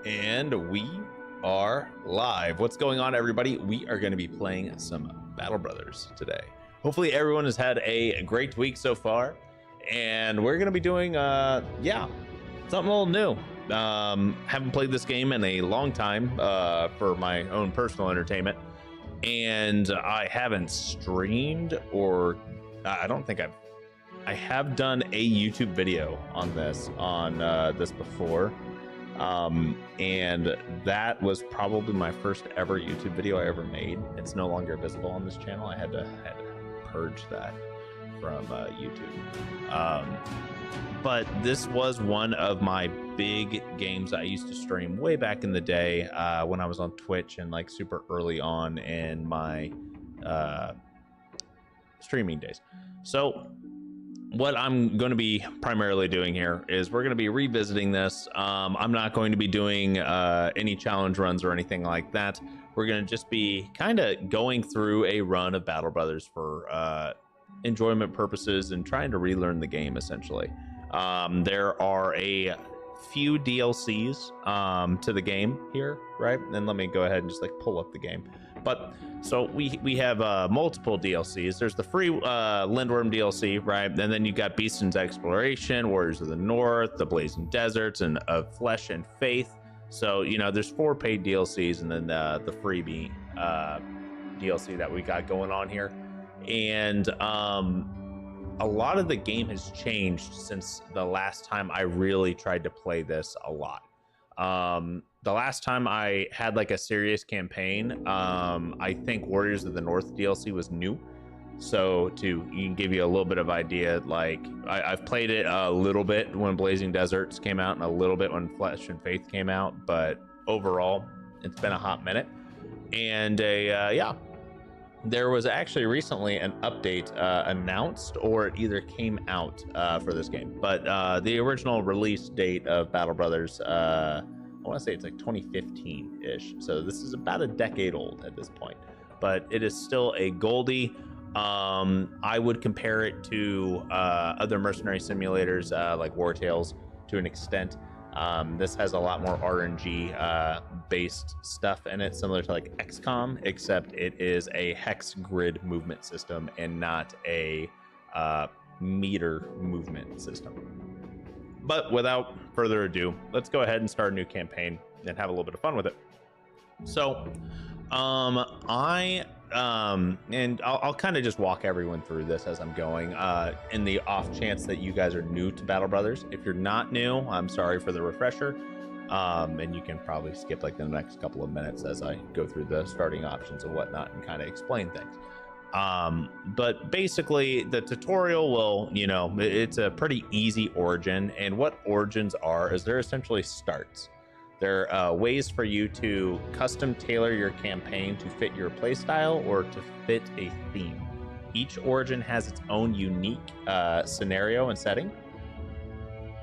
And we are live. What's going on, everybody? We are going to be playing some Battle Brothers today. Hopefully everyone has had a great week so far, and we're going to be doing something a little new. Haven't played this game in a long time for my own personal entertainment, and I haven't streamed, or I don't think I have done a YouTube video on this before. And that was probably my first ever YouTube video I ever made. It's no longer visible on this channel. I had to purge that from YouTube. But this was one of my big games I used to stream way back in the day when I was on Twitch and like super early on in my streaming days. So what I'm going to be primarily doing here is we're going to be revisiting this. I'm not going to be doing any challenge runs or anything like that. We're going to just be kind of going through a run of Battle Brothers for enjoyment purposes and trying to relearn the game, essentially. There are a few DLCs to the game here, right? And let me go ahead and just like pull up the game. But so we have multiple DLCs. There's the free Lindworm DLC, right? And then you got Beaston's Exploration, Warriors of the North, the Blazing Deserts, and of Flesh and Faith. So, you know, there's 4 paid DLCs and then the freebie DLC that we got going on here. And a lot of the game has changed since the last time I really tried to play this a lot. The last time I had like a serious campaign, I think Warriors of the North DLC was new. So you can give you a little bit of idea, like I've played it a little bit when Blazing Deserts came out and a little bit when Flesh and Faith came out, but overall it's been a hot minute. And there was actually recently an update announced, or it either came out for this game, but the original release date of Battle Brothers, I want to say it's like 2015-ish. So this is about a decade old at this point, but it is still a Goldie. I would compare it to other mercenary simulators like War Tales to an extent. This has a lot more RNG based stuff in it, similar to like XCOM, except it is a hex grid movement system and not a meter movement system. But without further ado, let's go ahead and start a new campaign and have a little bit of fun with it. So I'll kind of just walk everyone through this as I'm going, in the off chance that you guys are new to Battle Brothers. If you're not new, I'm sorry for the refresher, and you can probably skip like the next couple of minutes as I go through the starting options and whatnot and kind of explain things. But basically the tutorial will, you know, it's a pretty easy origin, and what origins are is they're essentially starts. They're ways for you to custom tailor your campaign to fit your playstyle or to fit a theme. Each origin has its own unique scenario and setting.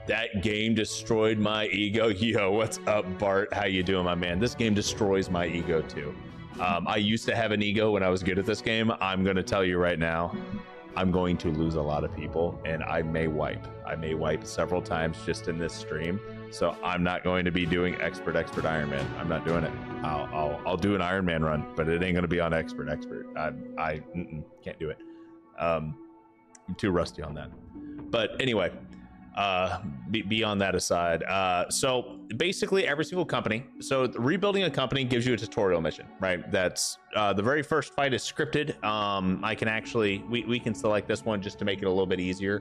That game destroyed my ego. Yo, what's up, Bart? How you doing, my man? This game destroys my ego too. I used to have an ego when I was good at this game. I'm going to tell you right now, I'm going to lose a lot of people, and I may wipe. I may wipe several times just in this stream. So I'm not going to be doing expert Iron Man. I'm not doing it. I'll do an Iron Man run, but it ain't going to be on expert. I can't do it. I'm too rusty on that. But anyway, beyond that aside, so basically every single company, so rebuilding a company gives you a tutorial mission, right? That's the very first fight is scripted. I can actually we can select this one just to make it a little bit easier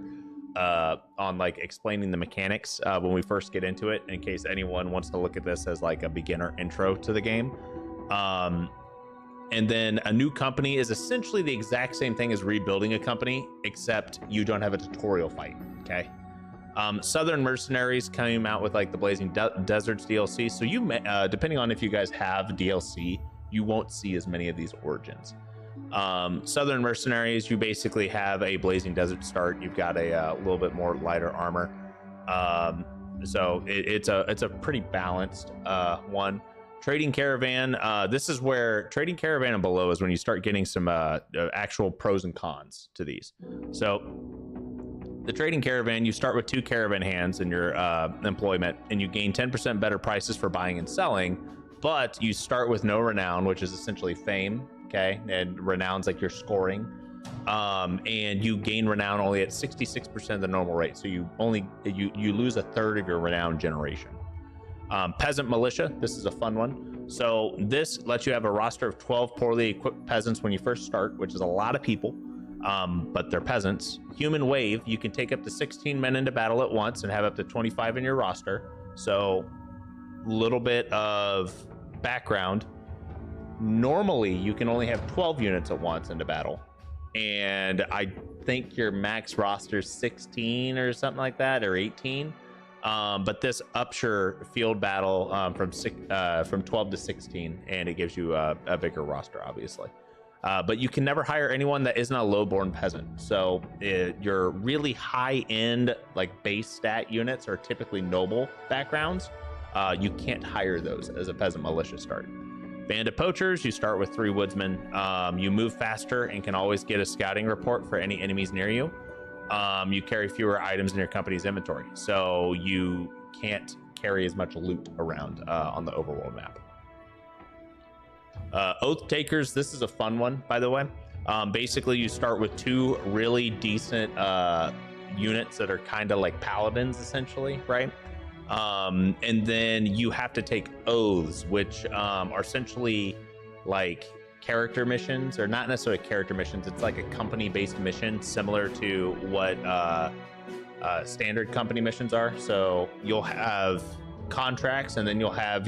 on like explaining the mechanics when we first get into it, in case anyone wants to look at this as like a beginner intro to the game. And then a new company is essentially the exact same thing as rebuilding a company, except you don't have a tutorial fight. Okay. Southern Mercenaries came out with like the Blazing Deserts DLC, so you may, depending on if you guys have DLC, you won't see as many of these origins. Southern Mercenaries, you basically have a Blazing Desert start. You've got a little bit more lighter armor, so it's a pretty balanced one. Trading Caravan, this is where Trading Caravan and below is when you start getting some actual pros and cons to these. So The trading caravan, you start with 2 caravan hands in your employment, and you gain 10% better prices for buying and selling, but you start with no renown, which is essentially fame, okay? And renown's like your scoring. And you gain renown only at 66% of the normal rate, so you lose a third of your renown generation. Peasant militia, this is a fun one. So this lets you have a roster of 12 poorly equipped peasants when you first start, which is a lot of people, but they're peasants. Human wave, you can take up to 16 men into battle at once and have up to 25 in your roster. So little bit of background. Normally you can only have 12 units at once into battle, and I think your max roster is 16 or something like that, or 18. But this ups your field battle from 12 to 16, and it gives you a bigger roster, obviously. But you can never hire anyone that isn't a low-born peasant. So your really high-end, like base stat units are typically noble backgrounds. You can't hire those as a peasant militia start. Band of poachers, you start with 3 woodsmen. You move faster and can always get a scouting report for any enemies near you. You carry fewer items in your company's inventory, so you can't carry as much loot around on the overworld map. Oath takers, this is a fun one, by the way. Basically, you start with 2 really decent units that are kind of like paladins, essentially, right? And then you have to take oaths, which are essentially like character missions, or not necessarily character missions. It's like a company-based mission, similar to what standard company missions are. So you'll have contracts, and then you'll have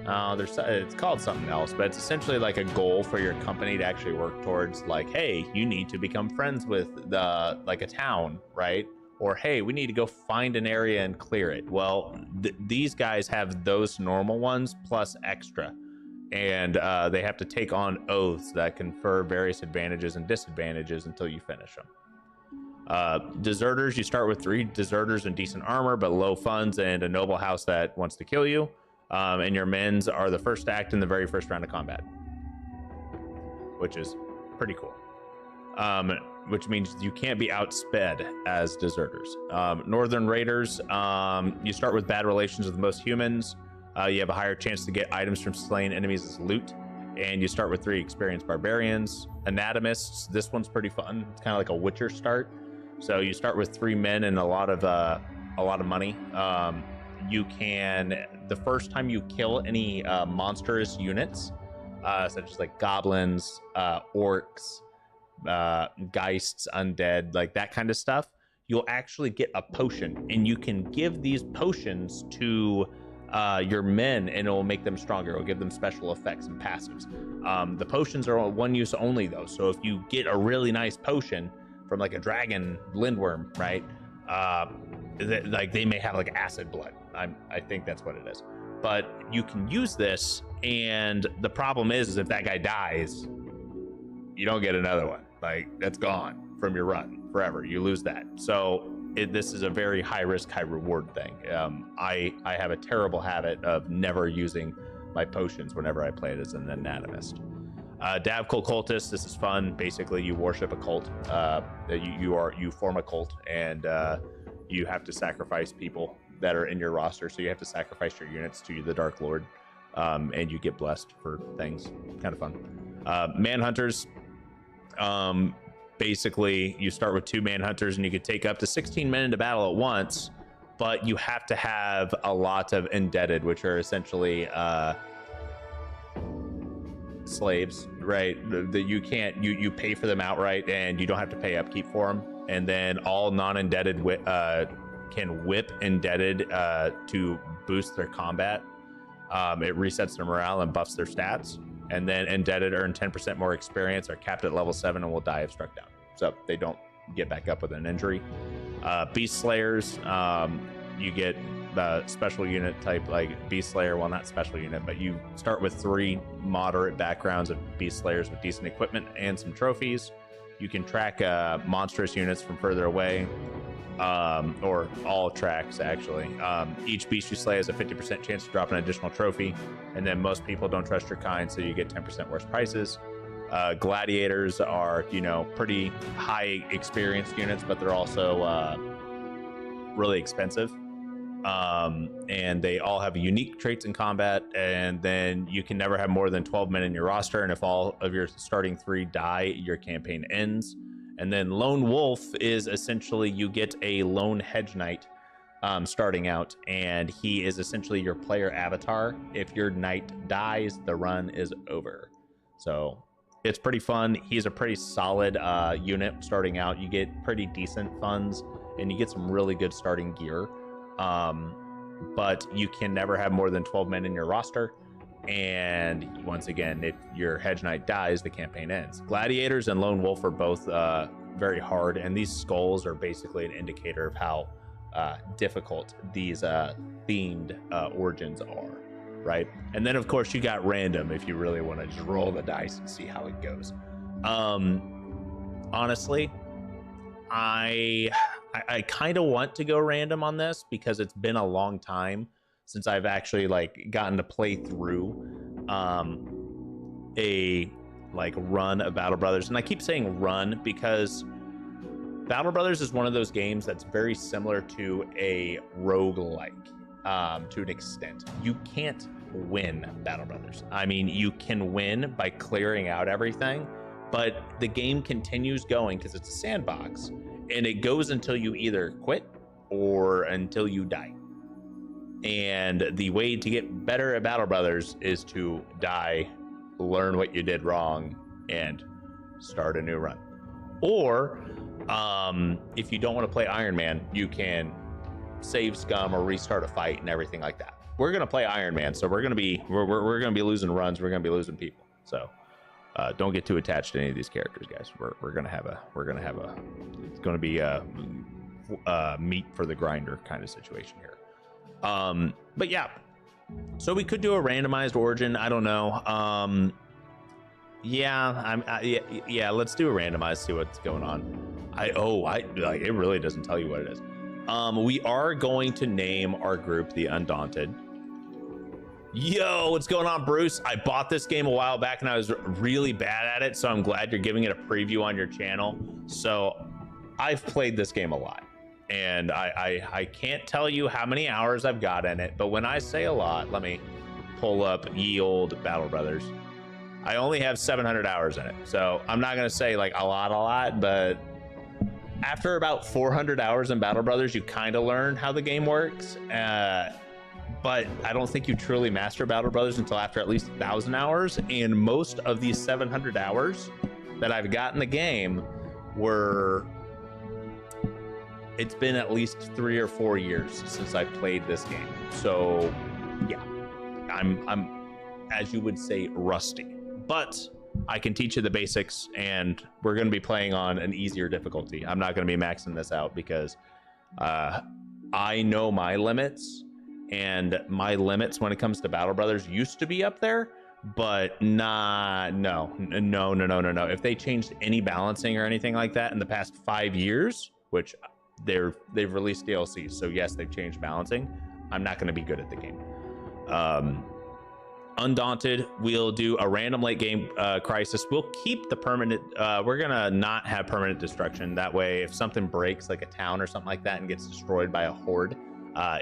it's called something else, but it's essentially like a goal for your company to actually work towards. Like, hey, you need to become friends with like a town, right? Or hey, we need to go find an area and clear it. Well, these guys have those normal ones plus extra, and they have to take on oaths that confer various advantages and disadvantages until you finish them. Deserters, you start with 3 deserters in decent armor but low funds and a noble house that wants to kill you, and your men's are the first to act in the very first round of combat, which is pretty cool. Which means you can't be outsped as deserters. Northern raiders, you start with bad relations with most humans. You have a higher chance to get items from slain enemies as loot, and you start with 3 experienced barbarians. Anatomists, this one's pretty fun. It's kind of like a Witcher start. So you start with 3 men and a lot of money. You can, the first time you kill any monstrous units, such as like goblins, orcs, geists, undead, like that kind of stuff, you'll actually get a potion, and you can give these potions to your men, and it will make them stronger. It will give them special effects and passives. The potions are one use only though, so if you get a really nice potion from like a dragon lindworm, right, like they may have like acid blood. I think that's what it is, but you can use this, and the problem is if that guy dies, you don't get another one. Like, that's gone from your run forever. You lose that. So this is a very high risk, high reward thing. I have a terrible habit of never using my potions whenever I play it as an anatomist. Davkul cultist, this is fun. Basically, you worship a cult. You form a cult, and you have to sacrifice people that are in your roster. So you have to sacrifice your units to the Dark Lord, and you get blessed for things. Kind of fun. Manhunters. Basically, you start with 2 manhunters, and you can take up to 16 men into battle at once, but you have to have a lot of indebted, which are essentially slaves, right? That you can't, you pay for them outright, and you don't have to pay upkeep for them. And then all non-indebted can whip indebted to boost their combat. It resets their morale and buffs their stats. And then indebted earn 10% more experience, are capped at level 7, and will die if struck down. So they don't get back up with an injury. Beast Slayers, you get special unit type, like Beast Slayer. Well, not special unit, but you start with 3 moderate backgrounds of Beast Slayers with decent equipment and some trophies. You can track monstrous units from further away, or all tracks, actually. Each beast you slay has a 50% chance to drop an additional trophy, and then most people don't trust your kind, so you get 10% worse prices. Gladiators are, you know, pretty high experienced units, but they're also really expensive. And they all have unique traits in combat, and then you can never have more than 12 men in your roster, and if all of your starting 3 die, your campaign ends. And then Lone Wolf is essentially, you get a lone hedge knight starting out, and he is essentially your player avatar. If your knight dies, the run is over. So it's pretty fun. He's a pretty solid unit starting out. You get pretty decent funds, and you get some really good starting gear. But you can never have more than 12 men in your roster, and once again, if your hedge knight dies, the campaign ends. Gladiators and Lone Wolf are both very hard, and these skulls are basically an indicator of how difficult these themed origins are, right? And then of course you got random if you really want to just roll the dice and see how it goes. Honestly, I kind of want to go random on this because it's been a long time since I've actually like gotten to play through a like run of Battle Brothers. And I keep saying run because Battle Brothers is one of those games that's very similar to a roguelike to an extent. You can't win Battle Brothers. I mean, you can win by clearing out everything, but the game continues going because it's a sandbox, and it goes until you either quit or until you die. And the way to get better at Battle Brothers is to die, learn what you did wrong, and start a new run. Or if you don't want to play Iron Man, you can save scum or restart a fight and everything like that. We're gonna play Iron Man, so we're gonna be losing runs. We're gonna be losing people. So don't get too attached to any of these characters, guys. We're gonna have a it's gonna be a meat for the grinder kind of situation here. But yeah, so we could do a randomized origin. I don't know. Yeah, let's do a randomized, see what's going on. It really doesn't tell you what it is. We are going to name our group the Undaunted. Yo, what's going on, Bruce? I bought this game a while back and I was really bad at it, so I'm glad you're giving it a preview on your channel. So I've played this game a lot, and I can't tell you how many hours I've got in it, but when I say a lot, let me pull up ye old Battle Brothers. I only have 700 hours in it, so I'm not gonna say like a lot, but after about 400 hours in Battle Brothers, you kind of learn how the game works. But I don't think you truly master Battle Brothers until after at least 1,000 hours. And most of these 700 hours that I've got in the game it's been at least 3 or 4 years since I played this game. So yeah, I'm as you would say, rusty, but I can teach you the basics, and we're going to be playing on an easier difficulty. I'm not going to be maxing this out because I know my limits, and my limits when it comes to Battle Brothers used to be up there, but no. If they changed any balancing or anything like that in the past 5 years, which they've released DLC, so yes, they've changed balancing, I'm not going to be good at the game. Undaunted, we'll do a random late game crisis. We'll keep the permanent, we're gonna not have permanent destruction. That way, if something breaks like a town or something like that and gets destroyed by a horde,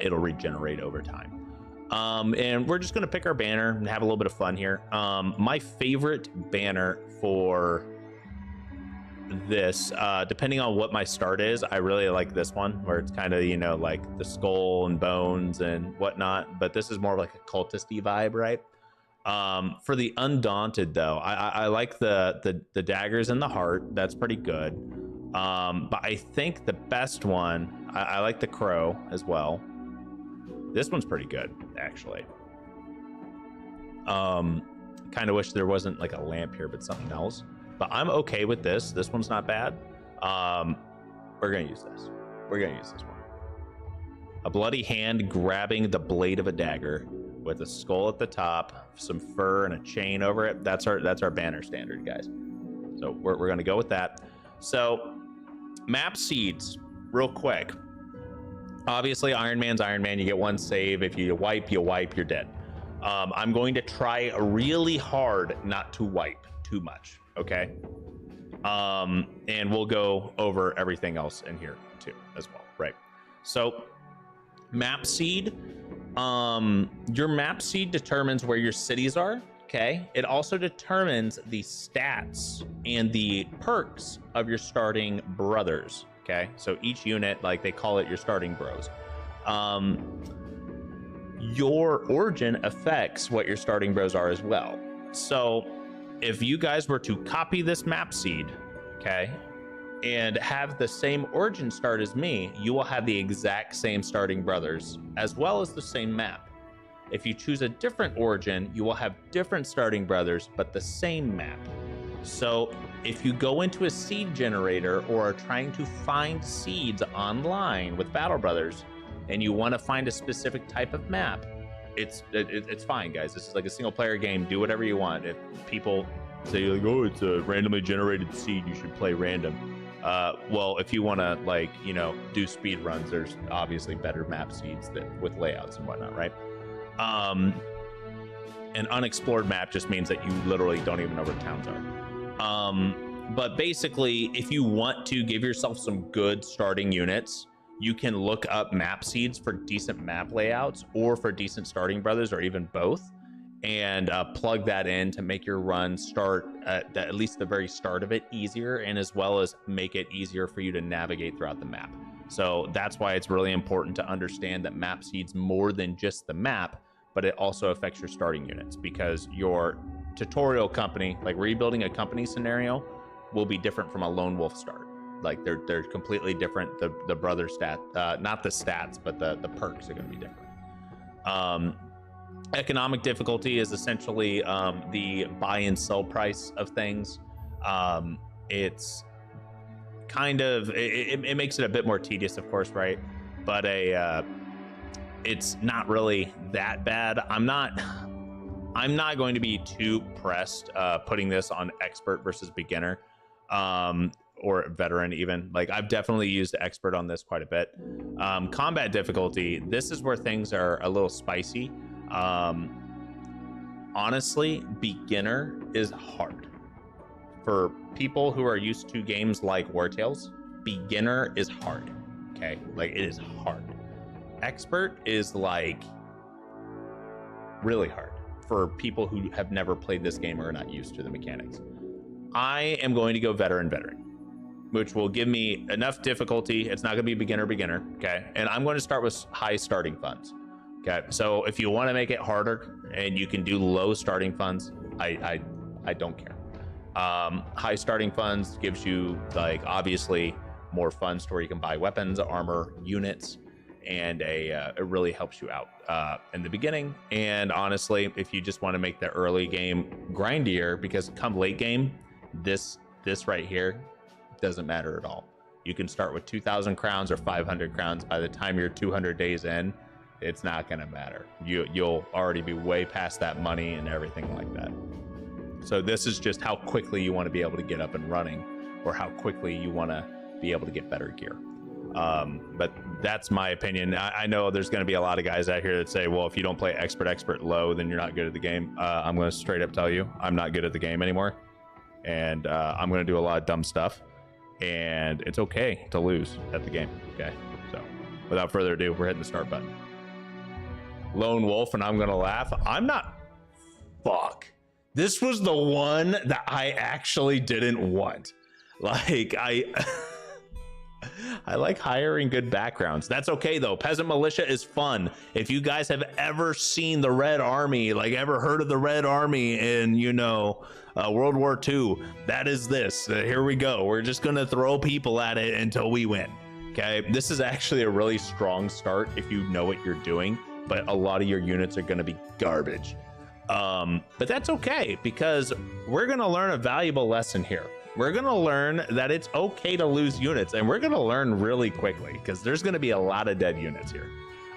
it'll regenerate over time. And we're just gonna pick our banner and have a little bit of fun here. My favorite banner for this, depending on what my start is, I really like this one, where it's kind of, you know, like the skull and bones and whatnot, but this is more like a cultisty vibe, right? For the Undaunted, though, I like the daggers and the heart. That's pretty good. But I think the best one, I like the crow as well. This one's pretty good, actually. Kind of wish there wasn't like a lamp here, but something else. But I'm okay with this. This one's not bad. We're gonna use this. We're gonna use this one. A bloody hand grabbing the blade of a dagger with a skull at the top, some fur and a chain over it. That's our banner standard, guys. So we're gonna go with that. So map seeds, real quick. Obviously, Iron Man's Iron Man. You get one save. If you wipe, you're dead. I'm going to try really hard not to wipe. too much, okay? And we'll go over everything else in here too as well, right? So map seed, your map seed determines where your cities are, okay? It also determines the stats and the perks of your starting brothers, okay? So each unit, like they call it your starting bros. Your origin affects what your starting bros are as well. So if you guys were to copy this map seed, okay, and have the same origin start as me, you will have the exact same starting brothers as well as the same map. If you choose a different origin, you will have different starting brothers but the same map. So if you go into a seed generator or are trying to find seeds online with Battle Brothers and you want to find a specific type of map, it's fine, guys. This is like a single player game. Do whatever you want. If people say like, oh, it's a randomly generated seed, you should play random. Well, if you want to, like, you know, do speed runs, there's obviously better map seeds that with layouts and whatnot, right? An unexplored map just means that you literally don't even know where towns are. But basically, if you want to give yourself some good starting units, you can look up map seeds for decent map layouts or for decent starting brothers or even both, and plug that in to make your run start at least the very start of it easier, and as well as make it easier for you to navigate throughout the map. So that's why it's really important to understand that map seeds more than just the map, but it also affects your starting units, because your tutorial company, like rebuilding a company scenario, will be different from a lone wolf start. Like they're completely different. The brother stat, not the stats, but the perks are going to be different. Economic difficulty is essentially the buy and sell price of things. It's kind of, it makes it a bit more tedious, of course, right? But it's not really that bad. I'm not going to be too pressed putting this on expert versus beginner. Or veteran even. Like, I've definitely used expert on this quite a bit. Combat difficulty, this is where things are a little spicy. Honestly, beginner is hard. For people who are used to games like War Tales, beginner is hard, okay? Like, it is hard. Expert is like really hard for people who have never played this game or are not used to the mechanics. I am going to go veteran, which will give me enough difficulty. It's not going to be beginner, okay? And I'm going to start with high starting funds, okay? So if you want to make it harder and you can do low starting funds, I don't care. High starting funds gives you, like, obviously more funds to where you can buy weapons, armor, units, and it really helps you out in the beginning. And honestly, if you just want to make the early game grindier, because come late game, this right here doesn't matter at all. You can start with 2,000 crowns or 500 crowns. By the time you're 200 days in, it's not going to matter. You'll already be way past that money and everything like that. So this is just how quickly you want to be able to get up and running, or how quickly you want to be able to get better gear. But that's my opinion. I know there's going to be a lot of guys out here that say, well, if you don't play expert low, then you're not good at the game. I'm going to straight up tell you, I'm not good at the game anymore. And I'm going to do a lot of dumb stuff. And it's okay to lose at the game, okay? So without further ado, we're hitting the start button. Lone wolf, and I'm going to laugh. I'm not... Fuck. This was the one that I actually didn't want. Like, I like hiring good backgrounds. That's okay, though. Peasant Militia is fun. If you guys have ever seen the Red Army, like ever heard of the Red Army in, you know, World War II, that is this. Here we go. We're just going to throw people at it until we win. Okay, this is actually a really strong start if you know what you're doing, but a lot of your units are going to be garbage. But that's okay, because we're going to learn a valuable lesson here. We're going to learn that it's okay to lose units, and we're going to learn really quickly, because there's going to be a lot of dead units here.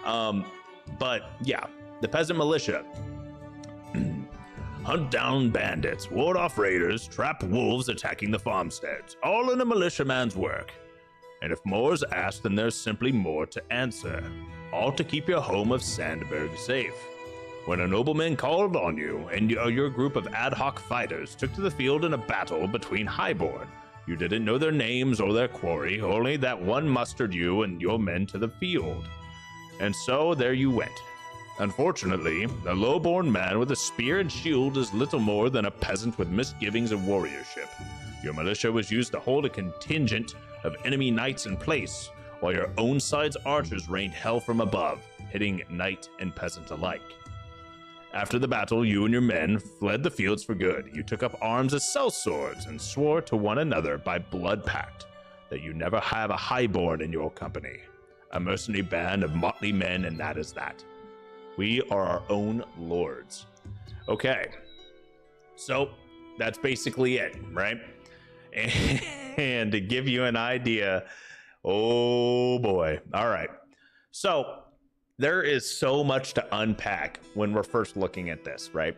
But yeah, the Peasant Militia. Hunt down bandits, ward off raiders, trap wolves attacking the farmsteads, all in a militiaman's work. And if more is asked, then there's simply more to answer. All to keep your home of Sandberg safe. when a nobleman called on you, and your group of ad hoc fighters took to the field in a battle between highborn. You didn't know their names or their quarry, only that one mustered you and your men to the field. And so there you went. Unfortunately, a low-born man with a spear and shield is little more than a peasant with misgivings of warriorship. Your militia was used to hold a contingent of enemy knights in place, while your own side's archers rained hell from above, hitting knight and peasant alike. After the battle, you and your men fled the fields for good. You took up arms as sellswords and swore to one another by blood pact that you never have a highborn in your company. A mercenary band of motley men, and that is that. We are our own lords. Okay, so that's basically it, right? And to give you an idea, oh boy. All right, so there is so much to unpack when we're first looking at this, right?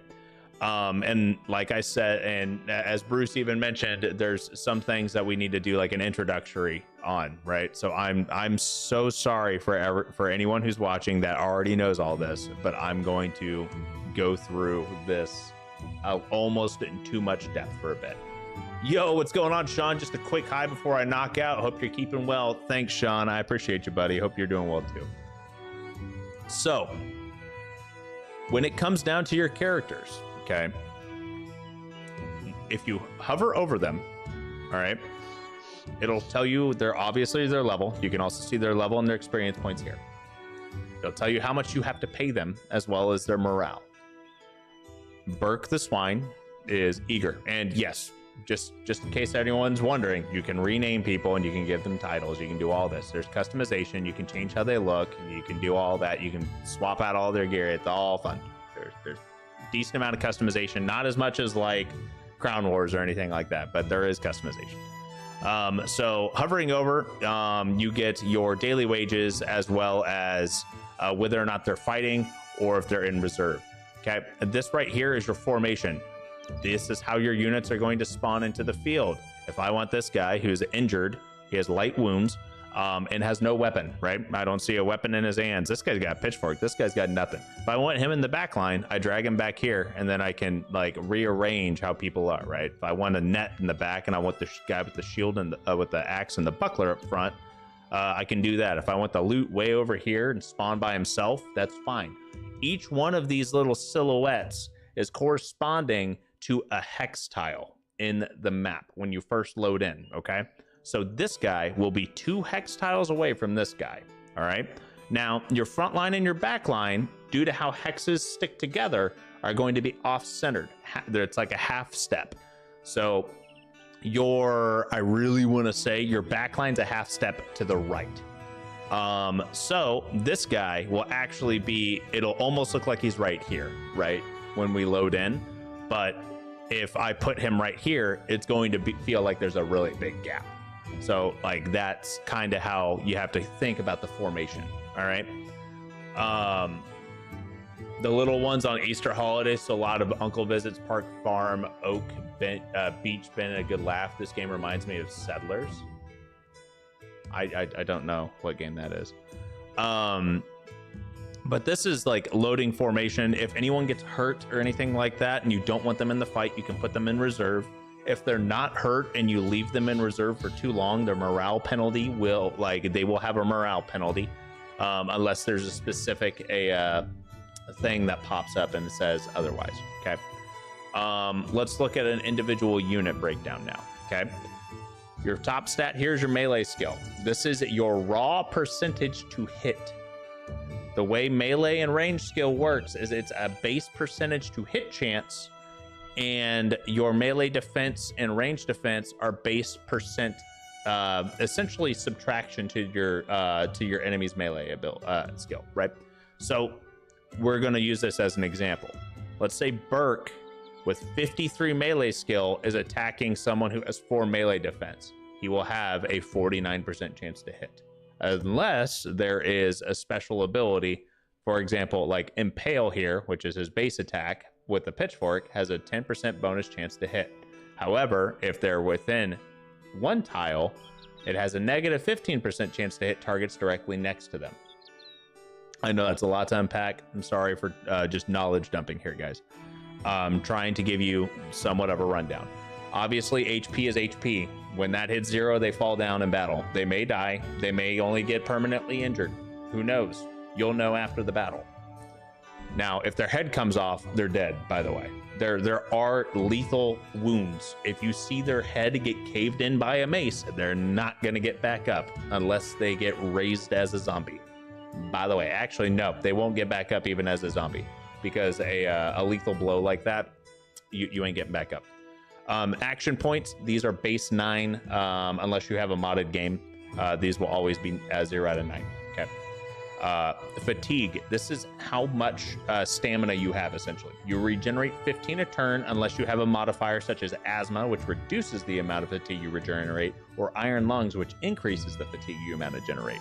And like I said, and as Bruce even mentioned, there's some things that we need to do like an introductory on, right? So I'm so sorry for anyone who's watching that already knows all this, but I'm going to go through this almost in too much depth for a bit. Yo, what's going on, Sean? Just a quick hi before I knock out. Hope you're keeping well. Thanks, Sean. I appreciate you, buddy. Hope you're doing well too. So, when it comes down to your characters, okay, if you hover over them, all right, it'll tell you their level. You can also see their level and their experience points here. It'll tell you how much you have to pay them as well as their morale. Burke the Swine is eager, and yes, just in case anyone's wondering, you can rename people and you can give them titles. You can do all this. There's customization. You can change how they look. You can do all that. You can swap out all their gear. It's all fun. There's a decent amount of customization. Not as much as like Crown Wars or anything like that, but there is customization. So hovering over, you get your daily wages as well as whether or not they're fighting or if they're in reserve. Okay, and this right here is your formation. This is how your units are going to spawn into the field. If I want this guy who's injured, he has light wounds, and has no weapon, right? I don't see a weapon in his hands. This guy's got a pitchfork. This guy's got nothing. If I want him in the back line, I drag him back here, and then I can like rearrange how people are, right? If I want a net in the back and I want the guy with the shield and with the axe and the buckler up front, I can do that. If I want the loot way over here and spawn by himself, that's fine. Each one of these little silhouettes is corresponding to a hex tile in the map when you first load in, okay? So this guy will be 2 hex tiles away from this guy, all right? Now, your front line and your back line, due to how hexes stick together, are going to be off-centered. It's like a half step. So I really want to say your back line's a half step to the right. So this guy will actually be, it'll almost look like he's right here, right? When we load in, but if I put him right here, it's going to feel like there's a really big gap. So like that's kind of how you have to think about the formation. All right. The little ones on Easter holidays. So a lot of Uncle Visits, Park Farm, Oak, Beach, been a good laugh. This game reminds me of Settlers. I don't know what game that is. But this is like loading formation. If anyone gets hurt or anything like that and you don't want them in the fight, you can put them in reserve. If they're not hurt and you leave them in reserve for too long, their morale penalty will, like, they will have a morale penalty, unless there's a specific thing that pops up and says otherwise. Okay. Let's look at an individual unit breakdown now. Okay. Your top stat, here's your melee skill. This is your raw percentage to hit. The way melee and range skill works is it's a base percentage to hit chance, and your melee defense and range defense are base percent, essentially subtraction to your enemy's melee skill, right? So we're going to use this as an example. Let's say Burke with 53 melee skill is attacking someone who has 4 melee defense. He will have a 49% chance to hit, unless there is a special ability. For example, like Impale here, which is his base attack with the pitchfork, has a 10% bonus chance to hit. However, if they're within 1 tile, it has a negative 15% chance to hit targets directly next to them. I know that's a lot to unpack. I'm sorry for just knowledge dumping here, guys. Trying to give you somewhat of a rundown. Obviously, HP is HP. When that hits 0, they fall down in battle. They may die. They may only get permanently injured. Who knows? You'll know after the battle. Now, if their head comes off, they're dead, by the way. There are lethal wounds. If you see their head get caved in by a mace, they're not going to get back up unless they get raised as a zombie. By the way, actually, no, they won't get back up even as a zombie, because a lethal blow like that, you ain't getting back up. Action points, these are base 9, unless you have a modded game. These will always be 0 out of 9. Okay. Fatigue, this is how much stamina you have, essentially. You regenerate 15 a turn unless you have a modifier such as asthma, which reduces the amount of fatigue you regenerate, or iron lungs, which increases the fatigue you amount to generate.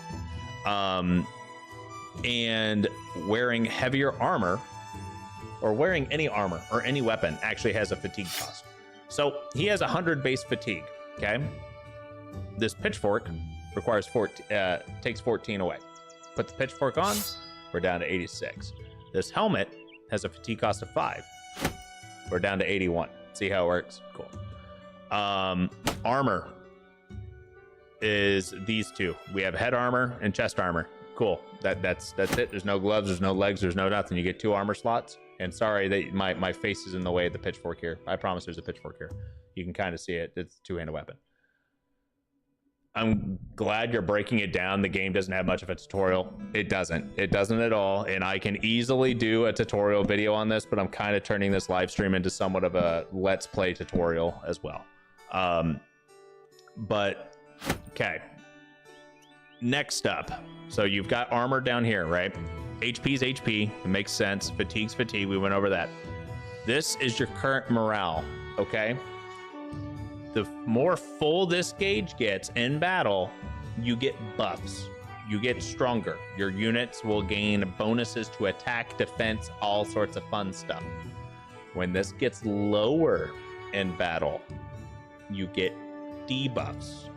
And wearing heavier armor, or wearing any armor or any weapon, actually has a fatigue cost. So he has 100 base fatigue. Okay, this pitchfork requires takes 14 away. Put the pitchfork on, we're down to 86. This helmet has a fatigue cost of 5. We're down to 81. See how it works? Cool. Armor is these two. We have head armor and chest armor. Cool. That's it. There's no gloves, there's no legs, there's no nothing. You get 2 armor slots. And sorry that my face is in the way of the pitchfork here. I promise there's a pitchfork here. You can kind of see it. It's a 2-handed weapon. I'm glad you're breaking it down. The game doesn't have much of a tutorial. It doesn't at all. And I can easily do a tutorial video on this, but I'm kind of turning this live stream into somewhat of a let's play tutorial as well. But okay, next up, so you've got armor down here, right? HP's HP, it makes sense. Fatigue's fatigue, we went over that. This is your current morale, okay? The more full this gauge gets in battle, you get buffs. You get stronger. Your units will gain bonuses to attack, defense, all sorts of fun stuff. When this gets lower in battle, you get debuffs.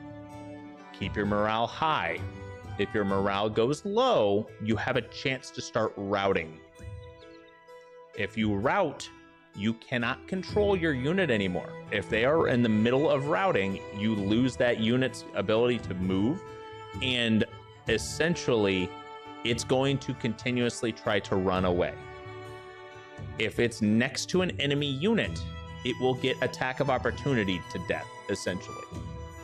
Keep your morale high. If your morale goes low, you have a chance to start routing. If you rout, you cannot control your unit anymore. If they are in the middle of routing, you lose that unit's ability to move, and essentially it's going to continuously try to run away. If it's next to an enemy unit, it will get attack of opportunity to death, essentially.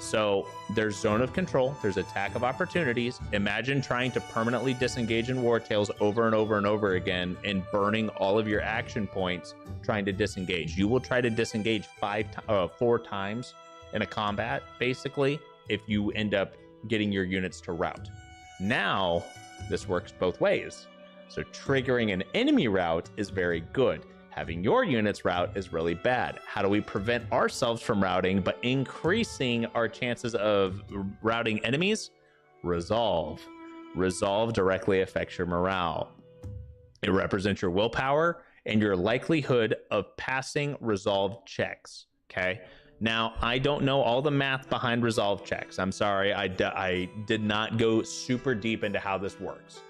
So there's zone of control, there's attack of opportunities. Imagine trying to permanently disengage in War Tales over and over and over again and burning all of your action points trying to disengage. You will try to disengage 4 times in a combat, basically, if you end up getting your units to rout. Now, this works both ways. So triggering an enemy rout is very good. Having your units rout is really bad. How do we prevent ourselves from routing but increasing our chances of routing enemies? Resolve. Resolve directly affects your morale. It represents your willpower and your likelihood of passing resolve checks. Okay. Now, I don't know all the math behind resolve checks. I'm sorry. I did not go super deep into how this works.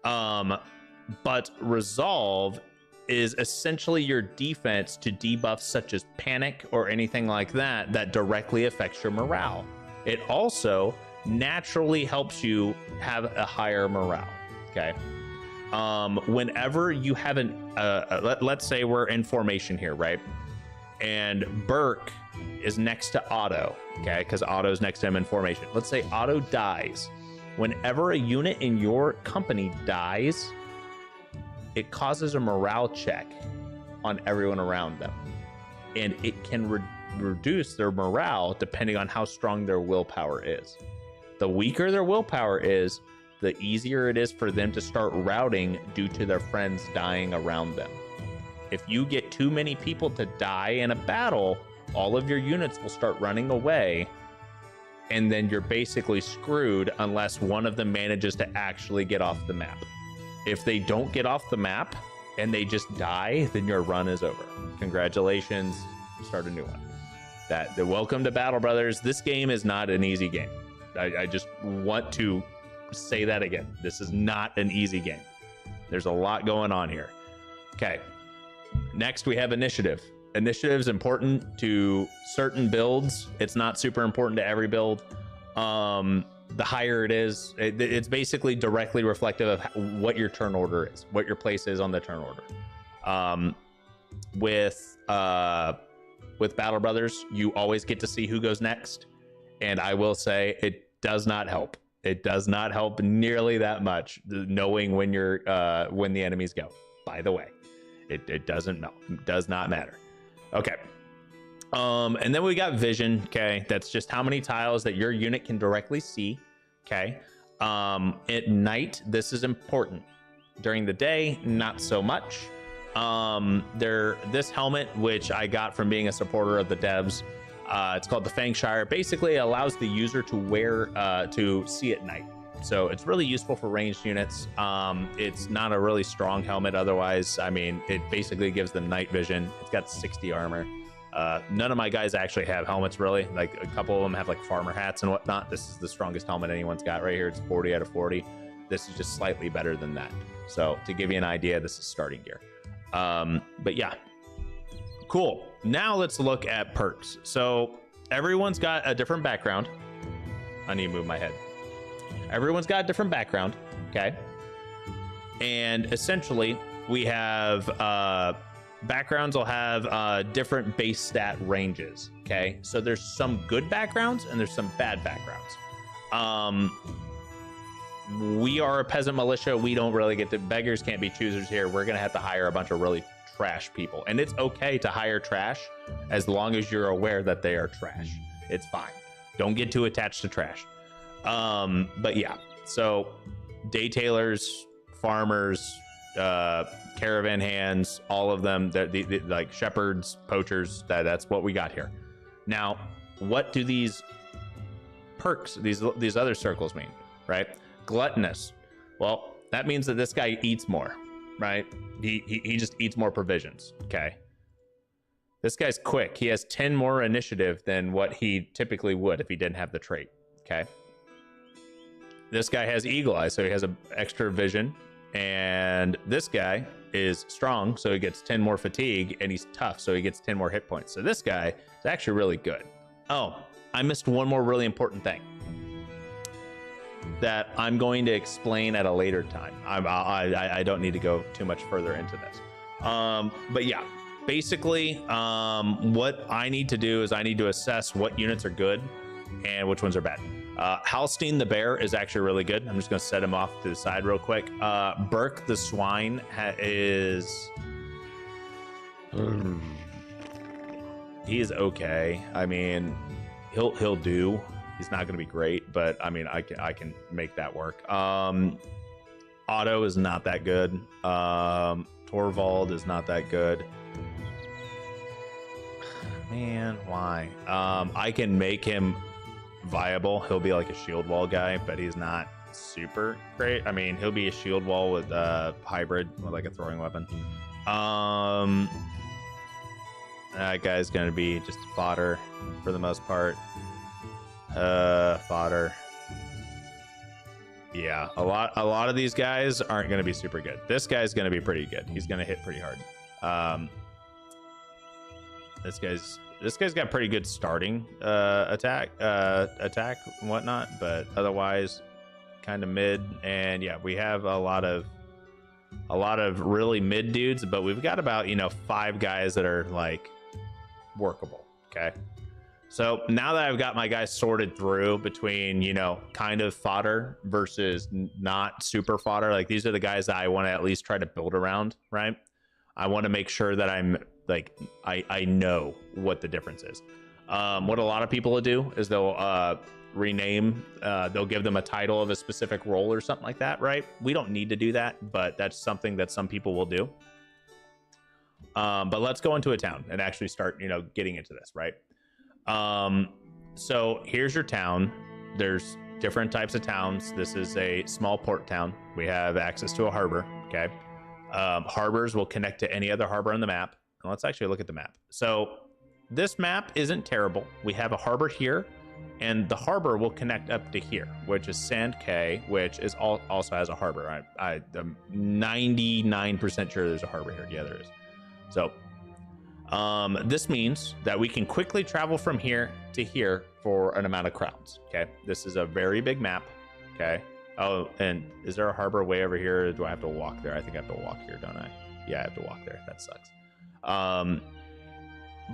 But resolve is essentially your defense to debuffs such as panic or anything like that that directly affects your morale. It also naturally helps you have a higher morale. Okay. Whenever you have let's say we're in formation here, right? And Burke is next to Otto, okay? Because Otto's next to him in formation. Let's say Otto dies. Whenever a unit in your company dies, it causes a morale check on everyone around them. And it can reduce their morale depending on how strong their willpower is. The weaker their willpower is, the easier it is for them to start routing due to their friends dying around them. If you get too many people to die in a battle, all of your units will start running away, and then you're basically screwed unless one of them manages to actually get off the map. If they don't get off the map and they just die, then your run is over. Congratulations, start a new one. Welcome to Battle Brothers. This game is not an easy game. I just want to say that again. This is not an easy game. There's a lot going on here. Okay. Next, we have initiative. Initiative is important to certain builds. It's not super important to every build. The higher it is, it's basically directly reflective of what your turn order is, what your place is on the turn order. With Battle Brothers, you always get to see who goes next, and I will say it does not help. It does not help nearly that much knowing when when the enemies go. By the way, it does not matter. Okay. And then we got vision. Okay, that's just how many tiles that your unit can directly see. Okay. At night, this is important. During the day, not so much. This helmet, which I got from being a supporter of the devs, it's called the Fangshire. Basically, it allows the user to wear to see at night. So it's really useful for ranged units. It's not a really strong helmet otherwise. I mean, it basically gives them night vision. It's got 60 armor. None of my guys actually have helmets, really. Like, a couple of them have like farmer hats and whatnot. This is the strongest helmet anyone's got right here. It's 40 out of 40. This is just slightly better than that. So to give you an idea, this is starting gear. But yeah, cool. Now let's look at perks. So everyone's got a different background. I need to move my head. Everyone's got a different background. Okay. And essentially we have, backgrounds will have different base stat ranges. Okay, so there's some good backgrounds and there's some bad backgrounds. We are a peasant militia. We don't really get to, beggars can't be choosers here. We're gonna have to hire a bunch of really trash people, and it's okay to hire trash as long as you're aware that they are trash. It's fine. Don't get too attached to trash. But yeah, so day tailors, farmers, caravan hands, all of them, like shepherds, poachers, that's what we got here. Now, what do these perks, these other circles mean, right? Gluttonous. Well, that means that this guy eats more, right? He just eats more provisions. Okay. This guy's quick. He has 10 more initiative than what he typically would if he didn't have the trait. Okay. This guy has eagle eye, so he has an extra vision. And this guy is strong, so he gets 10 more fatigue, and he's tough, so he gets 10 more hit points. So this guy is actually really good. Oh, I missed one more really important thing that I'm going to explain at a later time. I don't need to go too much further into this. But yeah, basically, what I need to do is I need to assess what units are good and which ones are bad. Halstein the bear is actually really good. I'm just going to set him off to the side real quick. Burke the swine is... he is okay. I mean, he'll do. He's not going to be great, but I mean, I can make that work. Otto is not that good. Torvald is not that good. Man, why? I can make him viable. He'll be like a shield wall guy, but he's not super great. I mean, he'll be a shield wall with hybrid with like a throwing weapon. That guy's gonna be just fodder for the most part. Fodder. Yeah, a lot of these guys aren't gonna be super good. This guy's gonna be pretty good. He's gonna hit pretty hard. This guy's got pretty good starting attack and whatnot, but otherwise kind of mid. And yeah, we have a lot of really mid dudes, but we've got about 5 guys that are like workable. Okay, so now that I've got my guys sorted through between kind of fodder versus not super fodder, like these are the guys that I want to at least try to build around, right? I want to make sure that I'm like I know what the difference is. What a lot of people will do is they'll rename, they'll give them a title of a specific role or something like that, right? We don't need to do that, but that's something that some people will do. But let's go into a town and actually start getting into this, right? So here's your town. There's different types of towns. This is a small port town. We have access to a harbor. Okay. Harbors will connect to any other harbor on the map. And let's actually look at the map. So this map isn't terrible. We have a harbor here. and the harbor will connect up to here, which is Sand K, which is also has a harbor. I'm 99% sure there's a harbor here. Yeah, there is. So this means that we can quickly travel from here to here for an amount of crowns. Okay, this is a very big map. Okay. Oh, and is there a harbor way over here? Or do I have to walk there? I think I have to walk here, don't I? Yeah, I have to walk there. That sucks.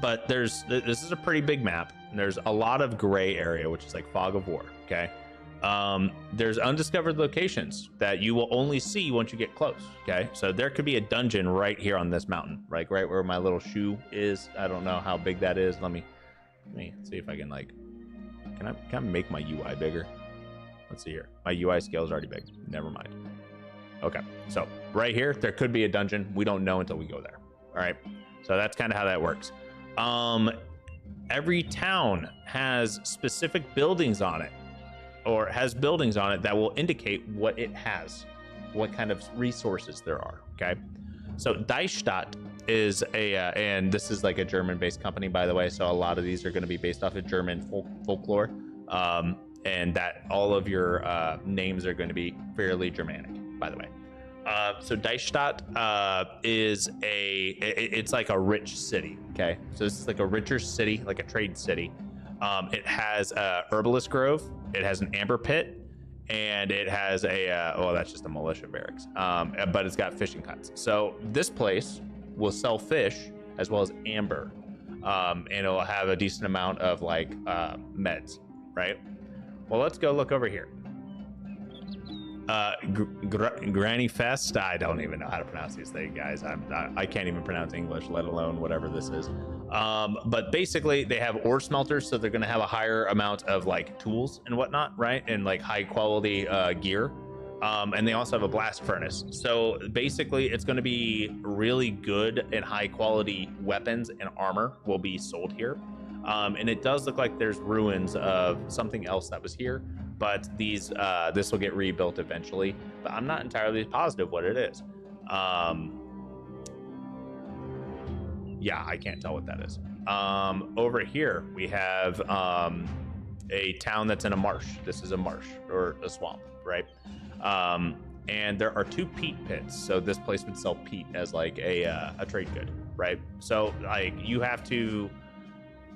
But this is a pretty big map. And there's a lot of gray area, which is like fog of war. Okay. There's undiscovered locations that you will only see once you get close. Okay. So there could be a dungeon right here on this mountain, right where my little shoe is. I don't know how big that is. Let me see if I can can I make my UI bigger? Let's see here. My UI scale is already big. Never mind. Okay. So right here, there could be a dungeon. We don't know until we go there. All right. So that's kind of how that works. Every town has specific buildings on it, or has buildings on it that will indicate what it has, what kind of resources there are. Okay. So Deichstadt is and this is like a German-based company, by the way. So a lot of these are going to be based off of German folklore. And that all of your names are going to be fairly Germanic, by the way. So Deichstadt is it's like a rich city. Okay, so this is like a richer city, like a trade city. It has a herbalist grove, it has an amber pit, and it has well, that's just a militia barracks. But it's got fishing huts. So this place will sell fish as well as amber, and it'll have a decent amount of like meds, right? Well, let's go look over here. Granny Fest. I don't even know how to pronounce these things, guys. I can't even pronounce English, let alone whatever this is. But basically, they have ore smelters, so they're going to have a higher amount of like tools and whatnot, right? And like high quality gear. And they also have a blast furnace. So basically, it's going to be really good and high quality weapons and armor will be sold here. And it does look like there's ruins of something else that was here, but this will get rebuilt eventually, but I'm not entirely positive what it is. Yeah, I can't tell what that is. Over here we have a town that's in a marsh. This is a marsh or a swamp, right? And there are 2 peat pits, so this place would sell peat as like a trade good, right? So like you have to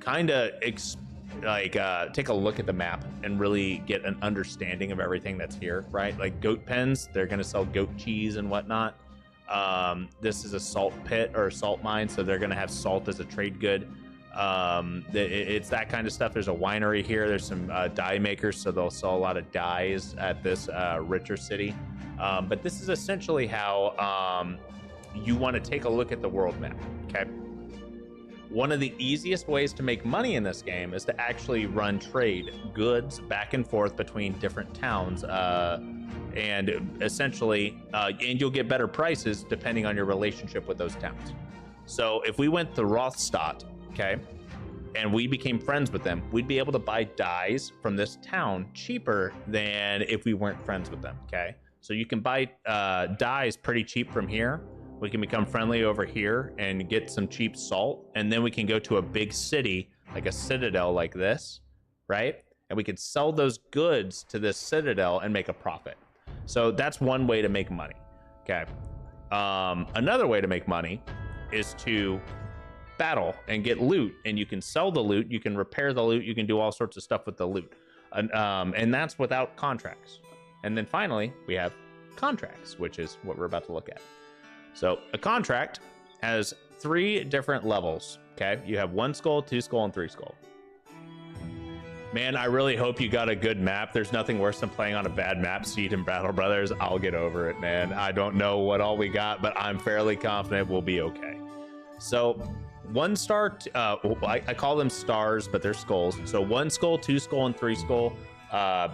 kind of take a look at the map and really get an understanding of everything that's here, right? Like goat pens, they're going to sell goat cheese and whatnot. This is a salt pit or a salt mine, so they're going to have salt as a trade good. It's that kind of stuff. There's a winery here. There's some dye makers, so they'll sell a lot of dyes at this richer city. But this is essentially how you want to take a look at the world map, okay? One of the easiest ways to make money in this game is to actually run trade goods back and forth between different towns, and essentially, and you'll get better prices depending on your relationship with those towns. So if we went to Rothstadt, okay, and we became friends with them, we'd be able to buy dyes from this town cheaper than if we weren't friends with them, okay? So you can buy dyes pretty cheap from here. We can become friendly over here and get some cheap salt, and then we can go to a big city, like a citadel like this, right? And we could sell those goods to this citadel and make a profit. So that's one way to make money, okay? Another way to make money is to battle and get loot, and you can sell the loot, you can repair the loot, you can do all sorts of stuff with the loot, and that's without contracts. And then finally, we have contracts, which is what we're about to look at. So a contract has 3 different levels, okay? You have 1 skull, 2 skull, and 3 skull. Man, I really hope you got a good map. There's nothing worse than playing on a bad map, Seed and Battle Brothers. I'll get over it, man. I don't know what all we got, but I'm fairly confident we'll be okay. So 1 star, I call them stars, but they're skulls. So 1 skull, 2 skull, and 3 skull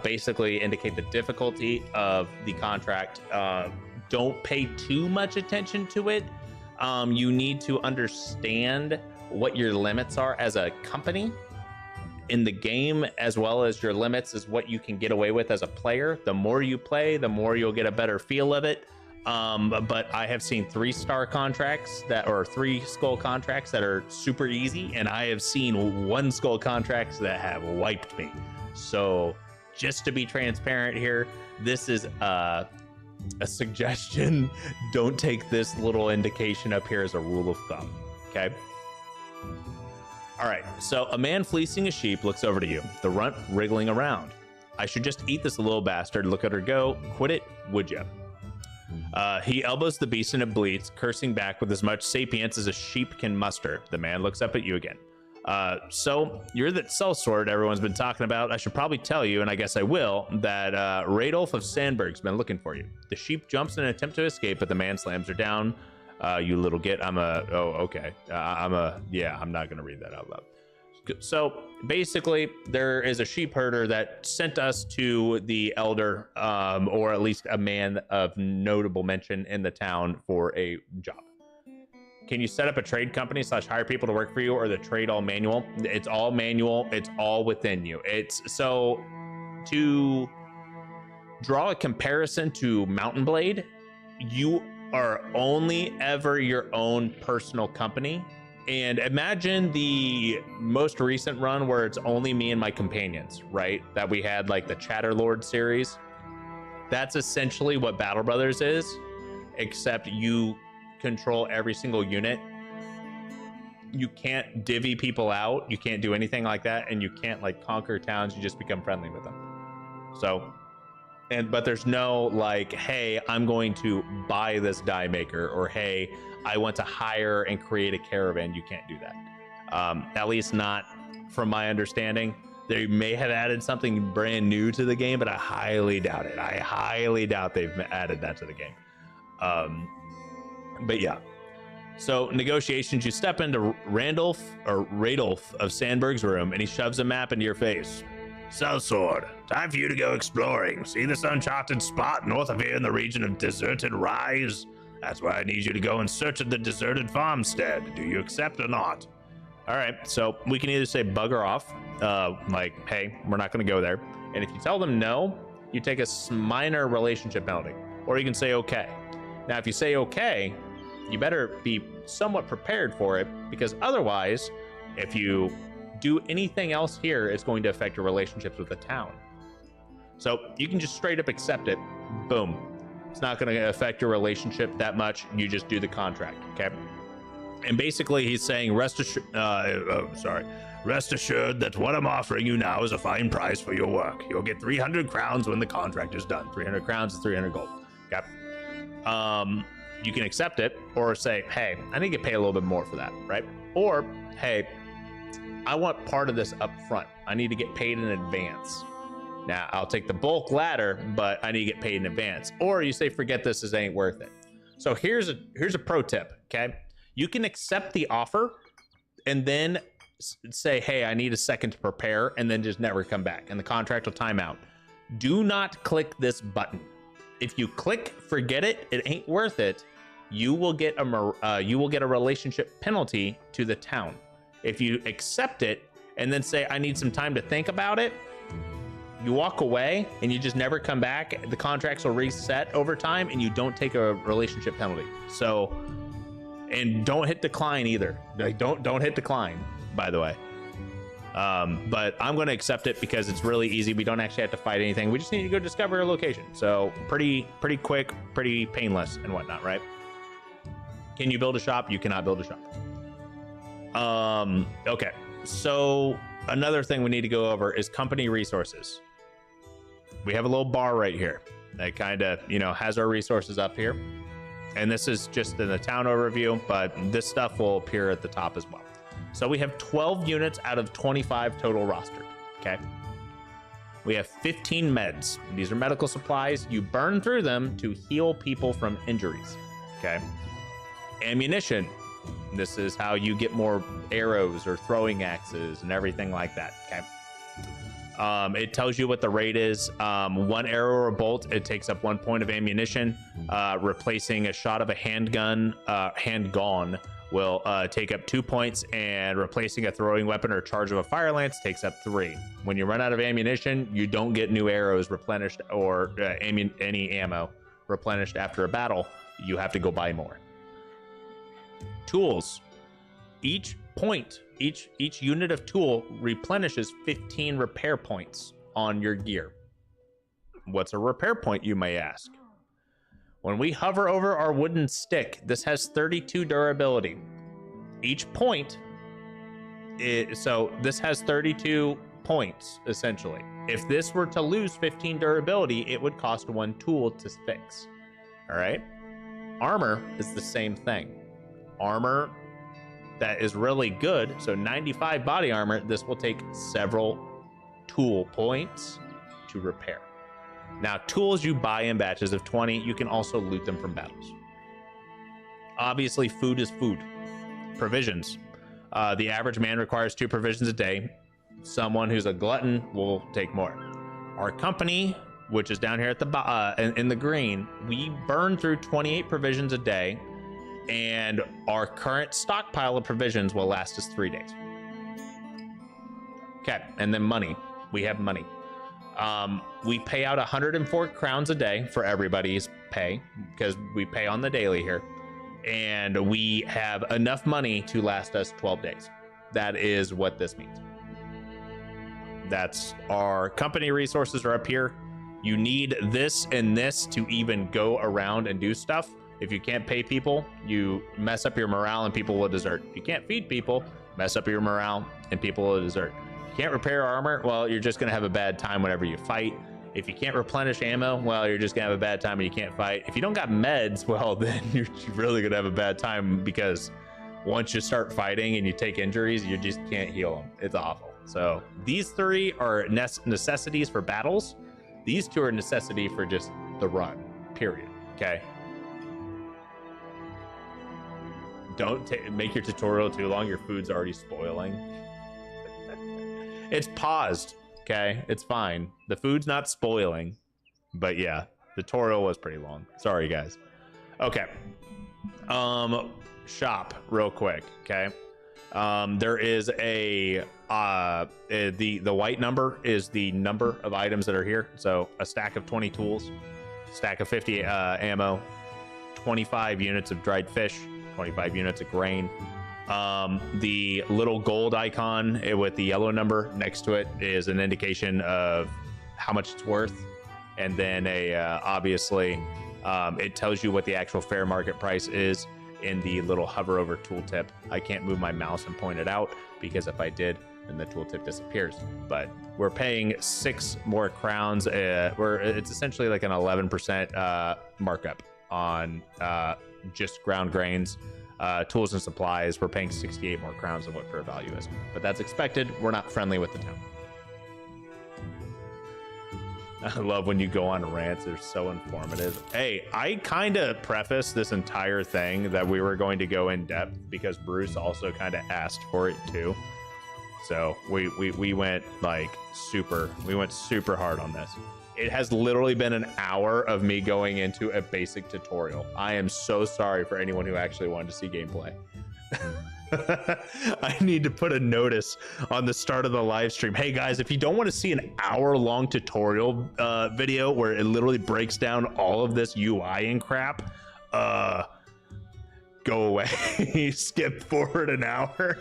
basically indicate the difficulty of the contract. Don't pay too much attention to it. You need to understand what your limits are as a company in the game, as well as your limits is what you can get away with as a player. The more you play, the more you'll get a better feel of it. But I have seen 3-star contracts or 3 skull contracts that are super easy, and I have seen 1 skull contracts that have wiped me. So just to be transparent here, this is a suggestion. Don't take this little indication up here as a rule of thumb. Okay. All right. So a man fleecing a sheep looks over to you, the runt wriggling around. I should just eat this little bastard. Look at her go. Quit it, would ya? He elbows the beast and it bleeds, cursing back with as much sapience as a sheep can muster. The man looks up at you again. So you're that sellsword everyone's been talking about. I should probably tell you, and I guess I will, that Radolf of Sandberg's been looking for you. The sheep jumps in an attempt to escape, but the man slams her down. You little git. I'm not gonna read that out loud. So basically, there is a sheep herder that sent us to the elder, or at least a man of notable mention in the town for a job. Can you set up a trade company / hire people to work for you, or the trade all manual? It's all manual. It's all within you. It's so to draw a comparison to Mountain Blade, you are only ever your own personal company. And imagine the most recent run where it's only me and my companions, right? That we had like the Chatterlord series. That's essentially what Battle Brothers is, except you control every single unit. You can't divvy people out. You can't do anything like that. And you can't like conquer towns. You just become friendly with them. So, but there's no like, hey, I'm going to buy this die maker, or hey, I want to hire and create a caravan. You can't do that. At least not from my understanding. They may have added something brand new to the game, but I highly doubt it. I highly doubt they've added that to the game. But yeah. So negotiations, you step into Radolf of Sandberg's room, and he shoves a map into your face. Sellsword, time for you to go exploring. See this uncharted spot north of here in the region of Deserted Rise? That's where I need you to go in search of the deserted farmstead. Do you accept or not? All right, so we can either say bugger off, like, hey, we're not going to go there. And if you tell them no, you take a minor relationship penalty. Or you can say okay. Now, if you say okay, you better be somewhat prepared for it, because otherwise, if you do anything else here, it's going to affect your relationships with the town. So you can just straight up accept it. Boom. It's not going to affect your relationship that much. You just do the contract, okay? And basically, he's saying, rest assured that what I'm offering you now is a fine price for your work. You'll get 300 crowns when the contract is done. 300 crowns is 300 gold. Okay. You can accept it, or say, hey, I need to get paid a little bit more for that, right? Or, hey, I want part of this up front. I need to get paid in advance. Now, I'll take the bulk ladder, but I need to get paid in advance. Or you say, forget this ain't worth it. So here's a pro tip, okay? You can accept the offer and then say, hey, I need a second to prepare, and then just never come back, and the contract will time out. Do not click this button. If you click forget it, it ain't worth it, you will get a relationship penalty to the town. If you accept it and then say, I need some time to think about it, you walk away and you just never come back. The contracts will reset over time, and you don't take a relationship penalty. So, and don't hit decline either. Like, don't hit decline, by the way. But I'm going to accept it because it's really easy. We don't actually have to fight anything. We just need to go discover a location. So pretty quick, pretty painless and whatnot, right? Can you build a shop? You cannot build a shop. Okay. So another thing we need to go over is company resources. We have a little bar right here that kind of, has our resources up here. And this is just in the town overview, but this stuff will appear at the top as well. So we have 12 units out of 25 total rostered, okay? We have 15 meds. These are medical supplies. You burn through them to heal people from injuries, okay? Ammunition. This is how you get more arrows or throwing axes and everything like that, okay? It tells you what the rate is. 1 arrow or a bolt, it takes up 1 point of ammunition. Replacing a shot of a handgun will take up 2 points, and replacing a throwing weapon or charge of a fire lance takes up 3. When you run out of ammunition, you don't get new arrows replenished or any ammo replenished after a battle, you have to go buy more. Tools. Each unit of tool replenishes 15 repair points on your gear. What's a repair point, you may ask? When we hover over our wooden stick, this has 32 durability. Each point so this has 32 points, essentially. If this were to lose 15 durability, it would cost 1 tool to fix. All right. Armor is the same thing. Armor that is really good. So 95 body armor, this will take several tool points to repair. Now, tools you buy in batches of 20. You can also loot them from battles. Obviously, food is food. Provisions. The average man requires 2 provisions a day. Someone who's a glutton will take more. Our company, which is down here at the in the green, we burn through 28 provisions a day, and our current stockpile of provisions will last us 3 days. Okay, and then money. We have money. We pay out 104 crowns a day for everybody's pay, because we pay on the daily here. And we have enough money to last us 12 days. That is what this means. That's our company resources are up here. You need this and this to even go around and do stuff. If you can't pay people, you mess up your morale and people will desert. If you can't feed people, mess up your morale and people will desert. If you can't repair armor, well, you're just gonna have a bad time whenever you fight. If you can't replenish ammo, well, you're just gonna have a bad time and you can't fight. If you don't got meds, well, then you're really gonna have a bad time, because once you start fighting and you take injuries, you just can't heal them. It's awful. So these 3 are necessities for battles. These 2 are necessity for just the run, period. Okay. Don't make your tutorial too long. Your food's already spoiling. It's paused. Okay, it's fine. The food's not spoiling, but yeah, the tutorial was pretty long. Sorry, guys. Okay. Shop real quick. Okay. There is the white number is the number of items that are here. So a stack of 20 tools, stack of 50 ammo, 25 units of dried fish, 25 units of grain. The little gold icon with the yellow number next to it is an indication of how much it's worth, and then obviously it tells you what the actual fair market price is in the little hover over tooltip. I can't move my mouse and point it out, because if I did, then the tooltip disappears. But we're paying 6 more crowns. It's essentially like an 11% markup on just ground grains. Tools and supplies, we're paying 68 more crowns than what fair value is, but that's expected. We're not friendly with the town. I love when you go on rants, they're so informative. Hey, I kind of prefaced this entire thing that we were going to go in depth because Bruce also kind of asked for it too. So we went like super hard on this. It has literally been an hour of me going into a basic tutorial. I am so sorry for anyone who actually wanted to see gameplay. I need to put a notice on the start of the live stream. Hey guys, if you don't want to see an hour-long tutorial video where it literally breaks down all of this UI and crap, go away. Skip forward an hour.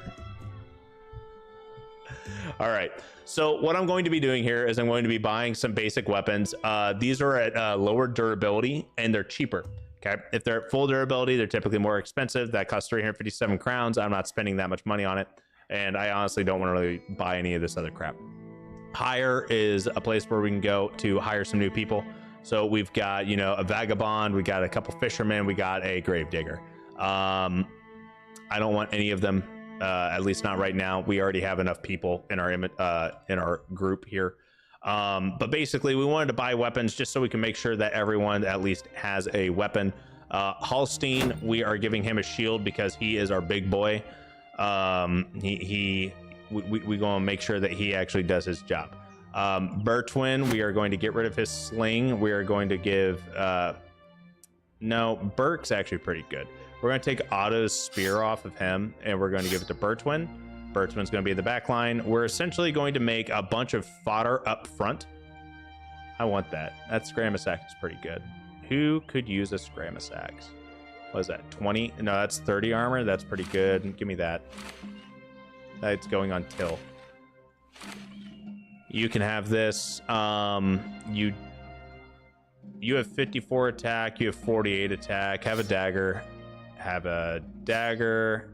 All right. So what I'm going to be doing here is I'm going to be buying some basic weapons. These are at lower durability and they're cheaper. Okay. If they're at full durability, they're typically more expensive. That costs 357 crowns. I'm not spending that much money on it. And I honestly don't want to really buy any of this other crap. Hire is a place where we can go to hire some new people. So we've got, you know, a vagabond, we got a couple fishermen, we got a gravedigger. I don't want any of them. At least not right now. We already have enough people in our group here. But basically, we wanted to buy weapons just so we can make sure that everyone at least has a weapon. Holstein, we are giving him a shield because he is our big boy. We going to make sure that he actually does his job. Bertwin, we are going to get rid of his sling. We are going to give no, Burke's actually pretty good. We're going to take Otto's spear off of him, and we're going to give it to Bertwin. Bertwin's going to be in the back line. We're essentially going to make a bunch of fodder up front. I want that. That skirmishes is pretty good. Who could use a skirmish axe? What is that, 20? No, that's 30 armor. That's pretty good. Give me that. That's going on till. You can have this. You have 54 attack. You have 48 attack. Have a dagger. Have a dagger.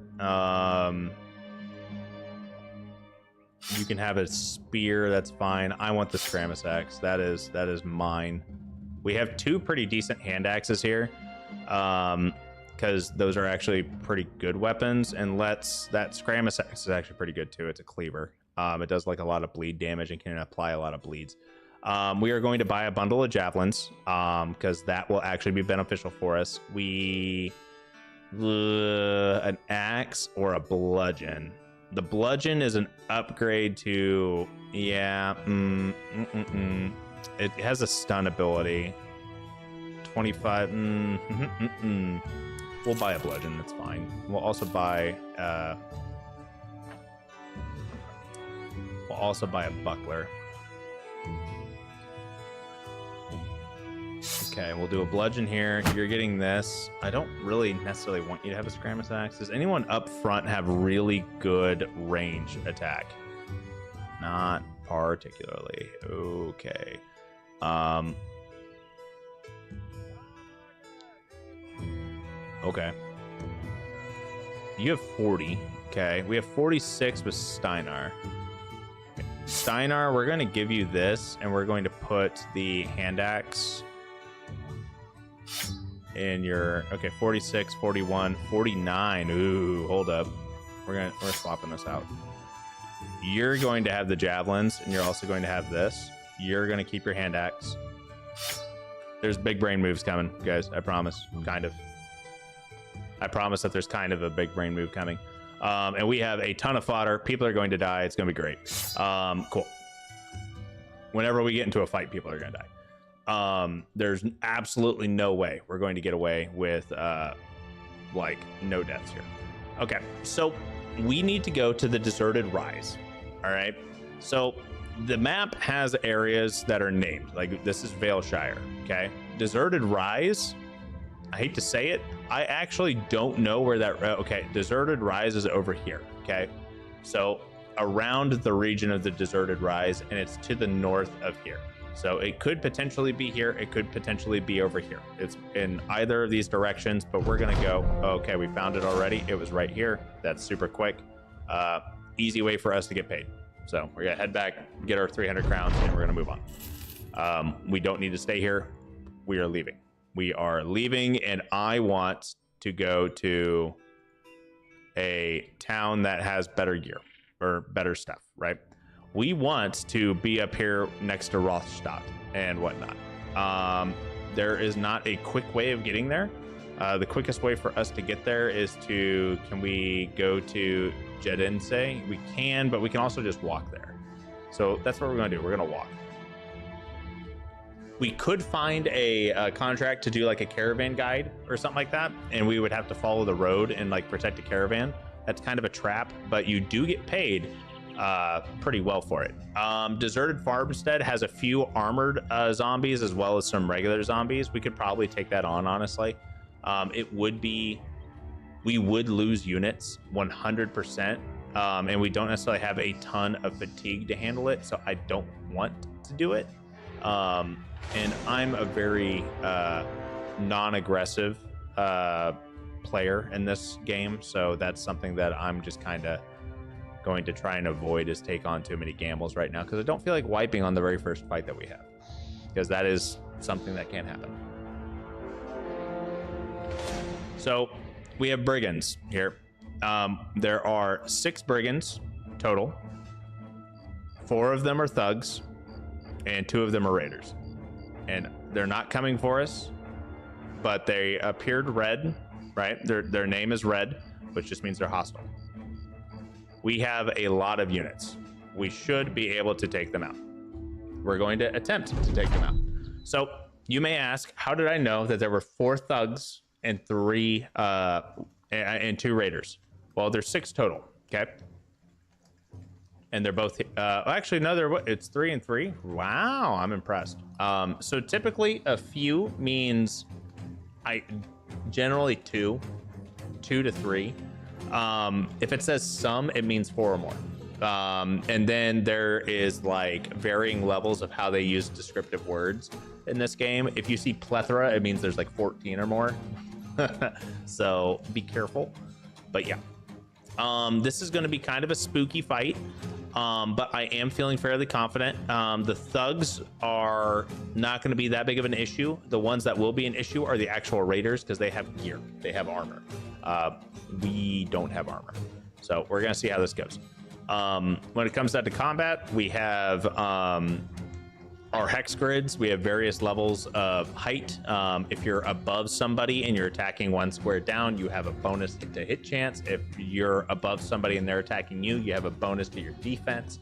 You can have a spear. That's fine. I want the skirmish axe. That is mine. We have two pretty decent hand axes here, because those are actually pretty good weapons. And that skirmish axe is actually pretty good too. It's a cleaver. It does like a lot of bleed damage and can apply a lot of bleeds. We are going to buy a bundle of javelins, because that will actually be beneficial for us. An axe or a bludgeon. The bludgeon is an upgrade to, yeah, it has a stun ability. 25. We'll buy a bludgeon. That's fine. We'll also buy a buckler. Okay, we'll do a bludgeon here. You're getting this. I don't really necessarily want you to have a skirmish axe. Does anyone up front have really good range attack? Not particularly. Okay. Okay. You have 40. Okay. We have 46 with Steinar. Okay. Steinar, we're going to give you this, and we're going to put the hand axe in your, okay, 46, 41, 49. Ooh, hold up. We're swapping this out. You're going to have the javelins, and you're also going to have this. You're going to keep your hand axe. There's big brain moves coming, guys. I promise. Kind of. I promise that there's kind of a big brain move coming. And we have a ton of fodder. People are going to die. It's going to be great. Cool. Whenever we get into a fight, people are going to die. There's absolutely no way we're going to get away with like no deaths here. Okay, so we need to go to the deserted rise. All right, so the map has areas that are named, like this is Valeshire. Okay, deserted rise, I hate to say it, I actually don't know where that, okay, deserted rise is over here. Okay, so around the region of the deserted rise, and it's to the north of here. So it could potentially be here. It could potentially be over here. It's in either of these directions, but we're going to go. Okay, we found it already. It was right here. That's super quick. Easy way for us to get paid. So we're going to head back, get our 300 crowns, and we're going to move on. We don't need to stay here. We are leaving. We are leaving, and I want to go to a town that has better gear or better stuff, right? We want to be up here next to Rothstadt and whatnot. There is not a quick way of getting there. The quickest way for us to get there is to, can we go to Jedense? We can, but we can also just walk there. So that's what we're going to do. We're going to walk. We could find a contract to do like a caravan guide or something like that, and we would have to follow the road and like protect a caravan. That's kind of a trap, but you do get paid pretty well for it. Deserted Farmstead has a few armored zombies as well as some regular zombies. We could probably take that on, honestly. It would be, we would lose units 100%, and we don't necessarily have a ton of fatigue to handle it, so I don't want to do it. And I'm a very non-aggressive player in this game, so that's something that I'm just kind of going to try and avoid, is take on too many gambles right now, because I don't feel like wiping on the very first fight that we have, because that is something that can happen. So we have brigands here. There are 6 brigands total. 4 of them are thugs and 2 of them are raiders, and they're not coming for us, but they appeared red, right? Their name is red, which just means they're hostile. We have a lot of units. We should be able to take them out. We're going to attempt to take them out. So you may ask, how did I know that there were 4 thugs and 2 raiders? Well, there's 6 total. Okay. and they're both actually no, it's 3 and 3. Wow, I'm impressed. So typically a few means generally 2 to 3. If it says some, it means 4 or more. And then there is like varying levels of how they use descriptive words in this game. If you see plethora, it means there's like 14 or more. So be careful. But yeah, this is going to be kind of a spooky fight. But I am feeling fairly confident. The thugs are not going to be that big of an issue. The ones that will be an issue are the actual raiders, because they have gear, they have armor. We don't have armor, so we're going to see how this goes. When it comes down to combat, we have our hex grids. We have various levels of height. If you're above somebody and you're attacking one square down, you have a bonus to hit chance. If you're above somebody and they're attacking you, you have a bonus to your defense.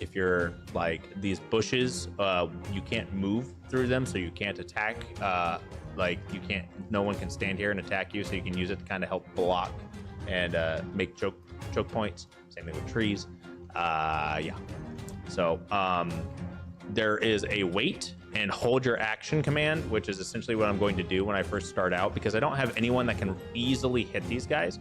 If you're like these bushes, you can't move through them, so you can't attack. Like you can't, no one can stand here and attack you, so you can use it to kind of help block and make choke points. Same thing with trees. Yeah. So there is a wait and hold your action command, which is essentially what I'm going to do when I first start out, because I don't have anyone that can easily hit these guys.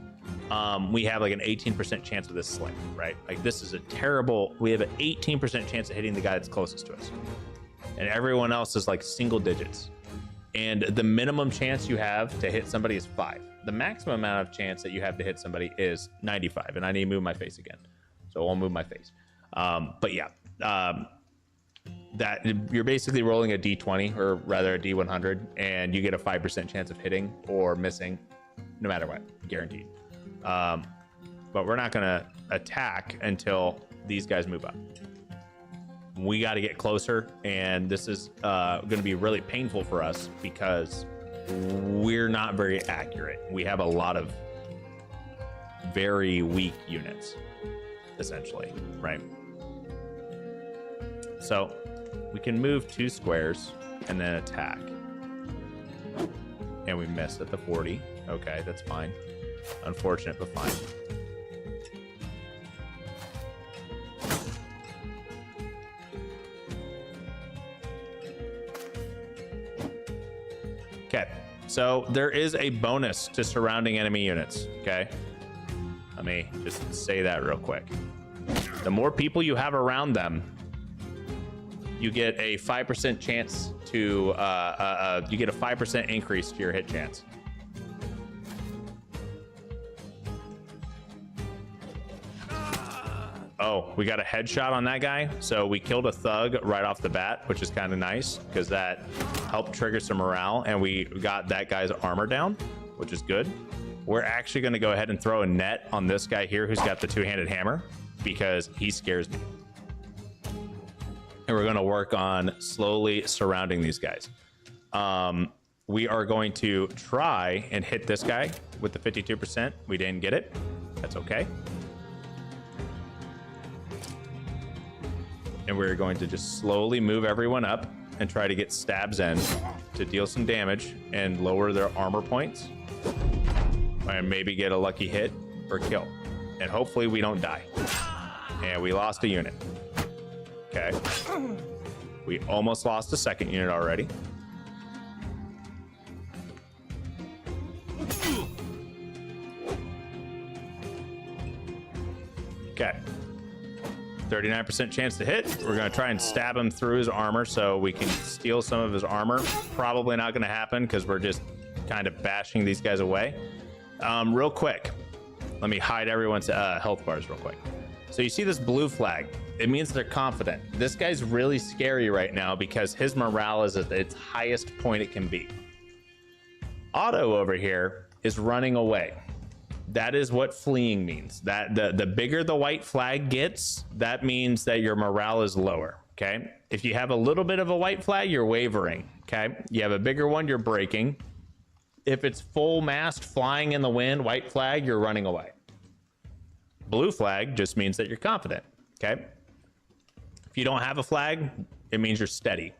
We have like an 18% chance of this sling, right? Like this is a terrible, we have an 18% chance of hitting the guy that's closest to us. And everyone else is like single digits. And the minimum chance you have to hit somebody is 5. The maximum amount of chance that you have to hit somebody is 95. And I need to move my face again. So I'll move my face. But yeah, that you're basically rolling a D20, or rather a D100, and you get a 5% chance of hitting or missing no matter what, guaranteed. But we're not going to attack until these guys move up. We got to get closer, and this is going to be really painful for us because we're not very accurate. We have a lot of very weak units, essentially, right? So we can move 2 squares and then attack. And we missed at the 40. Okay, that's fine. Unfortunate, but fine. Okay, so there is a bonus to surrounding enemy units, okay? Let me just say that real quick. The more people you have around them, you get a 5% chance to, you get a 5% increase to your hit chance. Oh, we got a headshot on that guy. So we killed a thug right off the bat, which is kind of nice because that helped trigger some morale, and we got that guy's armor down, which is good. We're actually going to go ahead and throw a net on this guy here who's got the 2-handed hammer because he scares me. And we're going to work on slowly surrounding these guys. We are going to try and hit this guy with the 52%. We didn't get it. That's okay. And we're going to just slowly move everyone up and try to get stabs in to deal some damage and lower their armor points. And maybe get a lucky hit or kill. And hopefully we don't die. And we lost a unit. Okay. We almost lost a second unit already. Okay. 39% chance to hit. We're going to try and stab him through his armor so we can steal some of his armor. Probably not going to happen because we're just kind of bashing these guys away. Real quick, let me hide everyone's health bars real quick. So you see this blue flag. It means they're confident. This guy's really scary right now because his morale is at its highest point it can be. Otto over here is running away. That is what fleeing means. That the bigger the white flag gets, that means that your morale is lower. Okay. If you have a little bit of a white flag, you're wavering. Okay. You have a bigger one, you're breaking. If it's full mast flying in the wind, white flag, you're running away. Blue flag just means that you're confident. Okay. If you don't have a flag, it means you're steady.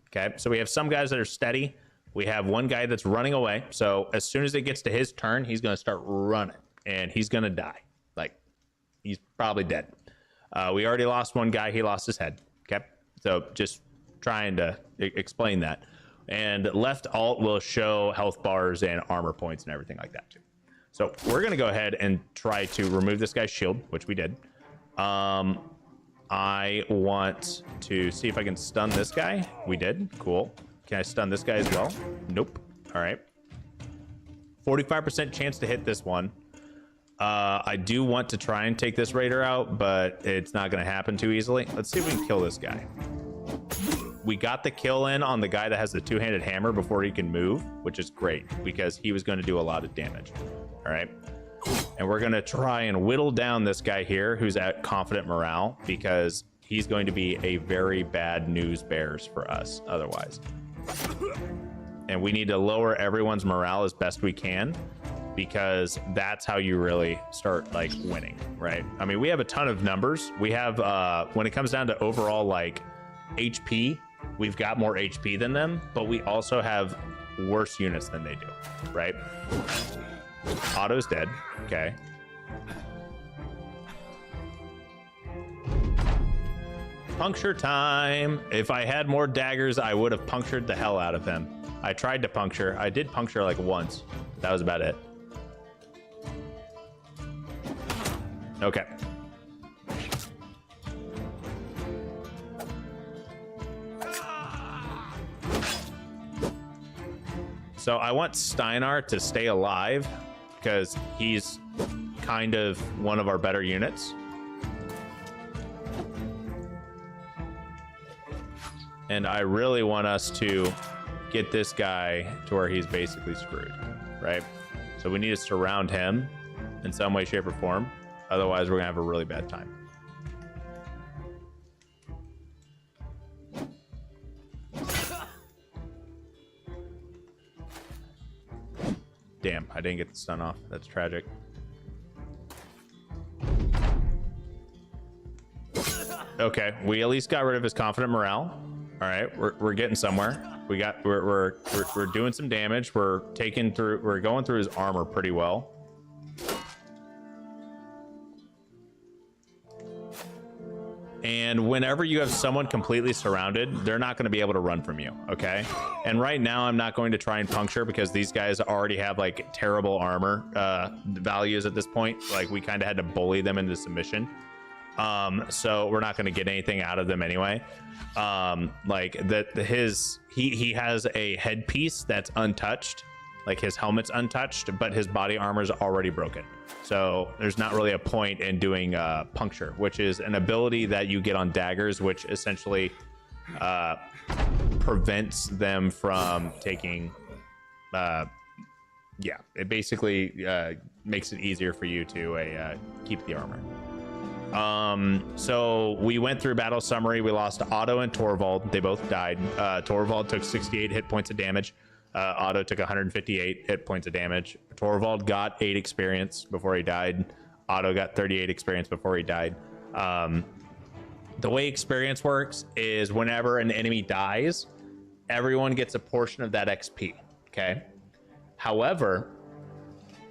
Okay. So we have some guys that are steady. We have one guy that's running away. So as soon as it gets to his turn, he's going to start running and he's going to die. Like he's probably dead. We already lost one guy. He lost his head. Okay, so just trying to explain that. And left alt will show health bars and armor points and everything like that too. So we're gonna go ahead and try to remove this guy's shield, which we did. I want to see if I can stun this guy. We did. Cool. Can I stun this guy as well? Nope. All right. 45% chance to hit this one. I do want to try and take this raider out, but it's not going to happen too easily. Let's see if we can kill this guy. We got the kill in on the guy that has the two-handed hammer before he can move, which is great because he was going to do a lot of damage. All right. And we're going to try and whittle down this guy here who's at confident morale because he's going to be a very bad news bears for us otherwise. And we need to lower everyone's morale as best we can because that's how you really start like winning, right? I mean, we have a ton of numbers. We have, when it comes down to overall like HP, we've got more HP than them, but we also have worse units than they do, right? Otto's dead. Okay. Puncture time. If I had more daggers, I would have punctured the hell out of him. I tried to puncture. I did puncture like once. That was about it. Okay. So I want Steinar to stay alive because he's kind of one of our better units. And I really want us to get this guy to where he's basically screwed, right? So we need to surround him in some way, shape, or form. Otherwise, we're gonna have a really bad time. Damn, I didn't get the stun off. That's tragic. Okay, we at least got rid of his confident morale. All right, we're getting somewhere. We're doing some damage. We're going through his armor pretty well. And whenever you have someone completely surrounded, they're not going to be able to run from you, okay? And right now, I'm not going to try and puncture because these guys already have like terrible armor values at this point. Like we kind of had to bully them into submission. So we're not going to get anything out of them anyway. Like he has a headpiece that's untouched, like his helmet's untouched, but his body armor is already broken. So there's not really a point in doing puncture, which is an ability that you get on daggers, which essentially prevents them from taking. Yeah, it basically makes it easier for you to keep the armor. So we went through battle summary. We lost Otto and Torvald. They both died. Torvald took 68 hit points of damage. Otto took 158 hit points of damage. Torvald got 8 experience before he died. Otto got 38 experience before he died. The way experience works is whenever an enemy dies, everyone gets a portion of that XP. Okay. However,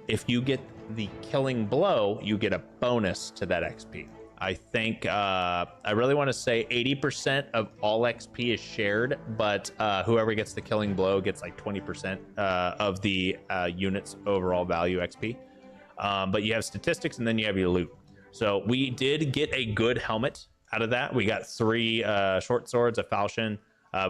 if you get the killing blow, you get a bonus to that XP. I think I really want to say 80% of all XP is shared, but whoever gets the killing blow gets like 20% of the unit's overall value XP. But you have statistics and then you have your loot. So we did get a good helmet out of that. We got 3 short swords, a falchion,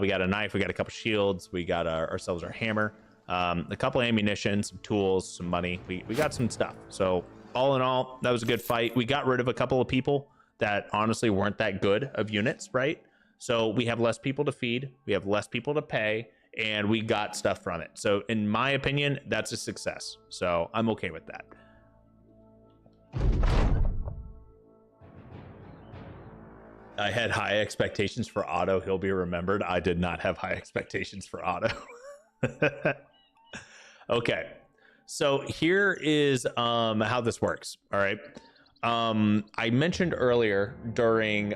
we got a knife, we got a couple shields, we got ourselves our hammer, a couple ammunition, some tools, some money. We got some stuff. So all in all, that was a good fight. We got rid of a couple of people that honestly weren't that good of units, right? So we have less people to feed, we have less people to pay, and we got stuff from it. So in my opinion, that's a success. So I'm okay with that. I had high expectations for Otto. He'll be remembered. I did not have high expectations for Otto. Okay. So here is how this works. All right. I mentioned earlier during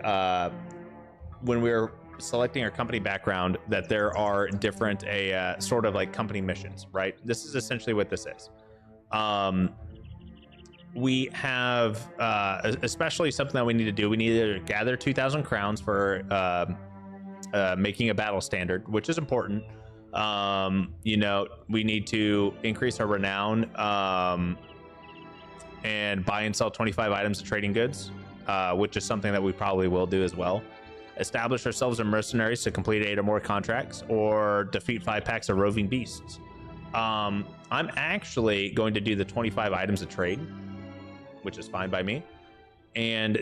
when we were selecting our company background that there are different sort of like company missions, right? This is essentially what this is. we have especially something that we need to do. We need to gather 2,000 crowns for making a battle standard, which is important. You know, we need to increase our renown and buy and sell 25 items of trading goods, which is something that we probably will do as well. Establish ourselves as mercenaries to complete 8 or more contracts, or defeat 5 packs of roving beasts. I'm actually going to do the 25 items of trade, which is fine by me. And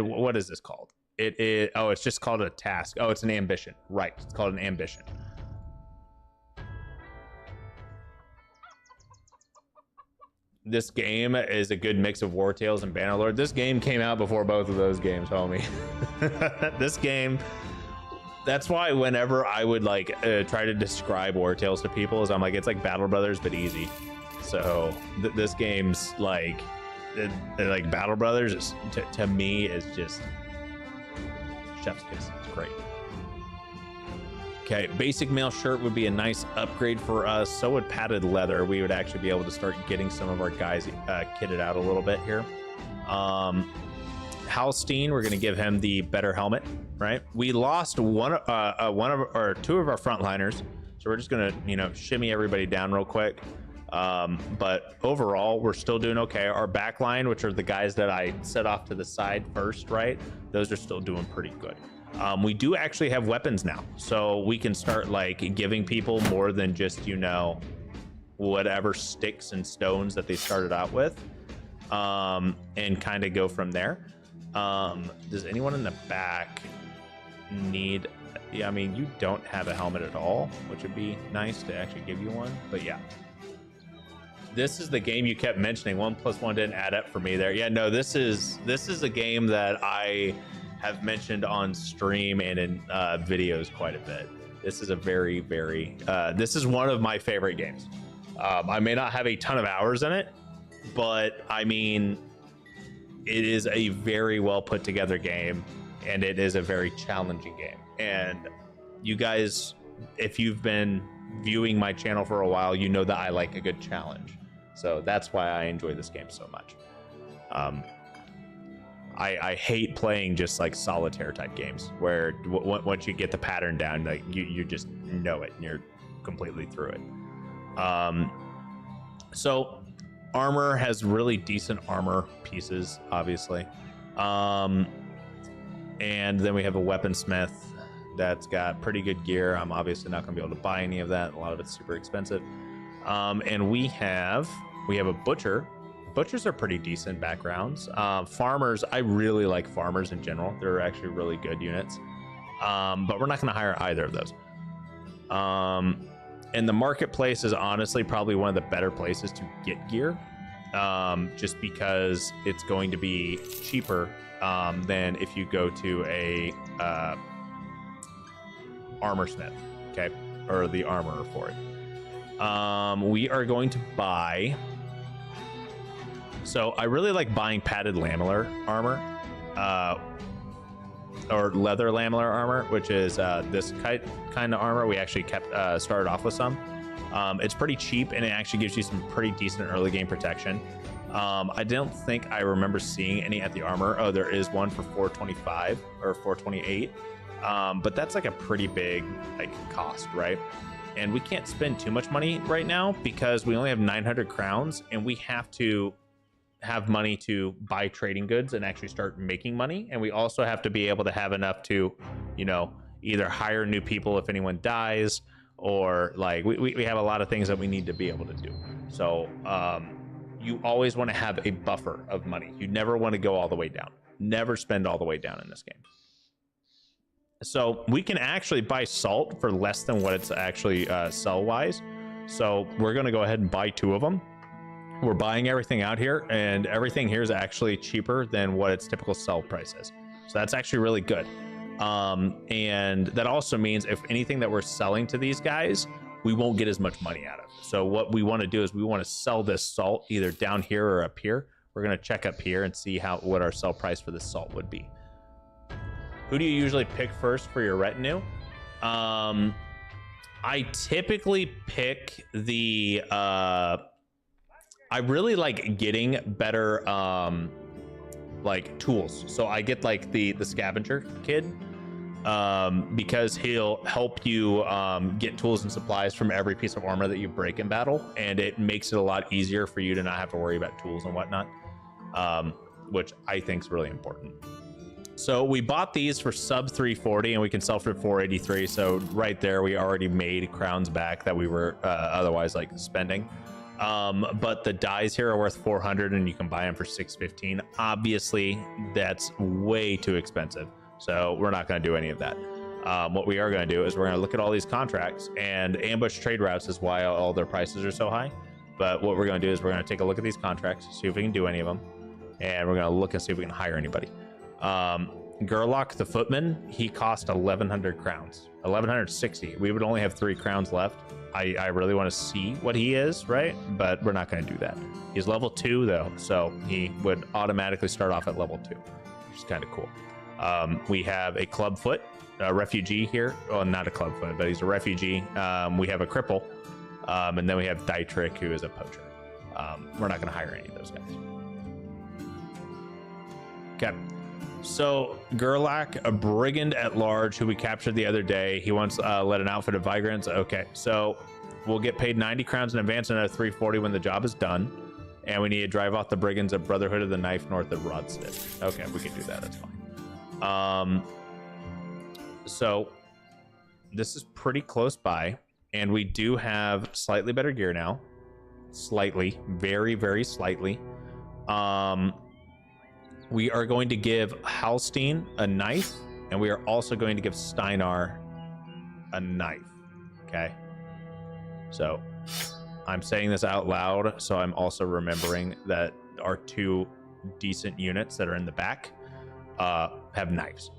what is this called? It is, oh, it's just called a task. Oh, it's an ambition. Right, it's called an ambition. This game is a good mix of War Tales and Bannerlord. This game came out before both of those games, homie. This game, that's why whenever I would like try to describe War Tales to people, is I'm like, it's like Battle Brothers but easy. So this game's like Battle Brothers is, to me, is just chef's kiss. It's great. Okay, basic mail shirt would be a nice upgrade for us. So would padded leather. We would actually be able to start getting some of our guys kitted out a little bit here. Halstein, we're going to give him the better helmet, right? We lost two of our frontliners, so we're just going to, you know, shimmy everybody down real quick. But overall, we're still doing okay. Our back line, which are the guys that I set off to the side first, right? Those are still doing pretty good. We do actually have weapons now, so we can start like giving people more than just, you know, whatever sticks and stones that they started out with, and kind of go from there. Does anyone in the back need? Yeah, I mean, you don't have a helmet at all, which would be nice to actually give you one. But yeah, this is the game you kept mentioning. 1 + 1 didn't add up for me there. Yeah, no, this is a game that I have mentioned on stream and in videos quite a bit. This is a very, very this is one of my favorite games. I may not have a ton of hours in it, but I mean, it is a very well put together game, and it is a very challenging game. And you guys, if you've been viewing my channel for a while, you know that I like a good challenge. So that's why I enjoy this game so much. I hate playing just like solitaire type games where once you get the pattern down, like you just know it and you're completely through it. So armor has really decent armor pieces, obviously. And then we have a weaponsmith that's got pretty good gear. I'm obviously not going to be able to buy any of that. A lot of it's super expensive. And we have a butcher. Butchers are pretty decent backgrounds. Farmers, I really like farmers in general. They're actually really good units. But we're not going to hire either of those. And the marketplace is honestly probably one of the better places to get gear, just because it's going to be cheaper than if you go to a armor smith, okay, or the armorer for it. We are going to buy. So I really like buying padded lamellar armor, or leather lamellar armor, which is this kind of armor. We actually started off with some. It's pretty cheap, and it actually gives you some pretty decent early game protection. I don't think I remember seeing any at the armor. Oh, there is one for 425 or 428, but that's like a pretty big like cost, right? And we can't spend too much money right now because we only have 900 crowns, and we have to have money to buy trading goods and actually start making money. And we also have to be able to have enough to, you know, either hire new people if anyone dies, or like we have a lot of things that we need to be able to do. So you always want to have a buffer of money. You never want to go all the way down. Never spend all the way down in this game. So we can actually buy salt for less than what it's actually sell wise. So we're going to go ahead and buy 2 of them. We're buying everything out here, and everything here is actually cheaper than what its typical sell price is. So that's actually really good. And that also means if anything that we're selling to these guys, we won't get as much money out of it. So what we want to do is we want to sell this salt either down here or up here. We're going to check up here and see what our sell price for this salt would be. Who do you usually pick first for your retinue? I typically pick the I really like getting better like tools. So I get like the scavenger kid because he'll help you get tools and supplies from every piece of armor that you break in battle, and it makes it a lot easier for you to not have to worry about tools and whatnot, which I think is really important. So we bought these for sub 340 and we can sell for 483. So right there, we already made crowns back that we were otherwise like spending. But the dies here are worth 400 and you can buy them for 615. Obviously, that's way too expensive. So we're not going to do any of that. What we are going to do is we're going to look at all these contracts, and ambush trade routes is why all their prices are so high. But what we're going to do is we're going to take a look at these contracts, see if we can do any of them. And we're going to look and see if we can hire anybody. Gerlach the footman, he cost 1100 crowns, 1160. We would only have 3 crowns left. I really want to see what he is, right? But we're not going to do that. He's level 2 though, so he would automatically start off at level 2, which is kind of cool. We have a clubfoot, a refugee here. Well, not a clubfoot, but he's a refugee. We have a cripple, and then we have Dietrich, who is a poacher. We're not going to hire any of those guys. Okay. So Gerlach, a brigand at large who we captured the other day. He wants led an outfit of vagrants. Okay, so we'll get paid 90 crowns in advance and another 340 when the job is done. And we need to drive off the brigands at Brotherhood of the Knife north of Rodstead. Okay, we can do that. That's fine. So this is pretty close by, and we do have slightly better gear now. Slightly, very, very slightly. We are going to give Halstein a knife, and we are also going to give Steinar a knife. Okay. So I'm saying this out loud, so I'm also remembering that our 2 decent units that are in the back have knives.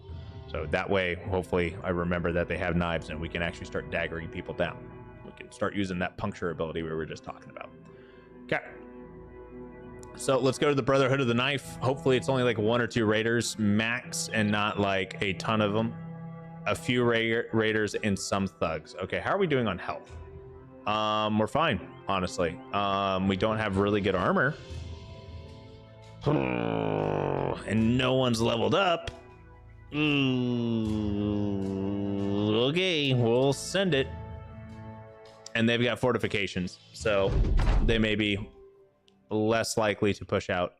So that way, hopefully, I remember that they have knives and we can actually start daggering people down. We can start using that puncture ability we were just talking about. Okay. So let's go to the Brotherhood of the Knife. Hopefully it's only like 1 or 2 raiders max and not like a ton of them. A few raiders and some thugs. Okay, how are we doing on health? We're fine, honestly. We don't have really good armor. And no one's leveled up. Okay, we'll send it. And they've got fortifications, so they may be less likely to push out.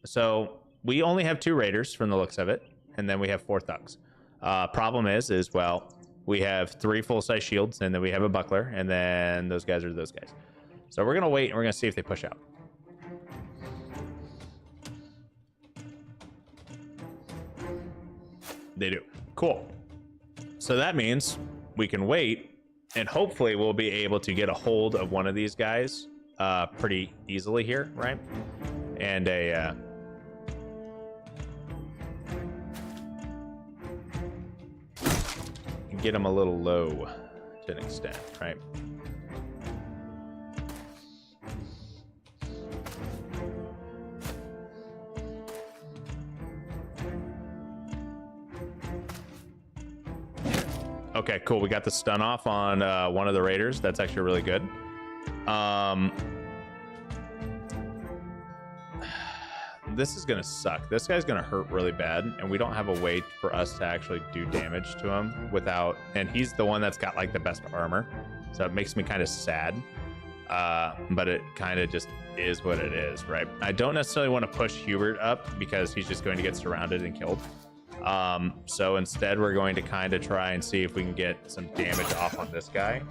So we only have 2 raiders from the looks of it, and then we have 4 thugs. Problem is well, we have 3 full-size shields, and then we have a buckler, and then those guys are those guys. So we're gonna wait and we're gonna see if they push out. They do. Cool. So that means we can wait, and hopefully we'll be able to get a hold of one of these guys pretty easily here, right? And get him a little low to an extent, right? Okay, cool. We got the stun off on one of the raiders. That's actually really good. This is gonna suck. This guy's gonna hurt really bad, and we don't have a way for us to actually do damage to him without, and he's the one that's got like the best armor, so it makes me kind of sad, but it kind of just is what it is, right? I don't necessarily want to push Hubert up because he's just going to get surrounded and killed. So instead we're going to kind of try and see if we can get some damage off on this guy.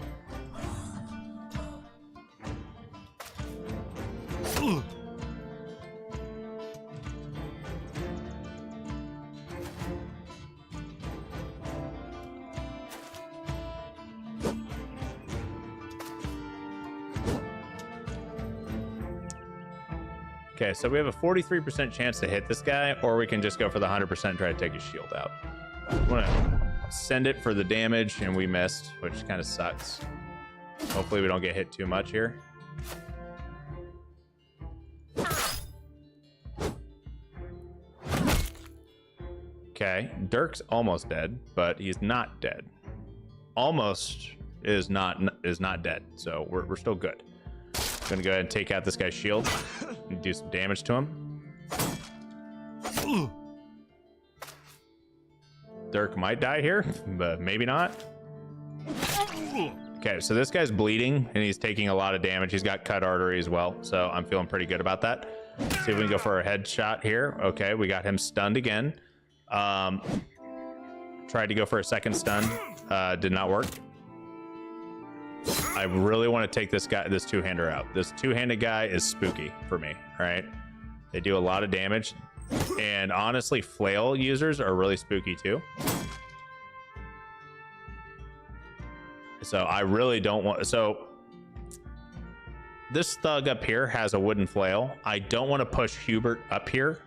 Okay, so we have a 43% chance to hit this guy, or we can just go for the 100% and try to take his shield out. I'm gonna send it for the damage, and we missed, which kind of sucks. Hopefully we don't get hit too much here. Okay, Dirk's almost dead, but he's not dead. Almost is not dead, so we're still good. Gonna go ahead and take out this guy's shield and do some damage to him. Dirk might die here, but maybe not. Okay, so this guy's bleeding and he's taking a lot of damage. He's got cut artery as well, so I'm feeling pretty good about that. Let's see if we can go for a headshot here. Okay, we got him stunned again. Tried to go for a second stun, did not work. I really want to take this guy, this two-hander out. This two-handed guy is spooky for me, all right? They do a lot of damage, and honestly, flail users are really spooky too. So I really don't want, so this thug up here has a wooden flail. I don't want to push Hubert up here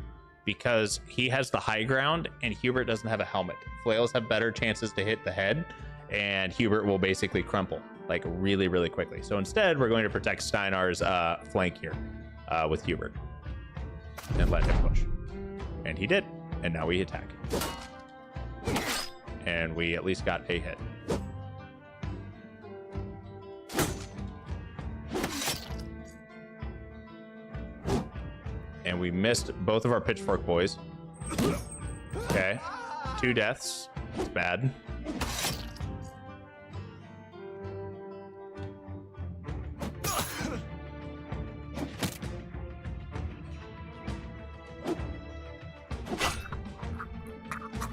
because he has the high ground and Hubert doesn't have a helmet. Flails have better chances to hit the head and Hubert will basically crumple like really, really quickly. So instead, we're going to protect Steinar's flank here with Hubert and let him push. And he did. And now we attack. And we at least got a hit. And we missed both of our pitchfork boys. Okay. 2 deaths. It's bad.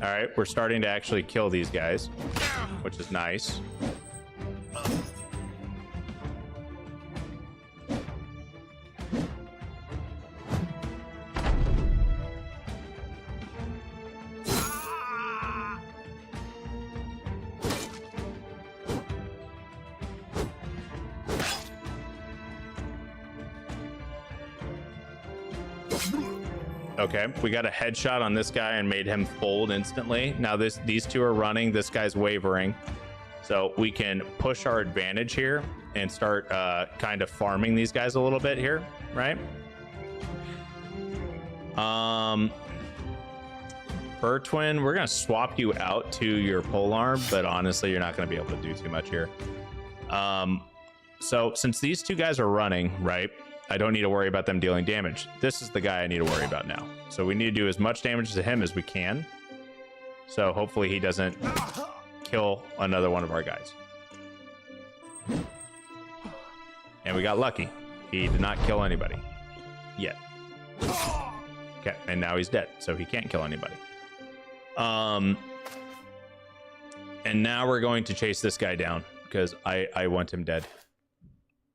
All right, we're starting to actually kill these guys, which is nice. Okay, we got a headshot on this guy and made him fold instantly. Now these two are running. This guy's wavering. So we can push our advantage here and start kind of farming these guys a little bit here, right? Bertwin, we're going to swap you out to your polearm, but honestly, you're not going to be able to do too much here. So since these two guys are running, right? I don't need to worry about them dealing damage. This is the guy I need to worry about now. So we need to do as much damage to him as we can. So hopefully he doesn't kill another one of our guys. And we got lucky. He did not kill anybody yet. Okay, and now he's dead, so he can't kill anybody. And now we're going to chase this guy down because I want him dead.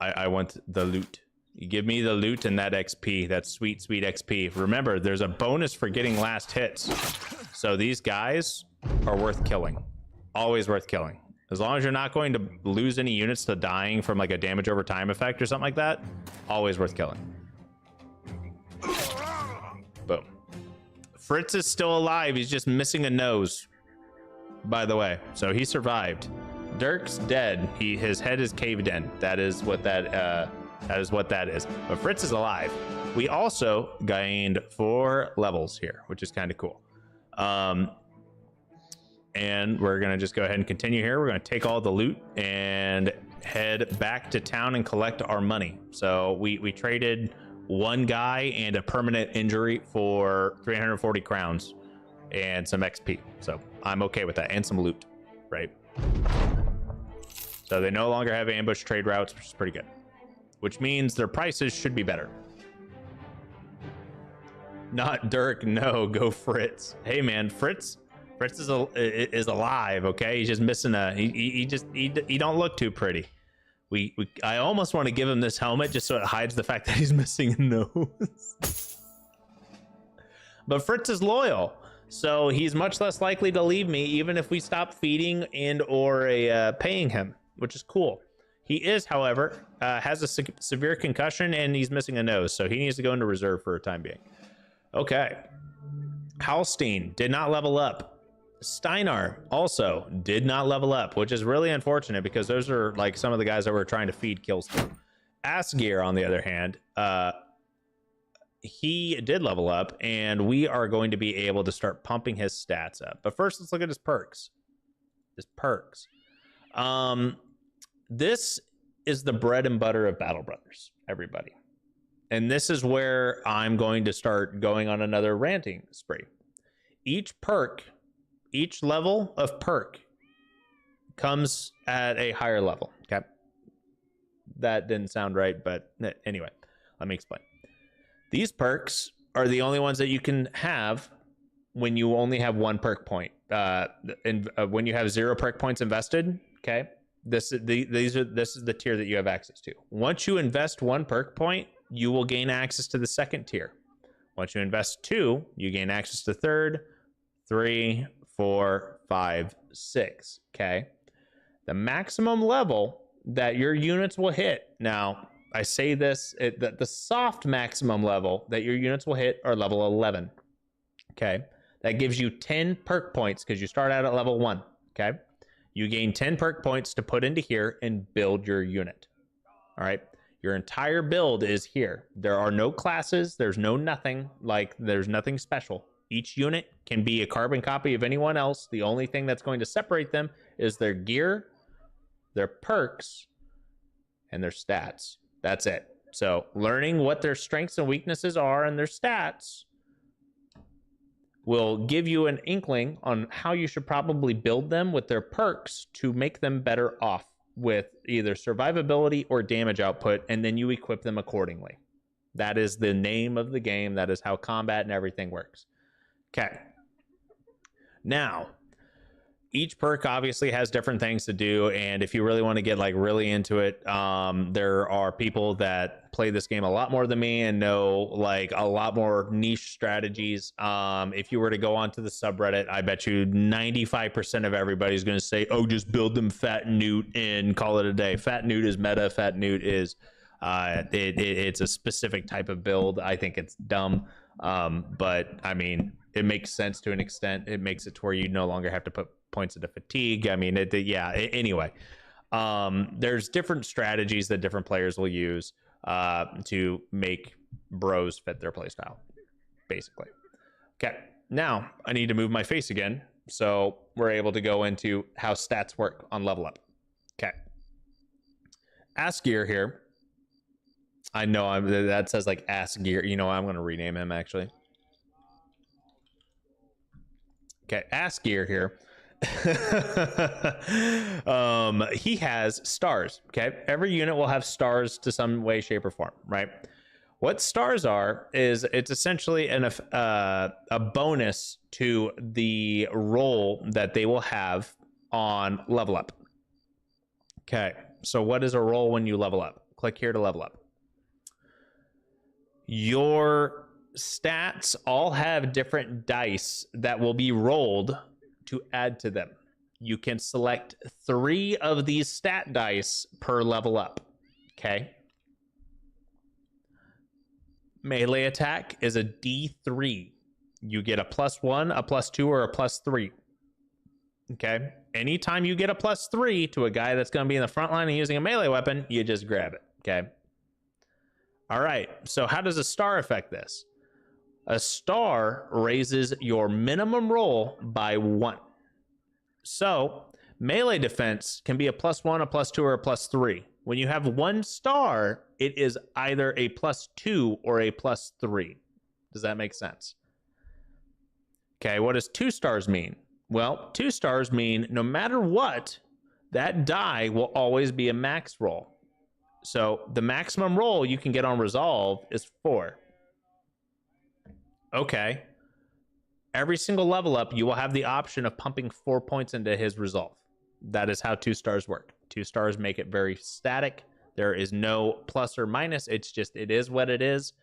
I want the loot. You give me the loot and that XP, that sweet, sweet XP. Remember, there's a bonus for getting last hits. So these guys are worth killing. Always worth killing. As long as you're not going to lose any units to dying from like a damage over time effect or something like that, always worth killing. Boom. Fritz is still alive. He's just missing a nose, by the way. So he survived. Dirk's dead. His head is caved in. That is what that is. But Fritz is alive. We also gained 4 levels here, which is kind of cool. And we're going to just go ahead and continue here. We're going to take all the loot and head back to town and collect our money. So we traded 1 guy and a permanent injury for 340 crowns and some XP. So I'm okay with that, and some loot, right? So they no longer have ambush trade routes, which is pretty good. Which means their prices should be better. Not Dirk, no, go Fritz. Hey man, Fritz is alive, okay? He's just missing he don't look too pretty. I almost want to give him this helmet just so it hides the fact that he's missing a nose. But Fritz is loyal, so he's much less likely to leave me even if we stop feeding and or paying him, which is cool. He is, however, has a severe concussion and he's missing a nose, so he needs to go into reserve for a time being. Okay. Halstein did not level up. Steinar also did not level up, which is really unfortunate because those are like some of the guys that we're trying to feed kills to. Asgear, on the other hand, he did level up and we are going to be able to start pumping his stats up. But first, let's look at his perks. His perks. This is the bread and butter of Battle Brothers, everybody. And this is where I'm going to start going on another ranting spree. Each perk, each level of perk comes at a higher level. Okay. That didn't sound right, but anyway, let me explain. These perks are the only ones that you can have when you only have one perk point. When you have 0 perk points invested, okay, this is the tier that you have access to. Once you invest 1 perk point, you will gain access to the second tier. Once you invest 2, you gain access to third, 3, 4, 5, 6. Okay, the maximum level that your units will hit. Now, I say this, the soft maximum level that your units will hit are level 11. Okay, that gives you 10 perk points because you start out at level 1. Okay, you gain 10 perk points to put into here and build your unit. All right, your entire build is here. There are no classes, there's no nothing, like there's nothing special. Each unit can be a carbon copy of anyone else. The only thing that's going to separate them is their gear, their perks, and their stats. That's it. So learning what their strengths and weaknesses are and their stats will give you an inkling on how you should probably build them with their perks to make them better off with either survivability or damage output, and then you equip them accordingly. That is the name of the game. That is how combat and everything works. Okay. Now, each perk obviously has different things to do, and if you really want to get like really into it, there are people that play this game a lot more than me and know like a lot more niche strategies. If you were to go onto the subreddit, I bet you 95% of everybody's going to say, oh, just build them Fat Newt and call it a day. Fat Newt is meta. Fat Newt is it's a specific type of build. I think it's dumb, but I mean, it makes sense to an extent. It makes it to where you no longer have to put points into fatigue. I mean, anyway, there's different strategies that different players will use to make bros fit their playstyle, basically. Okay, now I need to move my face again, so we're able to go into how stats work on level up. Okay, Ass Gear here. I know that says like Ass Gear. You know, I'm going to rename him actually. Okay, Ass Gear here. He has stars. Okay, every unit will have stars to some way, shape, or form, right? What stars are is it's essentially a bonus to the role that they will have on level up. Okay, so what is a role when you level up? Click here to level up. Your stats all have different dice that will be rolled to add to them. You can select 3 of these stat dice per level up. Okay. Melee attack is a D3. You get a +1, a +2, or a +3. Okay. Anytime you get a +3 to a guy that's going to be in the front line and using a melee weapon, you just grab it. Okay. All right. So how does a star affect this? A star raises your minimum roll by 1. So melee defense can be a +1, a +2, or a +3. When you have 1 star, it is either a +2 or a +3. Does that make sense? Okay, what does 2 stars mean? Well, 2 stars mean no matter what, that die will always be a max roll. So the maximum roll you can get on resolve is 4. Okay. Every single level up, you will have the option of pumping 4 points into his resolve. That is how 2 stars work. 2 stars make it very static. There is no plus or minus. It's just, it is what it is.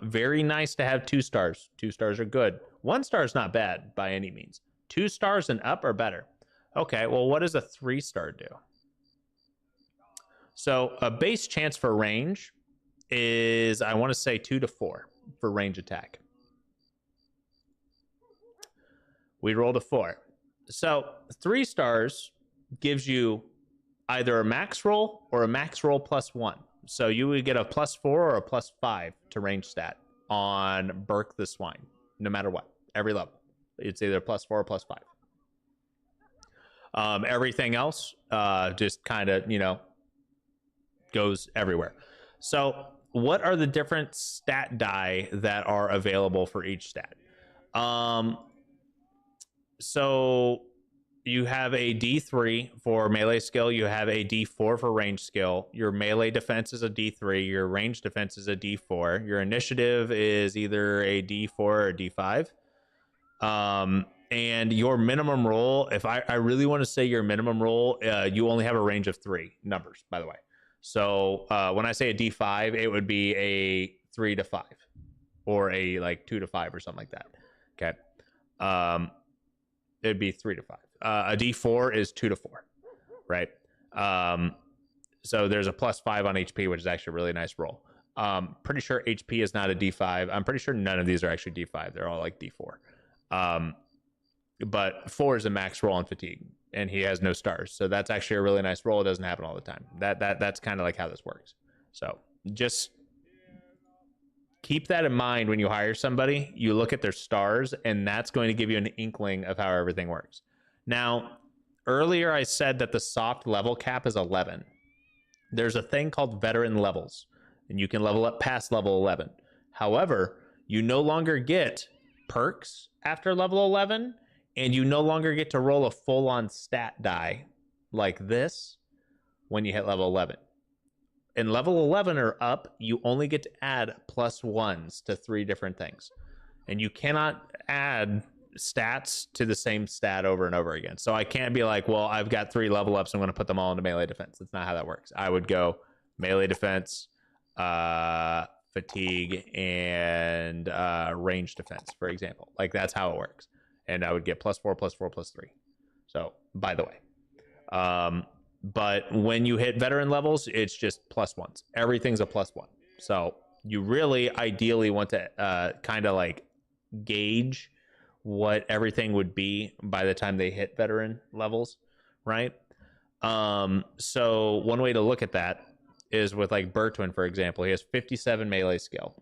Very nice to have 2 stars. 2 stars are good. 1 star is not bad by any means. 2 stars and up are better. Okay, well, what does a 3 star do? So a base chance for range is, I want to say 2 to 4 for range attack. We rolled a 4. So 3 stars gives you either a max roll or a max roll +1. So you would get a +4 or a +5 to range stat on Burke the Swine, no matter what, every level. It's either +4 or +5. Everything else, just kind of, you know, goes everywhere. So what are the different stat die that are available for each stat? So you have a D3 for melee skill. You have a D4 for range skill. Your melee defense is a D3. Your range defense is a D4. Your initiative is either a D4 or a D5. And your minimum roll, if I really want to say your minimum roll, you only have a range of 3 numbers, by the way. So when I say a D5, it would be a 3 to 5 or a like 2 to 5 or something like that. Okay. It'd be 3 to 5. A D4 is 2 to 4, right? So there's a +5 on HP, which is actually a really nice roll. Pretty sure HP is not a D5. I'm pretty sure none of these are actually D5. They're all like D4. But 4 is a max roll on fatigue, and he has no stars. So that's actually a really nice roll. It doesn't happen all the time. That's kind of like how this works. So just keep that in mind when you hire somebody. You look at their stars, and that's going to give you an inkling of how everything works. Now, earlier I said that the soft level cap is 11. There's a thing called veteran levels, and you can level up past level 11. However, you no longer get perks after level 11, and you no longer get to roll a full-on stat die like this when you hit level 11. In level 11 or up, you only get to add +1s to 3 different things. And you cannot add stats to the same stat over and over again. So I can't be like, well, I've got 3 level ups, I'm going to put them all into melee defense. That's not how that works. I would go melee defense, fatigue, and range defense, for example. Like, that's how it works. And I would get +4, +4, +3. So, by the way. But when you hit veteran levels, it's just +1s. Everything's a +1. So you really ideally want to kind of like gauge what everything would be by the time they hit veteran levels, right? So one way to look at that is with like Bertwin, for example. He has 57 melee skill.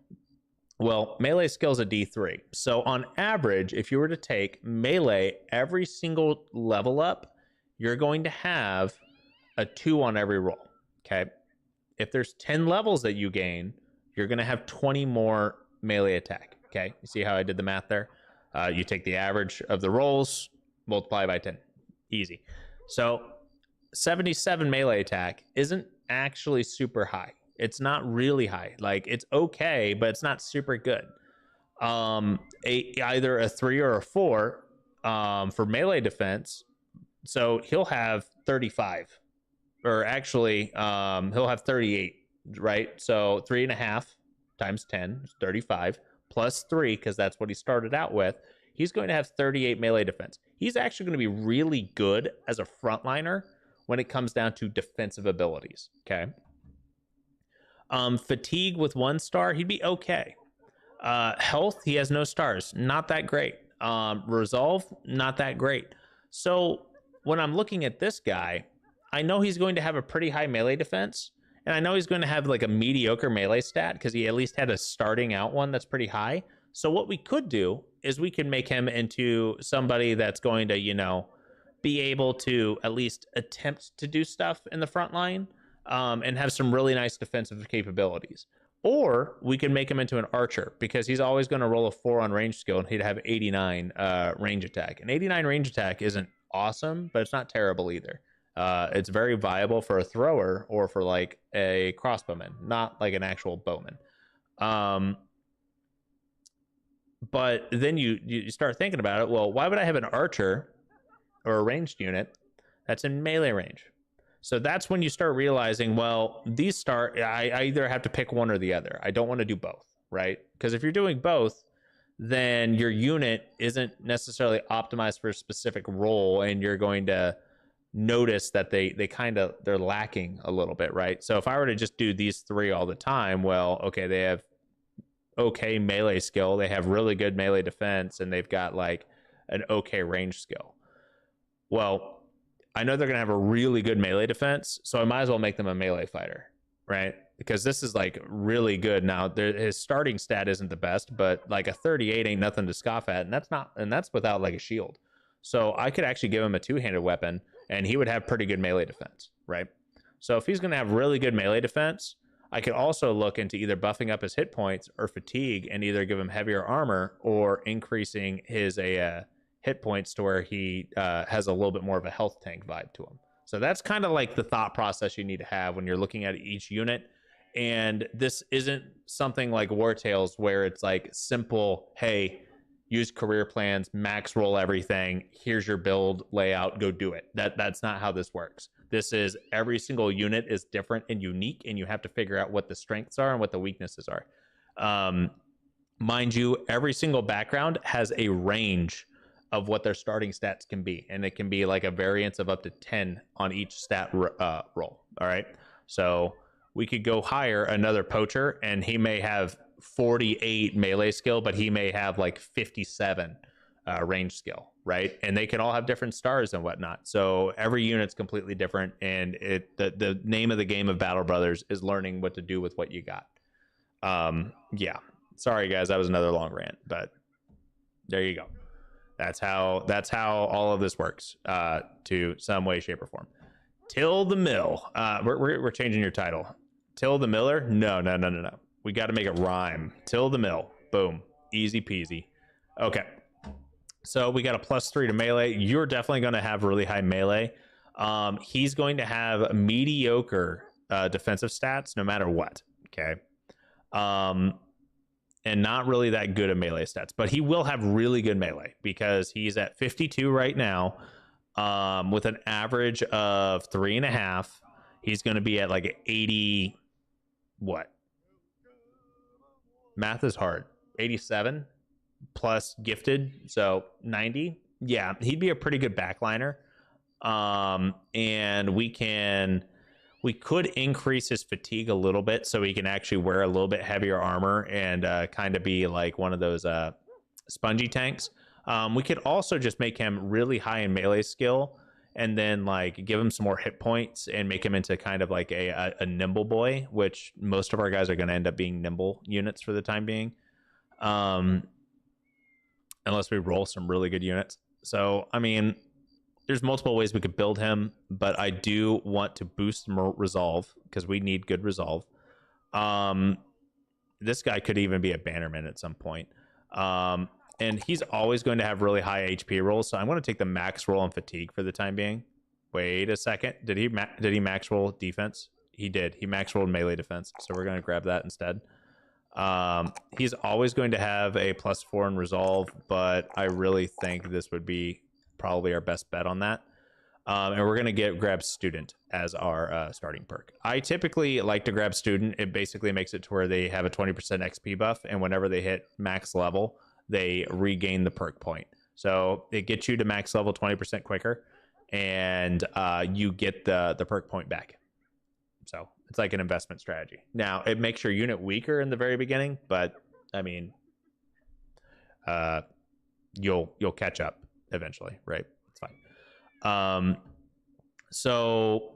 Well, melee skill is a D3. So on average, if you were to take melee every single level up, you're going to have a 2 on every roll. Okay. If there's 10 levels that you gain, you're going to have 20 more melee attack. Okay. You see how I did the math there? You take the average of the rolls, multiply by 10. Easy. So 77 melee attack isn't actually super high. It's not really high. Like, it's okay, but it's not super good. Either a 3 or a 4 for melee defense. So he'll have 35. Or actually, he'll have 38, right? So 3.5 times 10 is 35, plus 3, because that's what he started out with. He's going to have 38 melee defense. He's actually going to be really good as a frontliner when it comes down to defensive abilities, okay? Fatigue with 1 star, he'd be okay. Health, he has no stars. Not that great. Resolve, not that great. So when I'm looking at this guy, I know he's going to have a pretty high melee defense, and I know he's going to have like a mediocre melee stat because he at least had a starting out one that's pretty high. So what we could do is we can make him into somebody that's going to, you know, be able to at least attempt to do stuff in the front line, and have some really nice defensive capabilities. Or we can make him into an archer because he's always going to roll a 4 on range skill, and he'd have 89 range attack. And 89 range attack isn't awesome, but it's not terrible either. It's very viable for a thrower or for like a crossbowman, not like an actual bowman. But then you start thinking about it. Well, why would I have an archer or a ranged unit that's in melee range? So that's when you start realizing, well, I either have to pick one or the other. I don't want to do both, right? Because if you're doing both, then your unit isn't necessarily optimized for a specific role, and you're going to notice that they're lacking a little bit, right? So if I were to just do these 3 all the time, well, okay, they have okay melee skill, they have really good melee defense, and they've got like an okay range skill. Well, I know they're going to have a really good melee defense, so I might as well make them a melee fighter, right? Because this is like really good. Now, his starting stat isn't the best, but like a 38 ain't nothing to scoff at, and that's without like a shield. So I could actually give him a 2-handed weapon, and he would have pretty good melee defense, right? So if he's going to have really good melee defense, I could also look into either buffing up his hit points or fatigue and either give him heavier armor or increasing his hit points to where he has a little bit more of a health tank vibe to him. So that's kind of like the thought process you need to have when you're looking at each unit. And this isn't something like War Tales where it's like simple, hey, use career plans, max roll everything, here's your build layout, go do it. That's not how this works. This is every single unit is different and unique, and you have to figure out what the strengths are and what the weaknesses are. Mind you, every single background has a range of what their starting stats can be, and it can be like a variance of up to 10 on each stat roll. All right, so we could go hire another poacher, and he may have 48 melee skill, but he may have like 57 range skill, right? And they can all have different stars and whatnot. So every unit's completely different, and the name of the game of Battle Brothers is learning what to do with what you got. Yeah, sorry guys, that was another long rant, but there you go. That's how all of this works to some way, shape, or form. Till the Mill. We're changing your title. Till the Miller? No. We got to make it rhyme. Till the Mill. Boom. Easy peasy. Okay. So we got a +3 to melee. You're definitely going to have really high melee. He's going to have mediocre defensive stats no matter what. Okay. And not really that good at melee stats, but he will have really good melee because he's at 52 right now, with an average of 3.5. He's going to be at like 80. What? Math is hard. 87 plus gifted, so 90. Yeah, he'd be a pretty good backliner. And we could increase his fatigue a little bit so he can actually wear a little bit heavier armor and kind of be like one of those spongy tanks. We could also just make him really high in melee skill and then like give him some more hit points and make him into kind of like a nimble boy, which most of our guys are going to end up being nimble units for the time being, unless we roll some really good units. So I mean, there's multiple ways we could build him, but I do want to boost resolve because we need good resolve. This guy could even be a bannerman at some point. And he's always going to have really high HP rolls, so I'm going to take the max roll on fatigue for the time being. Wait a second. Did he max roll defense? He did. He max rolled melee defense, so we're going to grab that instead. He's always going to have a +4 in resolve, but I really think this would be probably our best bet on that. And we're going to grab student as our starting perk. I typically like to grab student. It basically makes it to where they have a 20% XP buff, and whenever they hit max level, they regain the perk point. So it gets you to max level 20% quicker, and you get the perk point back. So it's like an investment strategy. Now it makes your unit weaker in the very beginning, but I mean, you'll catch up eventually, right? It's fine. So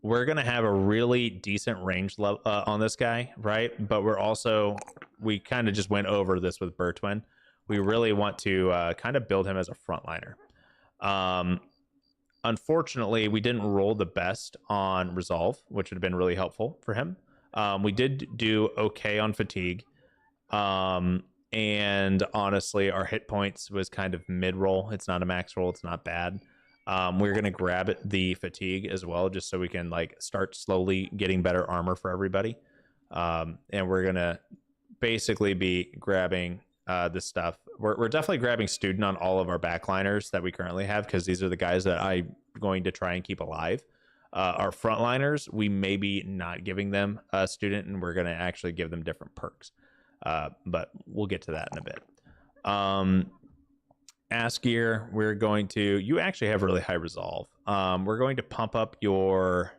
we're gonna have a really decent range level on this guy, right? But we kind of just went over this with Bertwin. We really want to kind of build him as a frontliner. Unfortunately, we didn't roll the best on resolve, which would have been really helpful for him. We did do okay on fatigue. And honestly, our hit points was kind of mid-roll. It's not a max roll. It's not bad. We're going to grab the fatigue as well, just so we can like start slowly getting better armor for everybody. And we're going to basically be grabbing this stuff. We're definitely grabbing student on all of our backliners that we currently have, because these are the guys that I'm going to try and keep alive. Our frontliners, we may be not giving them a student, and we're going to actually give them different perks. But we'll get to that in a bit. Ass gear, you actually have really high resolve. We're going to pump up your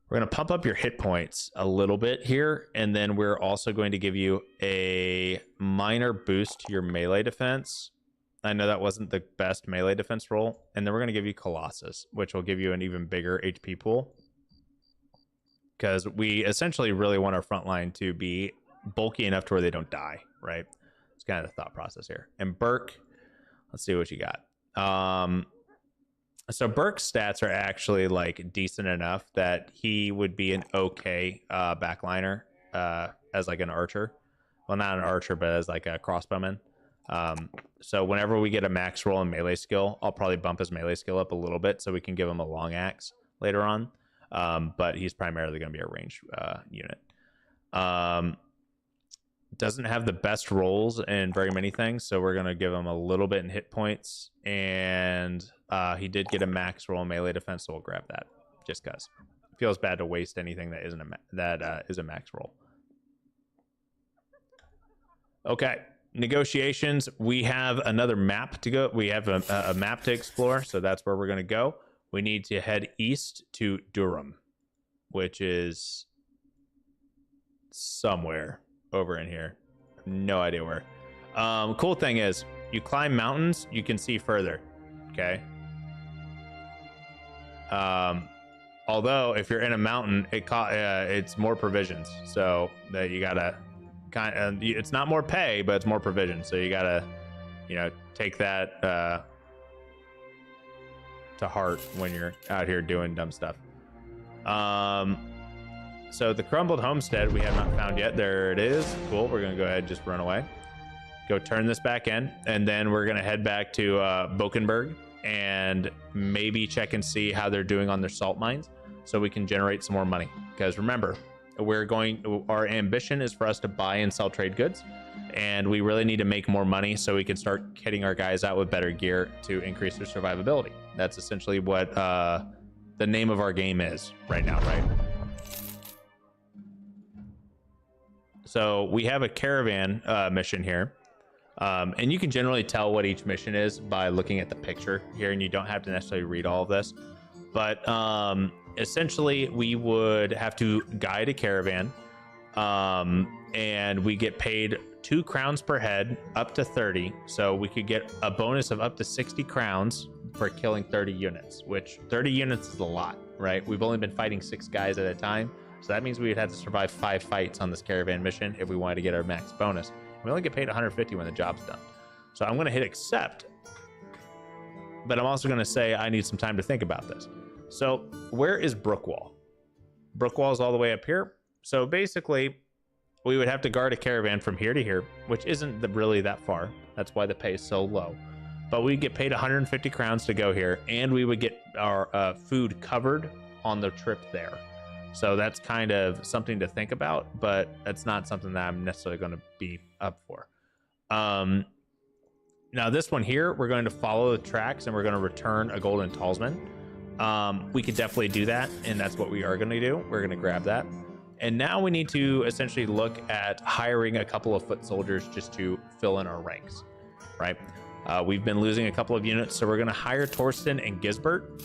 hit points a little bit here, and then we're also going to give you a minor boost to your melee defense. I know that wasn't the best melee defense roll, and then we're going to give you Colossus, which will give you an even bigger HP pool, because we essentially really want our front line to be bulky enough to where they don't die, right? It's kind of the thought process here. And Burke, let's see what you got. So Burke's stats are actually like decent enough that he would be an okay backliner as like an archer. Well, not an archer, but as like a crossbowman. So whenever we get a max roll and melee skill, I'll probably bump his melee skill up a little bit so we can give him a long axe later on. But he's primarily going to be a range unit. Doesn't have the best rolls in very many things, so we're going to give him a little bit in hit points. And he did get a max roll melee defense, so we'll grab that just because it feels bad to waste anything that isn't is a max roll. Okay, negotiations. We have another map to go. We have a map to explore, so that's where we're going to go. We need to head east to Durham, which is somewhere over in here. No idea where. Cool thing is, you climb mountains, you can see further. Okay. Although if you're in a mountain, it's more provisions, so that you gotta it's not more pay, but it's more provisions. So you gotta, take that to heart when you're out here doing dumb stuff. So the crumbled homestead we have not found yet. There it is. Cool. We're gonna go ahead and just run away. Go turn this back in, and then we're gonna head back to Bokenberg and maybe check and see how they're doing on their salt mines, so we can generate some more money. Because remember, our ambition is for us to buy and sell trade goods, and we really need to make more money so we can start kitting our guys out with better gear to increase their survivability. That's essentially what the name of our game is right now, right? So we have a caravan mission here, and you can generally tell what each mission is by looking at the picture here, and you don't have to necessarily read all of this. But essentially, we would have to guide a caravan, and we get paid 2 crowns per head, up to 30. So we could get a bonus of up to 60 crowns for killing 30 units, which 30 units is a lot, right? We've only been fighting 6 guys at a time. So that means we'd have to survive 5 fights on this caravan mission if we wanted to get our max bonus. We only get paid 150 when the job's done. So I'm going to hit accept, but I'm also going to say I need some time to think about this. So where is Brookwall? Brookwall is all the way up here. So basically, we would have to guard a caravan from here to here, which isn't really that far. That's why the pay is so low. But we get paid 150 crowns to go here, and we would get our food covered on the trip there. So that's kind of something to think about, but that's not something that I'm necessarily going to be up for. Now this one here, we're going to follow the tracks and we're going to return a golden talisman. We could definitely do that, and that's what we are going to do. We're going to grab that. And now we need to essentially look at hiring a couple of foot soldiers just to fill in our ranks, right? We've been losing a couple of units, so we're going to hire Torsten and Gisbert.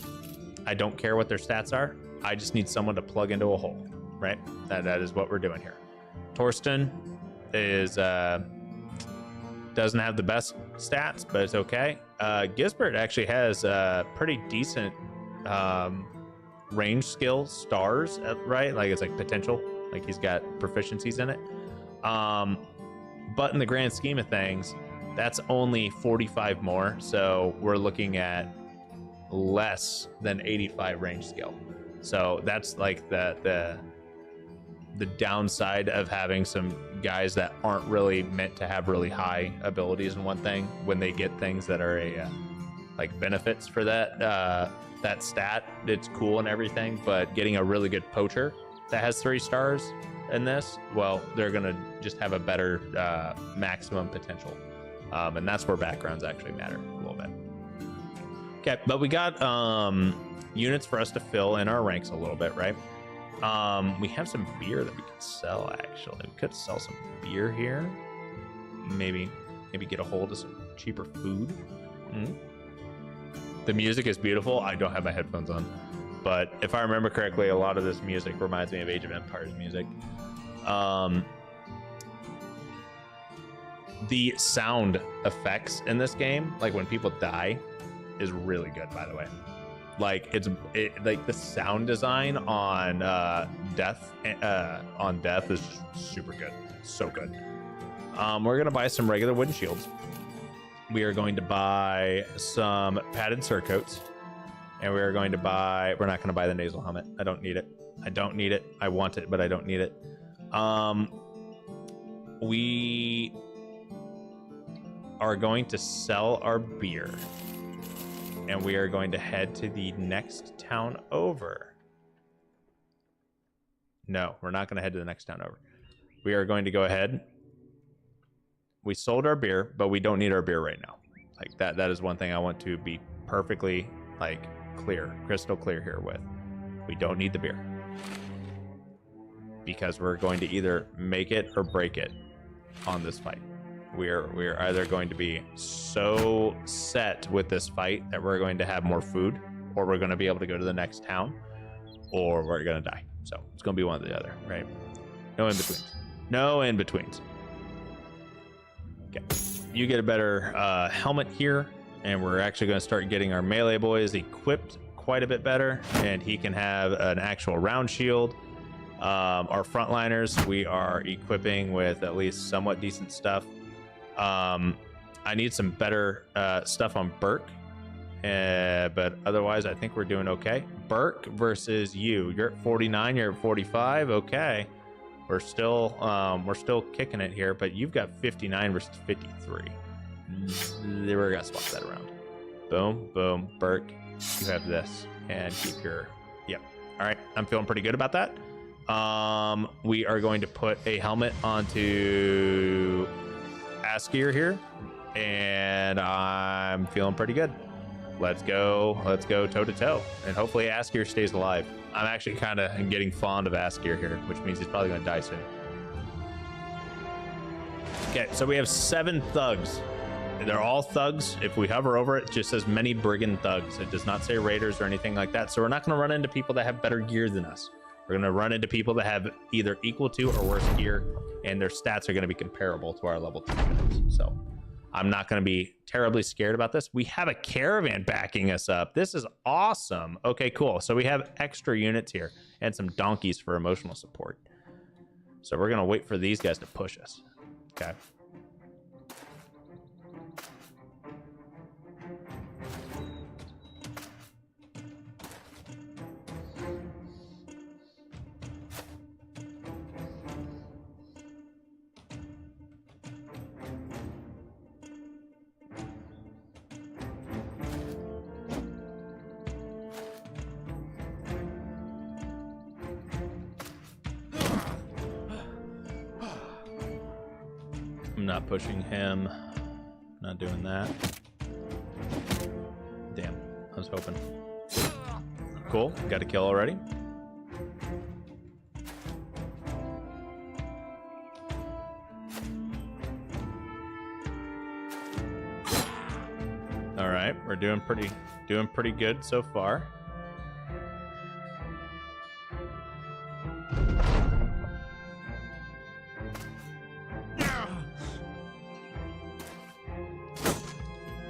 I don't care what their stats are. I just need someone to plug into a hole, right? That is what we're doing here. Torsten is doesn't have the best stats, but it's okay. Gisbert actually has pretty decent range skill stars, right? Like it's like potential, like he's got proficiencies in it. But in the grand scheme of things, that's only 45 more. So we're looking at less than 85 range skill. So that's like the downside of having some guys that aren't really meant to have really high abilities in one thing when they get things that are like benefits for that that stat. It's cool and everything, but getting a really good poacher that has 3 stars in this, well, they're gonna just have a better maximum potential, and that's where backgrounds actually matter a little bit. Okay, but we got units for us to fill in our ranks a little bit, right? We have some beer that we could sell. Actually, we could sell some beer here. Maybe get a hold of some cheaper food. The music is beautiful. I don't have my headphones on, but if I remember correctly, a lot of this music reminds me of Age of Empires music. The sound effects in this game, like when people die, is really good, by the way. Like like the sound design on death is super good, so good. We're gonna buy some regular wooden shields. We are going to buy some padded surcoats. And we are going to buy... We're not going to buy the nasal helmet. I don't need it. I don't need it. I want it, but I don't need it. We are going to sell our beer. And we are going to head to the next town over. No, we're not going to head to the next town over. We are going to go ahead. We sold our beer, but we don't need our beer right now. Like that is one thing I want to be perfectly like clear, crystal clear here with. We don't need the beer. Because we're going to either make it or break it on this fight. We're either going to be so set with this fight that we're going to have more food, or we're going to be able to go to the next town, or we're going to die. So it's going to be one or the other, right? No in-betweens. No in-betweens. Okay. You get a better helmet here, and we're actually going to start getting our melee boys equipped quite a bit better, and he can have an actual round shield. Our frontliners, we are equipping with at least somewhat decent stuff. I need some better stuff on Burke, but otherwise I think we're doing okay. Burke versus you. You're at 49, you're at 45. Okay, we're still kicking it here, but you've got 59 versus 53. We're gonna swap that around. Boom, boom. Burke, you have this, and keep your... Yep. All right, I'm feeling pretty good about that. We are going to put a helmet onto Askier here, and I'm feeling pretty good. Let's go toe to toe, and hopefully Askier stays alive. I'm actually kind of getting fond of Askier here, which means he's probably going to die soon. Okay, so we have 7 thugs. They're all thugs. If we hover over it, it just says many brigand thugs. It does not say raiders or anything like that. So we're not going to run into people that have better gear than us. We're going to run into people that have either equal to or worse gear, and their stats are going to be comparable to our level 2 units. So I'm not going to be terribly scared about this. We have a caravan backing us up. This is awesome. Okay, cool. So we have extra units here and some donkeys for emotional support. So we're going to wait for these guys to push us. Okay. I'm not pushing him. Not doing that. Damn, I was hoping. Cool, got a kill already. All right, we're doing pretty good so far.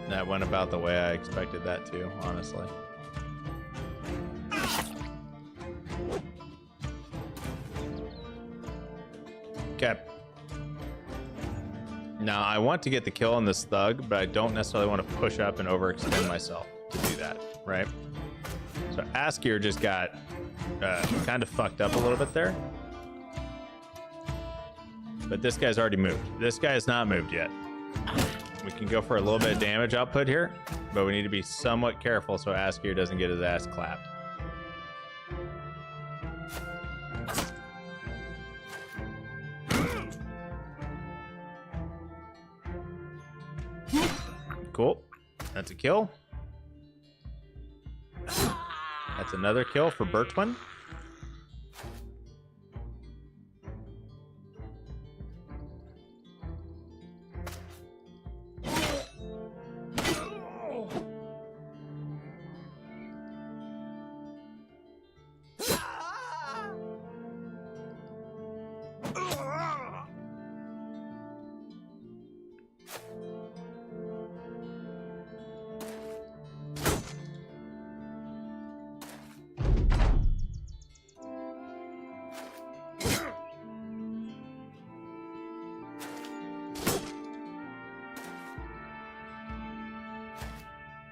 That went about the way I expected that to, honestly. Okay. Now, I want to get the kill on this thug, but I don't necessarily want to push up and overextend myself to do that, right? So Askier just got kind of fucked up a little bit there. But this guy's already moved. This guy has not moved yet. We can go for a little bit of damage output here, but we need to be somewhat careful so Askier doesn't get his ass clapped. Cool. That's a kill. That's another kill for Bertwin.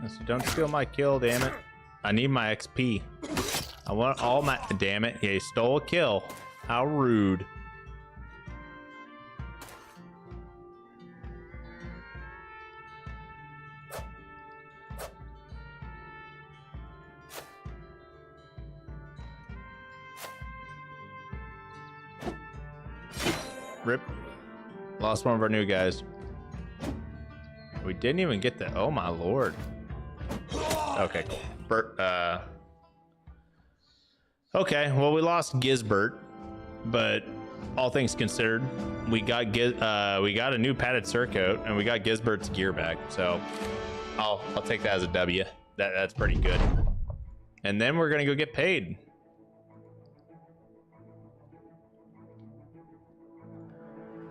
So don't steal my kill, damn it. I need my XP. I want all my... Damn it. He stole a kill. How rude. Rip. Lost one of our new guys. We didn't even get the... Oh, my lord. Okay, cool. Bert, okay, well, we lost Gizbert, but all things considered, we got a new padded surcoat, and we got Gizbert's gear back. So I'll take that as a W. That's pretty good. And then we're gonna go get paid.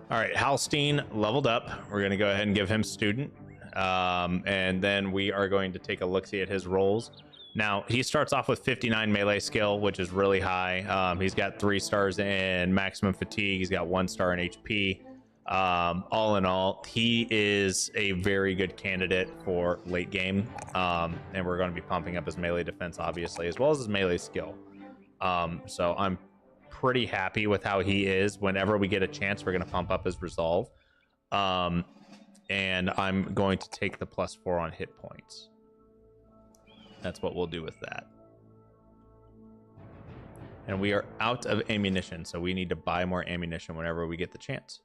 All right, Halstein leveled up. We're gonna go ahead and give him student. And then we are going to take a look-see at his rolls. Now, he starts off with 59 melee skill, which is really high. He's got 3 stars in maximum fatigue. He's got 1 star in HP. All in all, he is a very good candidate for late game. And we're going to be pumping up his melee defense, obviously, as well as his melee skill. So I'm pretty happy with how he is. Whenever we get a chance, we're going to pump up his resolve. And I'm going to take the +4 on hit points. That's what we'll do with that. And we are out of ammunition, so we need to buy more ammunition whenever we get the chance.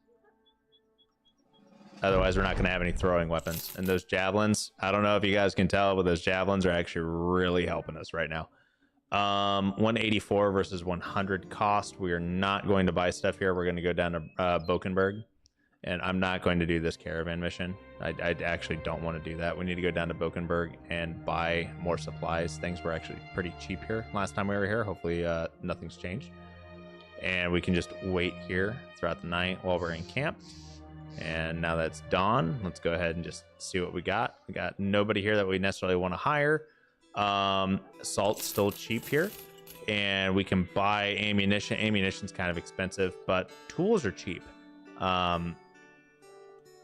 Otherwise, we're not going to have any throwing weapons. And those javelins, I don't know if you guys can tell, but those javelins are actually really helping us right now. 184 versus 100 cost. We are not going to buy stuff here. We're going to go down to Bokenberg. And I'm not going to do this caravan mission. I actually don't want to do that. We need to go down to Bokenberg and buy more supplies. Things were actually pretty cheap here last time we were here. Hopefully nothing's changed. And we can just wait here throughout the night while we're in camp. And now that's dawn. Let's go ahead and just see what we got. We got nobody here that we necessarily want to hire. Salt's still cheap here. And we can buy ammunition. Ammunition's kind of expensive, but tools are cheap.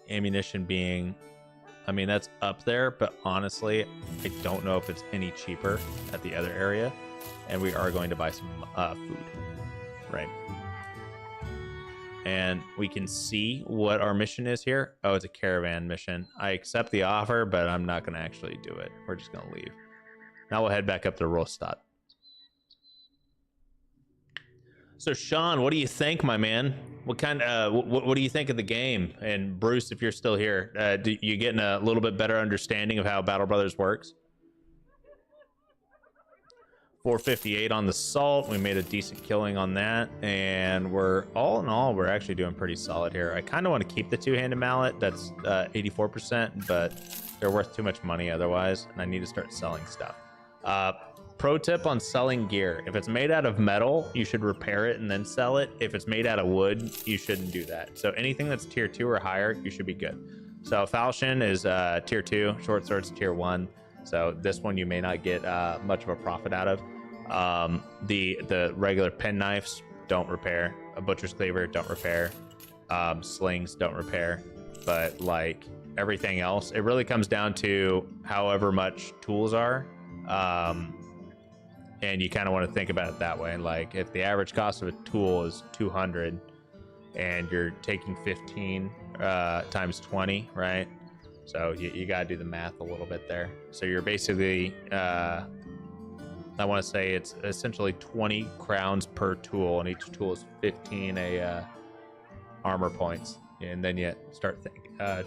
Ammunition being, I mean, that's up there, but honestly, I don't know if it's any cheaper at the other area. And we are going to buy some food, right? And we can see what our mission is here. Oh, it's a caravan mission. I accept the offer, but I'm not going to actually do it. We're just going to leave. Now we'll head back up to Rostad. So Sean, what do you think, my man? What kind of what do you think of the game? And Bruce, if you're still here, do you getting a little bit better understanding of how Battle Brothers works? 458 on the salt. We made a decent killing on that, and we're all in all, we're actually doing pretty solid here. I kind of want to keep the two-handed mallet. That's 84%, but they're worth too much money otherwise, and I need to start selling stuff. Pro tip on selling gear: if it's made out of metal, you should repair it and then sell it. If it's made out of wood, you shouldn't do that. So anything that's tier 2 or higher, you should be good. So falchion is tier 2, short sword's tier 1. So this one you may not get much of a profit out of. The regular penknives don't repair. A butcher's cleaver don't repair. Slings don't repair. But like everything else, it really comes down to however much tools are. And you kind of want to think about it that way. Like if the average cost of a tool is 200 and you're taking 15 times 20, right? So you got to do the math a little bit there. So you're basically, I want to say it's essentially 20 crowns per tool, and each tool is 15 armor points. And then you start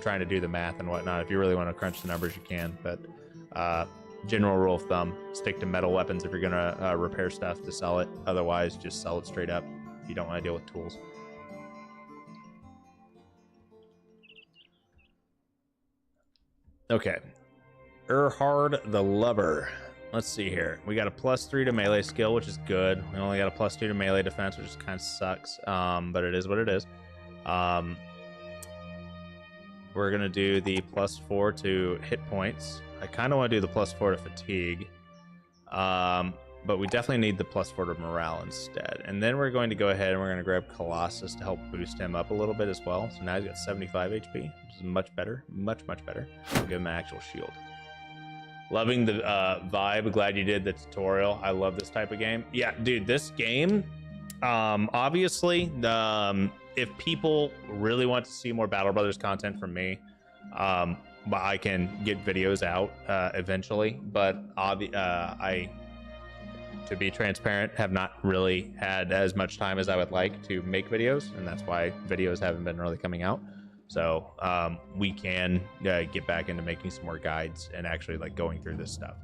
trying to do the math and whatnot. If you really want to crunch the numbers, you can. But general rule of thumb, stick to metal weapons if you're going to repair stuff to sell it. Otherwise, just sell it straight up if you don't want to deal with tools. Okay. Erhard the Lover. Let's see here. We got a +3 to melee skill, which is good. We only got a +2 to melee defense, which kind of sucks. But it is what it is. We're going to do the +4 to hit points. I kind of want to do the +4 to fatigue. But we definitely need the +4 to morale instead. And then we're going to go ahead and we're going to grab Colossus to help boost him up a little bit as well. So now he's got 75 HP, which is much better. Much, much better. We'll give him an actual shield. Loving the vibe. Glad you did the tutorial. I love this type of game. Yeah, dude, this game, obviously, if people really want to see more Battle Brothers content from me, I can get videos out eventually. But I, to be transparent, have not really had as much time as I would like to make videos, and that's why videos haven't been really coming out. So we can get back into making some more guides and actually like going through this stuff.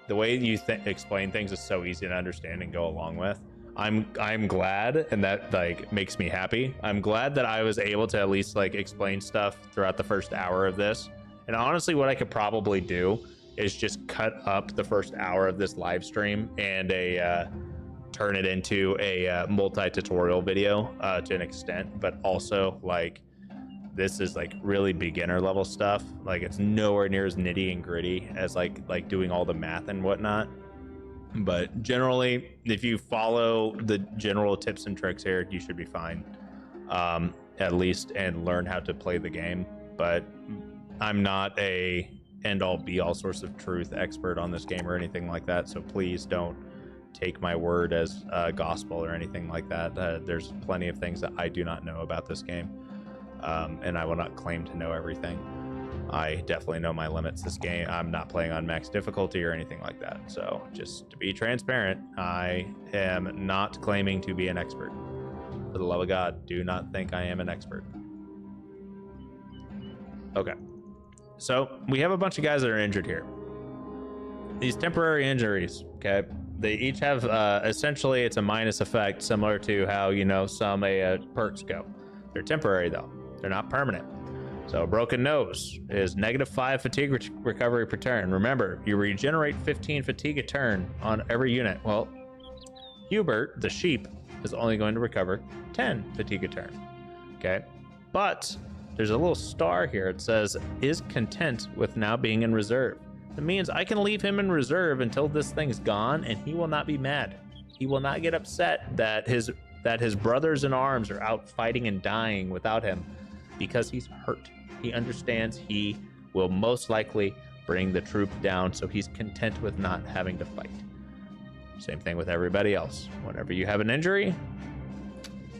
The way you explain things is so easy to understand and go along with. I'm glad, and that like makes me happy. I'm glad that I was able to at least like explain stuff throughout the first hour of this. And honestly, what I could probably do is just cut up the first hour of this live stream and turn it into a multi-tutorial video to an extent, but also like this is like really beginner level stuff. Like it's nowhere near as nitty and gritty as like doing all the math and whatnot. But generally, if you follow the general tips and tricks here, you should be fine, at least, and learn how to play the game. But I'm not a end all be all source of truth expert on this game or anything like that. So please don't take my word as gospel or anything like that. There's plenty of things that I do not know about this game. And I will not claim to know everything. I definitely know my limits. This game, I'm not playing on max difficulty or anything like that. So just to be transparent, I am not claiming to be an expert. For the love of God, do not think I am an expert. Okay. So we have a bunch of guys that are injured here. These temporary injuries, okay? They each have, essentially, it's a minus effect, similar to how, you know, some perks go. They're temporary, though. They're not permanent. So a broken nose is -5 fatigue recovery per turn. Remember, you regenerate 15 fatigue a turn on every unit. Well, Hubert, the sheep, is only going to recover 10 fatigue a turn. Okay? But there's a little star here. It says, is content with now being in reserve. That means I can leave him in reserve until this thing's gone, and he will not be mad. He will not get upset that his brothers in arms are out fighting and dying without him because he's hurt. He understands he will most likely bring the troop down, so he's content with not having to fight. Same thing with everybody else. Whenever you have an injury,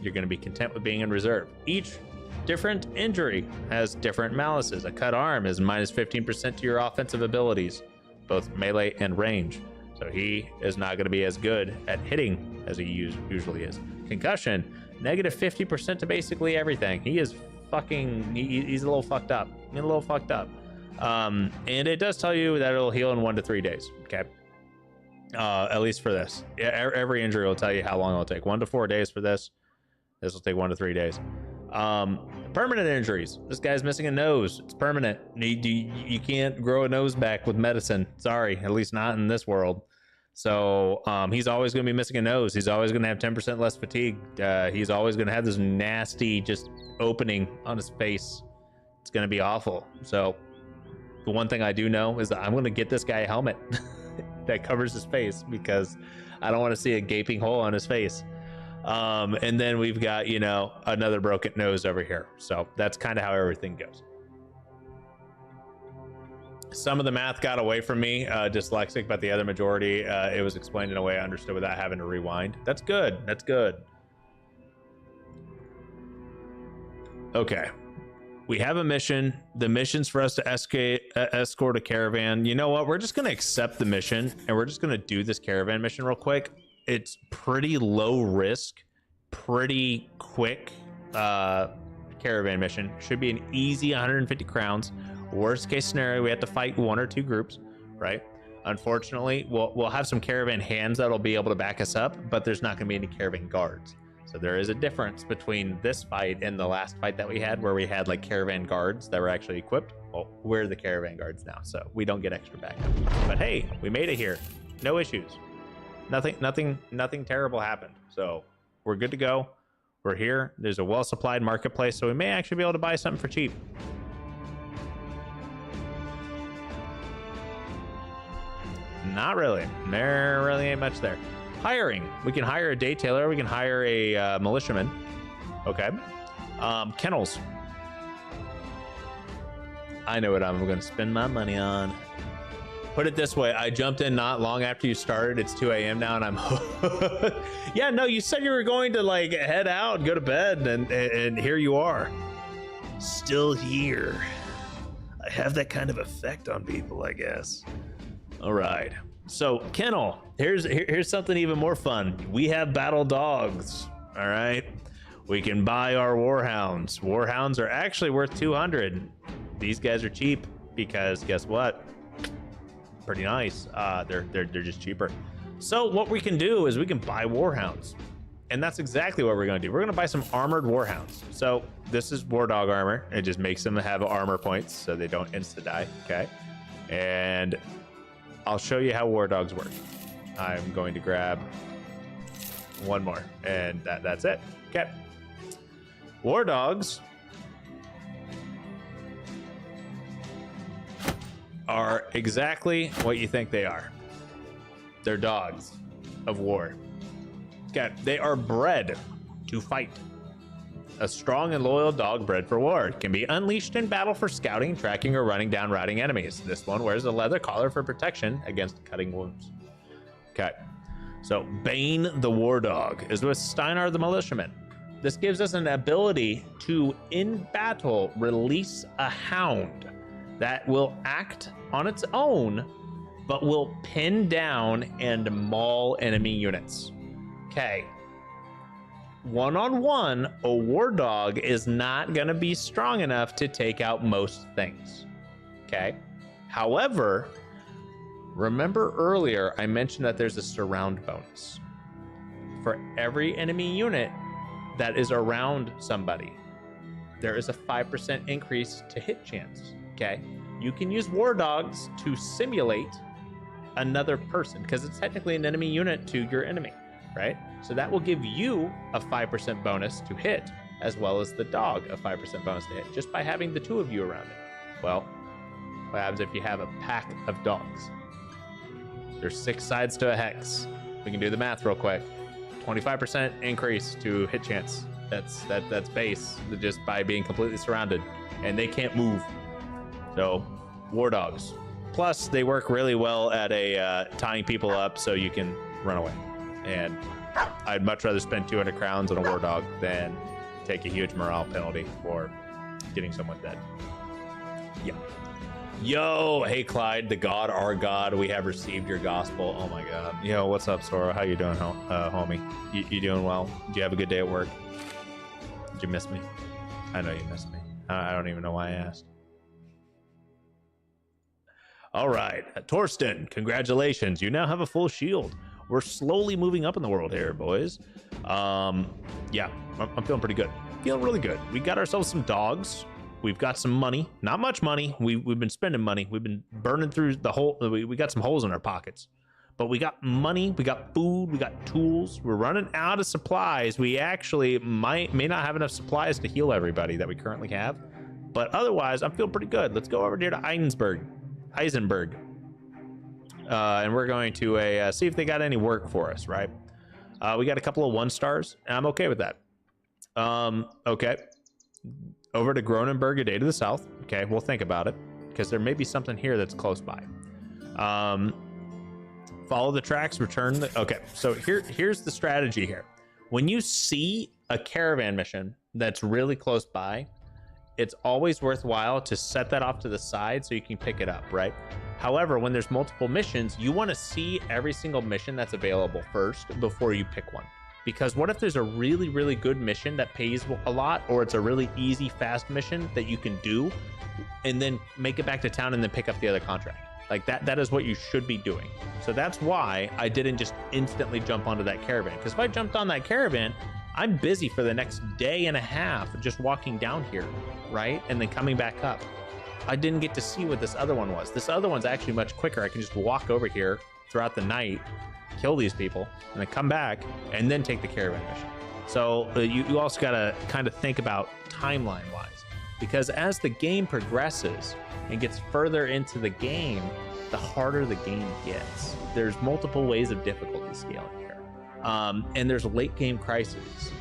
you're going to be content with being in reserve. Each different injury has different malices. A cut arm is -15% to your offensive abilities, both melee and range. So he is not going to be as good at hitting as he usually is. Concussion, -50% to basically everything. He is fucking, he's a little fucked up. And it does tell you that it'll heal in 1 to 3 days. Okay. At least for this. Every injury will tell you how long it'll take. 1 to 4 days for this. This will take 1 to 3 days. Permanent injuries. This guy's missing a nose. It's permanent. You can't grow a nose back with medicine. Sorry, at least not in this world. So he's always going to be missing a nose. He's always going to have 10% less fatigue. He's always going to have this nasty just opening on his face. It's going to be awful. So the one thing I do know is that I'm going to get this guy a helmet that covers his face because I don't want to see a gaping hole on his face. And then we've got, you know, another broken nose over here. So that's kind of how everything goes. Some of the math got away from me, dyslexic, but the other majority, it was explained in a way I understood without having to rewind. That's good. That's good. Okay. We have a mission. The mission's for us to escort a caravan. You know what? We're just going to accept the mission, and we're just going to do this caravan mission real quick. It's pretty low risk, pretty quick caravan mission. Should be an easy 150 crowns. Worst case scenario, we have to fight 1 or 2 groups, right? Unfortunately, we'll have some caravan hands that'll be able to back us up, but there's not going to be any caravan guards. So there is a difference between this fight and the last fight that we had, where we had like caravan guards that were actually equipped. Well, we're the caravan guards now, so we don't get extra backup. But hey, we made it here. No issues. Nothing terrible happened. So we're good to go. We're here. There's a well-supplied marketplace, so we may actually be able to buy something for cheap. Not really. There really ain't much there. Hiring. We can hire a detailer. We can hire a militiaman. Okay. Kennels. I know what I'm going to spend my money on. Put it this way, I jumped in not long after you started. It's 2 a.m. now, and I'm yeah, no, you said you were going to like head out and go to bed, and here you are, still here. I have that kind of effect on people, I guess. All right, so Kennel, here's something even more fun. We have battle dogs. All right, we can buy our warhounds. Warhounds are actually worth 200. These guys are cheap because guess what? Pretty nice. They're just cheaper. So what we can do is we can buy warhounds, and that's exactly what we're going to do. We're going to buy some armored warhounds. So this is war dog armor. It just makes them have armor points so they don't insta die. Okay, and I'll show you how war dogs work. I'm going to grab one more, and that's it. Okay, war dogs are exactly what you think they are. They're dogs of war. Okay, they are bred to fight. A strong and loyal dog bred for war. It can be unleashed in battle for scouting, tracking, or running down routing enemies. This one wears a leather collar for protection against cutting wounds. Okay, so Bane the War Dog is with Steinar the Militiaman. This gives us an ability to, in battle, release a hound that will act on its own, but will pin down and maul enemy units. Okay. One-on-one, a war dog is not going to be strong enough to take out most things. Okay. However, remember earlier I mentioned that there's a surround bonus. For every enemy unit that is around somebody, there is a 5% increase to hit chance. Okay, you can use war dogs to simulate another person because it's technically an enemy unit to your enemy, right? So that will give you a 5% bonus to hit, as well as the dog a 5% bonus to hit, just by having the two of you around it. Well, what happens if you have a pack of dogs? There's 6 sides to a hex. We can do the math real quick. 25% increase to hit chance. That's base, just by being completely surrounded, and they can't move. So, war dogs. Plus, they work really well at tying people up so you can run away. And I'd much rather spend 200 crowns on a war dog than take a huge morale penalty for getting someone dead. Yeah. Yo, hey Clyde, the God, our God, we have received your gospel. Oh my God. Yo, what's up, Sora? How you doing, homie? You doing well? Did you have a good day at work? Did you miss me? I know you missed me. I don't even know why I asked. All right, Torsten, congratulations. You now have a full shield. We're slowly moving up in the world here, boys. Yeah, I'm feeling pretty good. Feeling really good. We got ourselves some dogs. We've got some money. Not much money. We've been spending money. We've been burning through the whole. We got some holes in our pockets. But we got money. We got food. We got tools. We're running out of supplies. We actually may not have enough supplies to heal everybody that we currently have. But otherwise, I'm feeling pretty good. Let's go over here to Eisenberg. And we're going to see if they got any work for us, right? We got a couple of 1-stars, and I'm okay with that. Okay. Over to Gronenberg, a day to the south. Okay, we'll think about it, because there may be something here that's close by. Follow the tracks, return the... Okay, so here's the strategy here. When you see a caravan mission that's really close by, it's always worthwhile to set that off to the side so you can pick it up, right? However, when there's multiple missions, you want to see every single mission that's available first before you pick one. Because what if there's a really, really good mission that pays a lot, or it's a really easy, fast mission that you can do and then make it back to town and then pick up the other contract? Like that is what you should be doing. So that's why I didn't just instantly jump onto that caravan. Because if I jumped on that caravan, I'm busy for the next day and a half just walking down here, right? And then coming back up. I didn't get to see what this other one was. This other one's actually much quicker. I can just walk over here throughout the night, kill these people, and then come back and then take the caravan mission. So you also got to kind of think about timeline wise, because as the game progresses and gets further into the game, the harder the game gets. There's multiple ways of difficulty scaling here. And there's late game crises.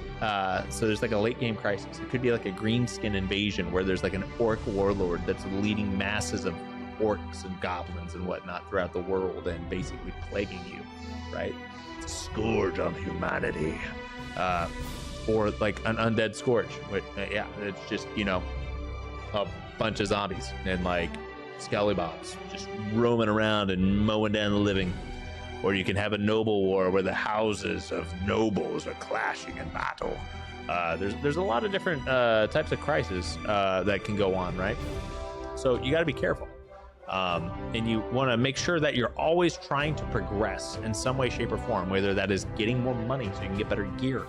So there's like a late game crisis. It could be like a greenskin invasion where there's like an orc warlord that's leading masses of orcs and goblins and whatnot throughout the world and basically plaguing you, right? It's a scourge on humanity. Or like an undead scourge. Which, yeah, it's just, you know, a bunch of zombies and like skellybobs just roaming around and mowing down the living. Or you can have a noble war where the houses of nobles are clashing in battle. There's a lot of different types of crises that can go on, right? So you got to be careful. And you want to make sure that you're always trying to progress in some way, shape, or form, whether that is getting more money so you can get better gear,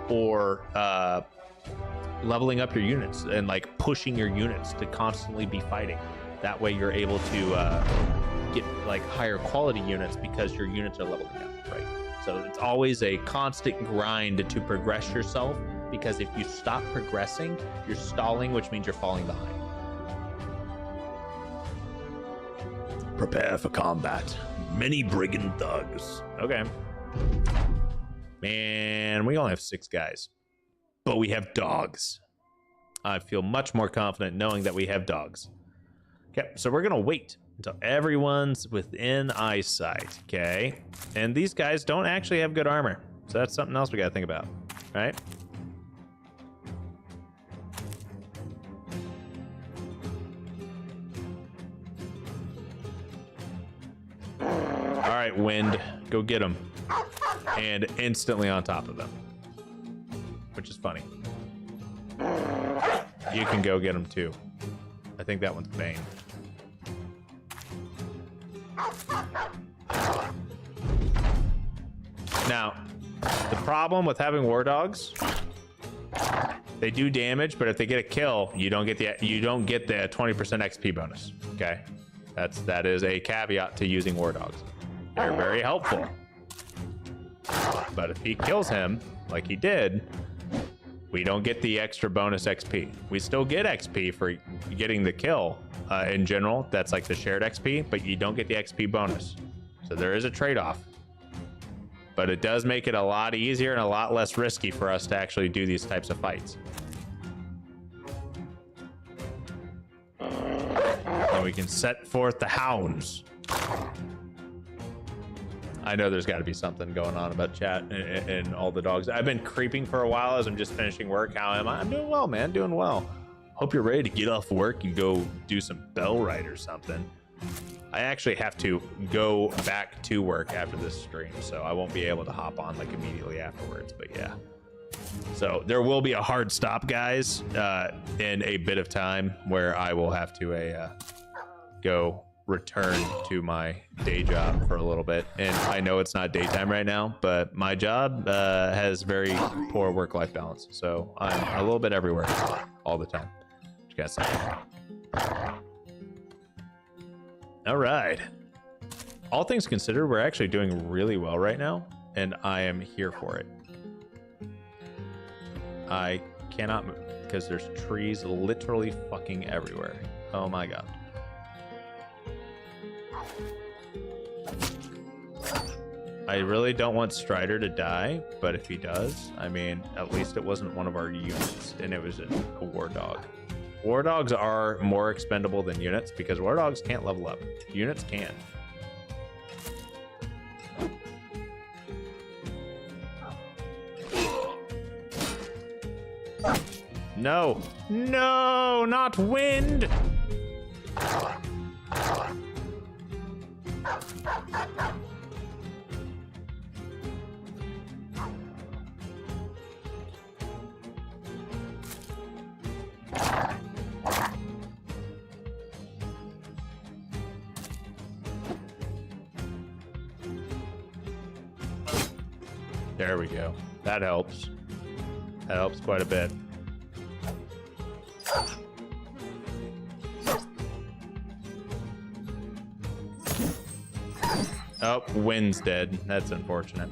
or leveling up your units and like pushing your units to constantly be fighting. That way you're able to get like higher quality units because your units are leveling up, right? So it's always a constant grind to progress yourself, because if you stop progressing, you're stalling, which means you're falling behind. Prepare for combat. Many brigand thugs. Okay. Man, we only have 6 guys, but we have dogs. I feel much more confident knowing that we have dogs. Okay, so we're gonna wait until everyone's within eyesight, okay? And these guys don't actually have good armor, so that's something else we gotta think about, right? All right, Wind, go get them. And instantly on top of them, which is funny. You can go get them too. I think that one's Bane. Now, the problem with having war dogs, they do damage, but if they get a kill, you don't get the 20% XP bonus. Okay, that is a caveat to using war dogs. They're very helpful, but if he kills him like he did, we don't get the extra bonus XP. We still get XP for getting the kill in general. That's like the shared XP, but you don't get the XP bonus. So there is a trade-off. But it does make it a lot easier and a lot less risky for us to actually do these types of fights. And we can set forth the hounds. I know there's got to be something going on about chat and all the dogs. I've been creeping for a while as I'm just finishing work. How am I? I'm doing well, man. Doing well. Hope you're ready to get off work and go do some bell ride or something. I actually have to go back to work after this stream, so I won't be able to hop on like immediately afterwards, but yeah. So there will be a hard stop, guys, in a bit of time where I will have to go return to my day job for a little bit. And I know it's not daytime right now, but my job has very poor work-life balance, so I'm a little bit everywhere all the time. What you guys say? All right. All things considered, we're actually doing really well right now, and I am here for it. I cannot move because there's trees literally fucking everywhere. Oh my god. I really don't want Strider to die, but if he does, I mean, at least it wasn't one of our units, and it was a war dog. War dogs are more expendable than units because war dogs can't level up. Units can. No. No, not wind. There we go. That helps. That helps quite a bit. Oh, Wind's dead. That's unfortunate.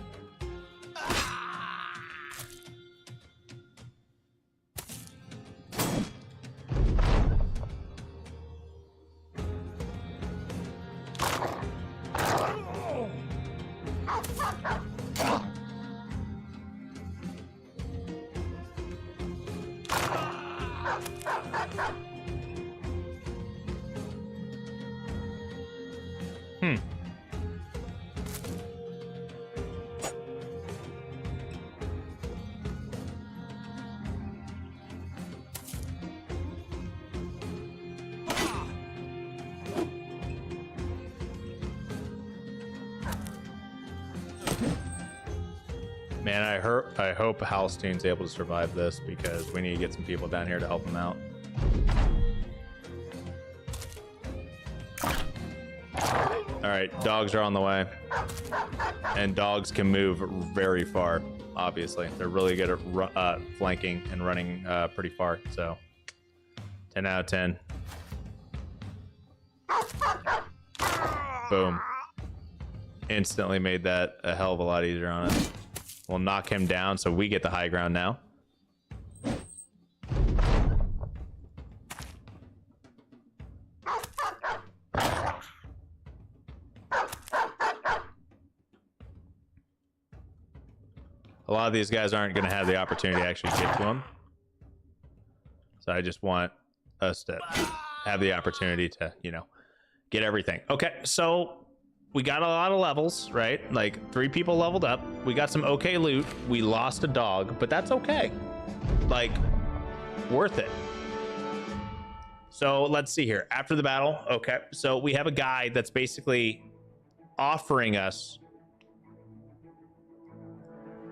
Man, I hope Halstein's able to survive this because we need to get some people down here to help him out. All right, dogs are on the way, and dogs can move very far. Obviously, they're really good at flanking and running pretty far. So, 10 out of 10. Boom. Instantly made that a hell of a lot easier on us. We'll knock him down so we get the high ground now. A lot of these guys aren't going to have the opportunity to actually get to him. So I just want us to have the opportunity to, you know, get everything. Okay, so we got a lot of levels, right? Like 3 people leveled up. We got some okay loot. We lost a dog, but that's okay. Like, worth it. So let's see here. After the battle, okay. So we have a guy that's basically offering us,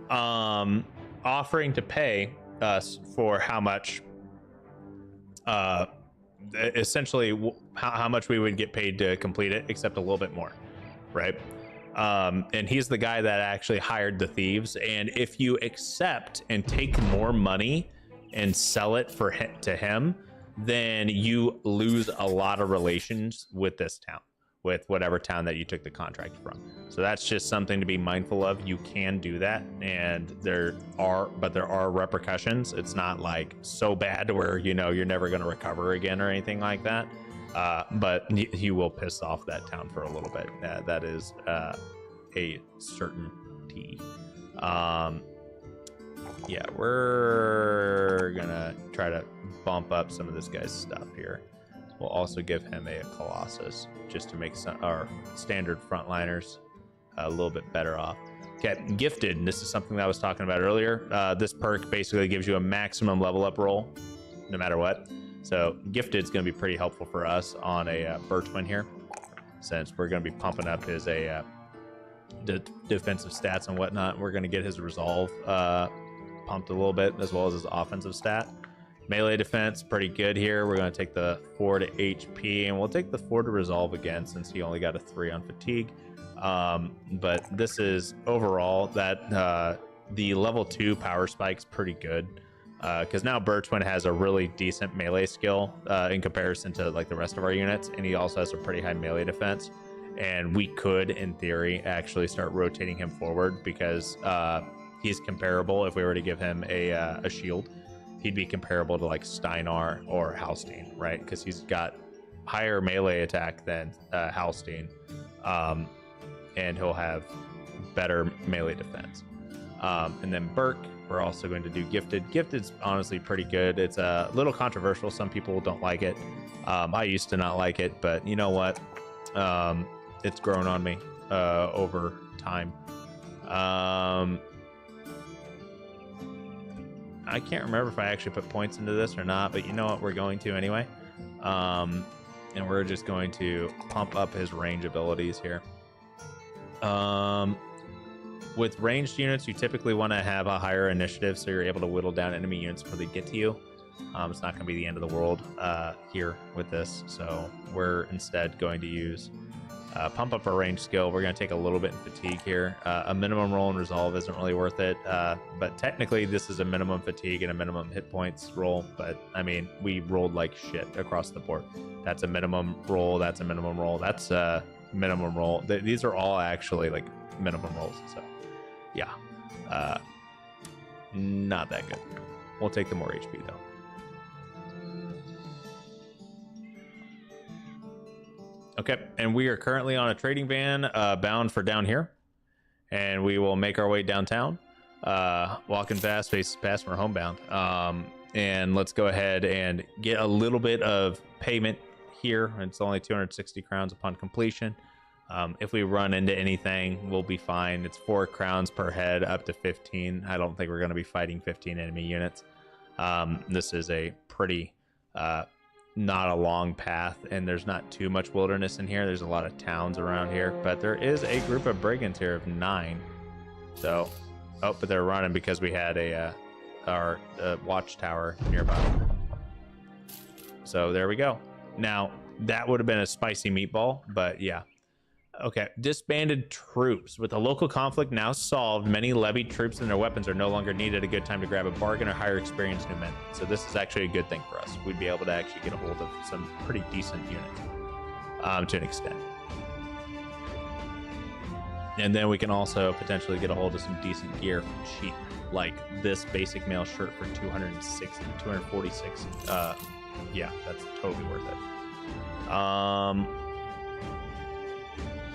offering to pay us for how much, essentially how much we would get paid to complete it, except a little bit more, right? And he's the guy that actually hired the thieves. And if you accept and take more money and sell it to him, then you lose a lot of relations with this town, with whatever town that you took the contract from. So that's just something to be mindful of. You can do that, and there are repercussions. It's not like so bad where, you know, you're never going to recover again or anything like that. But he will piss off that town for a little bit. That is a certainty. Yeah, we're gonna try to bump up some of this guy's stuff here. We'll also give him a Colossus just to make our standard frontliners a little bit better off. Okay, Gifted. And this is something that I was talking about earlier. This perk basically gives you a maximum level up roll, no matter what. So Gifted is going to be pretty helpful for us on a Birchman here, since we're going to be pumping up his defensive stats and whatnot. We're going to get his resolve pumped a little bit, as well as his offensive stat. Melee defense, pretty good here. We're going to take the 4 to HP, and we'll take the 4 to resolve again, since he only got a 3 on fatigue. But this is overall that the level 2 power spike's pretty good, because now Birchman has a really decent melee skill in comparison to like the rest of our units, and he also has a pretty high melee defense. And we could, in theory, actually start rotating him forward, because he's comparable. If we were to give him a shield, he'd be comparable to like Steinar or Halstein, right? Because he's got higher melee attack than Halstein, and he'll have better melee defense. And then Burke, we're also going to do Gifted. Gifted's honestly pretty good. It's a little controversial. Some people don't like it. I used to not like it, but you know what? It's grown on me over time. I can't remember if I actually put points into this or not, but you know what? We're going to anyway. And we're just going to pump up his range abilities here. With ranged units, you typically want to have a higher initiative, so you're able to whittle down enemy units before they get to you. It's not going to be the end of the world here with this, so we're instead going to use pump up our range skill. We're going to take a little bit in fatigue here. A minimum roll and resolve isn't really worth it, but technically this is a minimum fatigue and a minimum hit points roll. But I mean, we rolled like shit across the board. That's a minimum roll. That's a minimum roll. That's a minimum roll. These are all actually like minimum rolls. So yeah, not that good. We'll take the more HP though. Okay, and we are currently on a trading van bound for down here, and we will make our way downtown, walking fast, faces past, we're homebound. And let's go ahead and get a little bit of payment here. It's only 260 crowns upon completion. If we run into anything, we'll be fine. It's 4 crowns per head, up to 15. I don't think we're going to be fighting 15 enemy units. This is a pretty not a long path, and there's not too much wilderness in here. There's a lot of towns around here, but there is a group of brigands here of 9. So Oh, but they're running because we had our watchtower nearby. So there we go. Now, that would have been a spicy meatball, but yeah. Okay, disbanded troops. With the local conflict now solved, many levied troops and their weapons are no longer needed. A good time to grab a bargain or hire experienced new men. So this is actually a good thing for us. We'd be able to actually get a hold of some pretty decent units to an extent. And then we can also potentially get a hold of some decent gear for cheap, like this basic mail shirt for 260, 246. Yeah, that's totally worth it.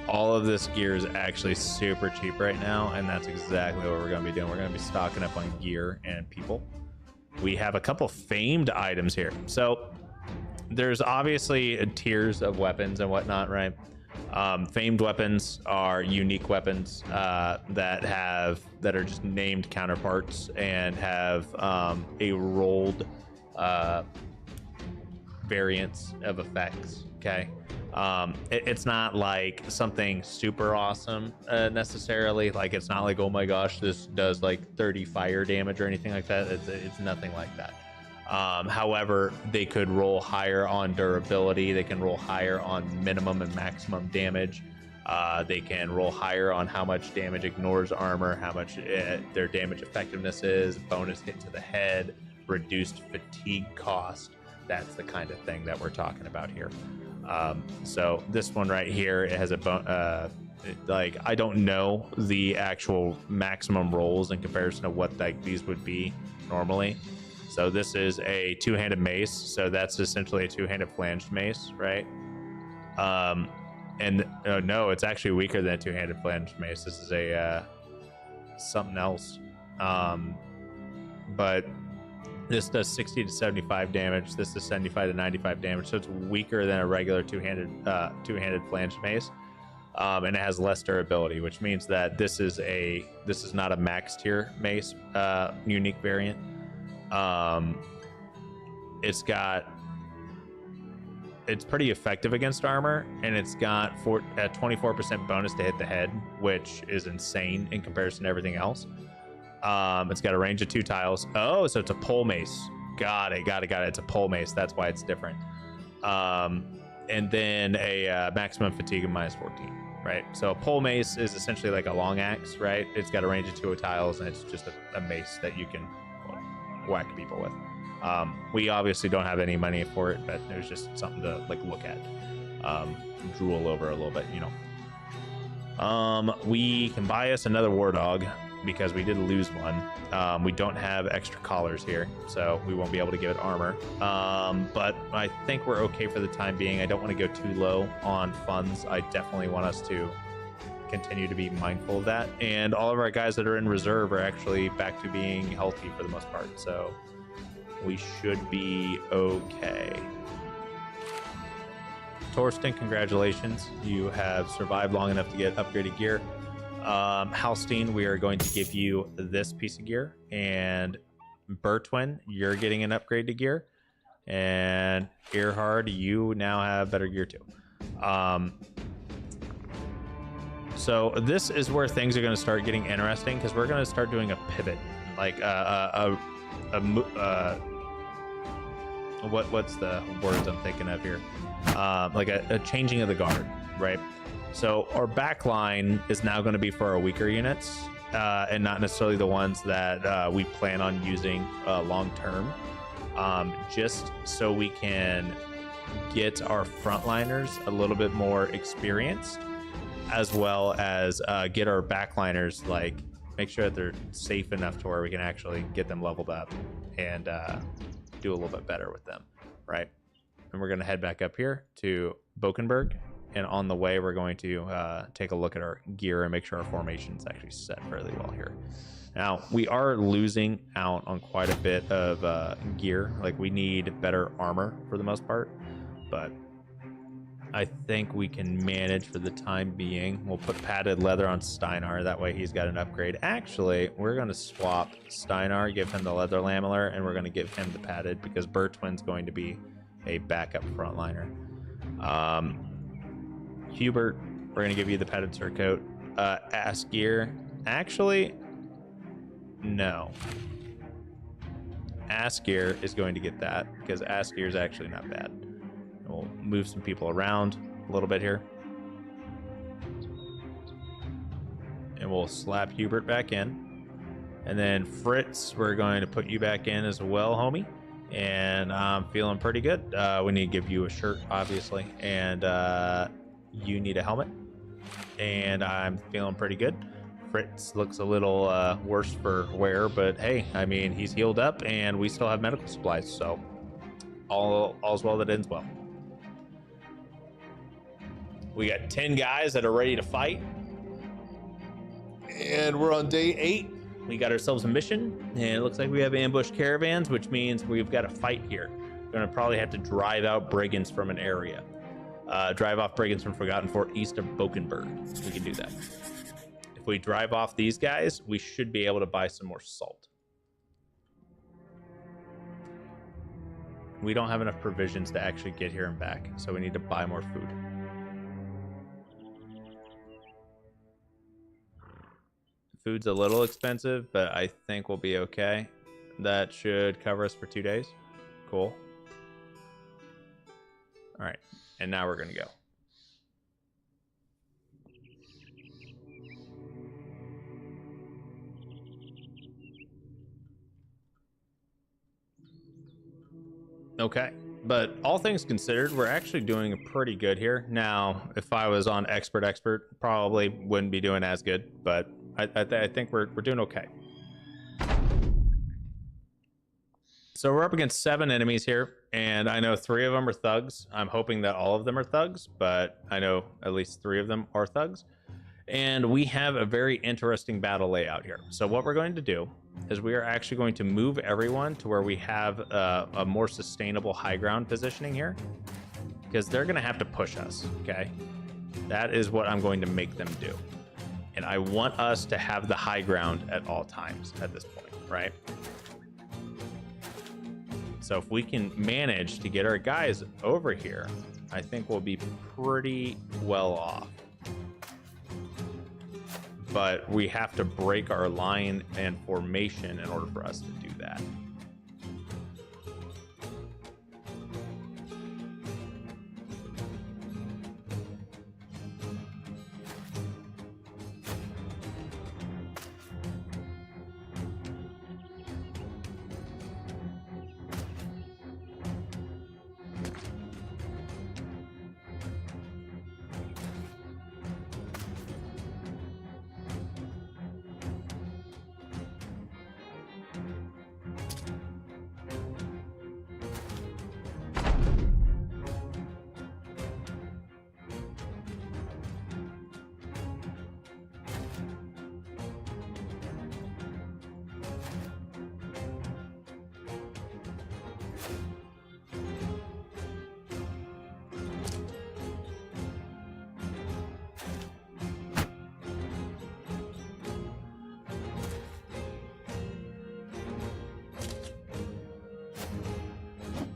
All of this gear is actually super cheap right now, and that's exactly what we're going to be doing. We're going to be stocking up on gear and people. We have a couple famed items here. So there's obviously tiers of weapons and whatnot, right? Famed weapons are unique weapons that are just named counterparts and have a rolled variance of effects. Okay. It's not like something super awesome necessarily. Like, it's not like, oh my gosh, this does like 30 fire damage or anything like that. It's nothing like that. However, they could roll higher on durability. They can roll higher on minimum and maximum damage. They can roll higher on how much damage ignores armor, how much their damage effectiveness is, bonus hit to the head, reduced fatigue cost. That's the kind of thing that we're talking about here. So this one right here, it has a like, I don't know the actual maximum rolls in comparison to what like these would be normally. So this is a two-handed mace, so that's essentially a two-handed flanged mace, right? And no, it's actually weaker than a two-handed flanged mace. This is a something else. But this does 60 to 75 damage. This does 75 to 95 damage, so it's weaker than a regular two-handed flanged mace, and it has less durability, which means that this is not a max tier mace unique variant. It's pretty effective against armor, and it's got a 24% bonus to hit the head, which is insane in comparison to everything else. It's got a range of 2 tiles. Oh, so it's a pole mace. Got it. It's a pole mace. That's why it's different. And then a maximum fatigue of -14, right? So a pole mace is essentially like a long axe, right? It's got a range of 2 tiles, and it's just a mace that you can whack people with. We obviously don't have any money for it, but it was just something to like look at, drool over a little bit, you know. We can buy us another war dog because we did lose one. We don't have extra collars here, so we won't be able to give it armor. But I think we're okay for the time being. I don't want to go too low on funds. I definitely want us to continue to be mindful of that. And all of our guys that are in reserve are actually back to being healthy for the most part, so we should be okay. Torsten, congratulations. You have survived long enough to get upgraded gear. Halstein, we are going to give you this piece of gear. And Bertwin, you're getting an upgrade to gear. And Earhard, you now have better gear too. So this is where things are going to start getting interesting, because we're going to start doing a pivot, like what's the words I'm thinking of here? Like a changing of the guard, right? So our back line is now going to be for our weaker units, and not necessarily the ones that we plan on using long term, just so we can get our frontliners a little bit more experienced, as well as get our backliners, like make sure that they're safe enough to where we can actually get them leveled up and do a little bit better with them, right? And we're going to head back up here to Bokenberg, and on the way we're going to take a look at our gear and make sure our formation's actually set fairly well here. Now, we are losing out on quite a bit of gear. Like, we need better armor for the most part, but I think we can manage for the time being. We'll put padded leather on Steinar. That way he's got an upgrade. Actually, we're going to swap Steinar, give him the leather lamellar, and we're going to give him the padded, because Bertwin's going to be a backup frontliner. Hubert, we're going to give you the padded surcoat. Asgear, actually, No. Askir is going to get that because Askir is actually not bad. We'll move some people around a little bit here. And we'll slap Hubert back in. And then Fritz, we're going to put you back in as well, homie. And I'm feeling pretty good. We need to give you a shirt, obviously. And you need a helmet. And I'm feeling pretty good. Fritz looks a little worse for wear, but hey, I mean, he's healed up and we still have medical supplies. So all's well that ends well. We got 10 guys that are ready to fight. And we're on day 8. We got ourselves a mission, and it looks like we have ambush caravans, which means we've got a fight here. We're gonna probably have to drive out brigands from an area. Drive off brigands from Forgotten Fort east of Bokenberg. We can do that. If we drive off these guys, we should be able to buy some more salt. We don't have enough provisions to actually get here and back, so we need to buy more food. Food's a little expensive, but I think we'll be okay. That should cover us for 2 days. Cool. All right, and now we're gonna go. Okay, but all things considered, we're actually doing pretty good here. Now, if I was on expert, probably wouldn't be doing as good, but I think we're doing okay. So we're up against 7 enemies here, and I know 3 of them are thugs. I'm hoping that all of them are thugs, but I know at least 3 of them are thugs. And we have a very interesting battle layout here. So what we're going to do is we are actually going to move everyone to where we have a more sustainable high ground positioning here, because they're going to have to push us, okay? That is what I'm going to make them do. And I want us to have the high ground at all times at this point, right? So if we can manage to get our guys over here, I think we'll be pretty well off. But we have to break our line and formation in order for us to do that.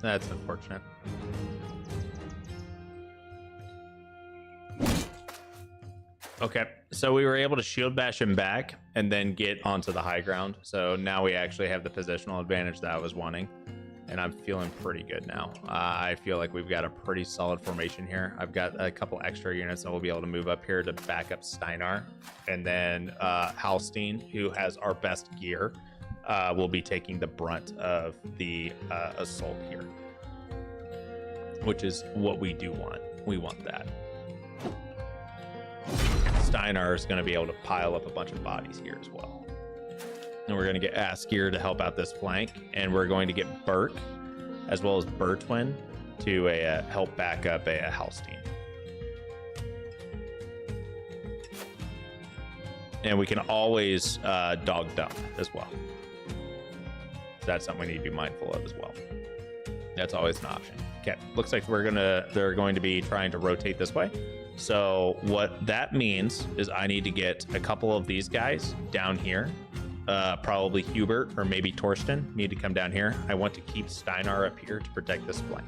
That's unfortunate. Okay, so we were able to shield bash him back and then get onto the high ground. So now we actually have the positional advantage that I was wanting. And I'm feeling pretty good now. I feel like we've got a pretty solid formation here. I've got a couple extra units that we'll be able to move up here to back up Steinar. And then Halstein, who has our best gear, will be taking the brunt of the assault here, which is what we do want. We want that. Steinar is going to be able to pile up a bunch of bodies here as well. And we're going to get Askir to help out this flank, and we're going to get Burke as well as Bertwin to help back up a Halstein. And we can always dog dump as well. That's something we need to be mindful of as well. That's always an option. Okay, looks like they're going to be trying to rotate this way. So what that means is I need to get a couple of these guys down here. Probably Hubert or maybe Torsten need to come down here. I want to keep Steinar up here to protect this flank.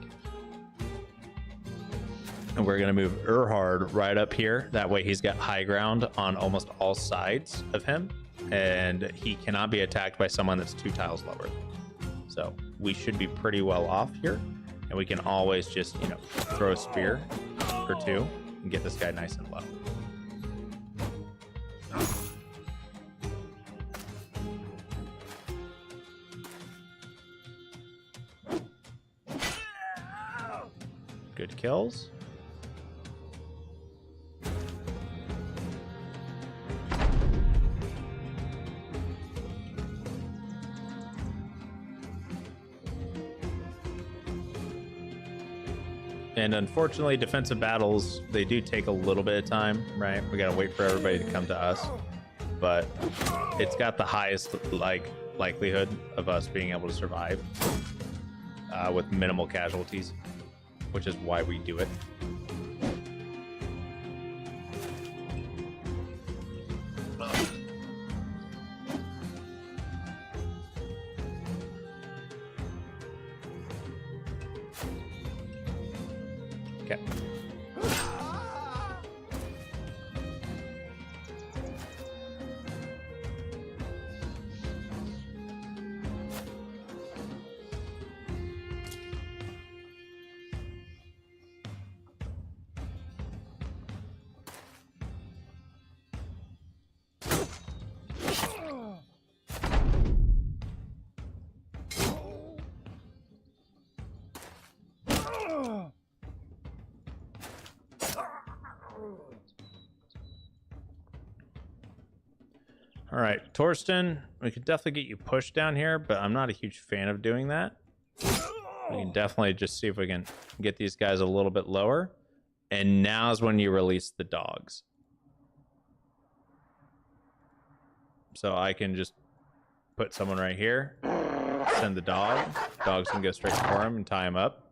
And we're going to move Erhard right up here. That way he's got high ground on almost all sides of him. and he cannot be attacked by someone that's 2 tiles lower. So we should be pretty well off here, and we can always just, you know, throw a spear or 2 and get this guy nice and low. Good kills. And unfortunately, defensive battles, they do take a little bit of time, right? We gotta wait for everybody to come to us, but it's got the highest likelihood of us being able to survive with minimal casualties, which is why we do it. Okay. All right, Torsten, we could definitely get you pushed down here, but I'm not a huge fan of doing that. We can definitely just see if we can get these guys a little bit lower. And now's when you release the dogs. So I can just put someone right here, send the dog. Dogs can go straight for him and tie him up.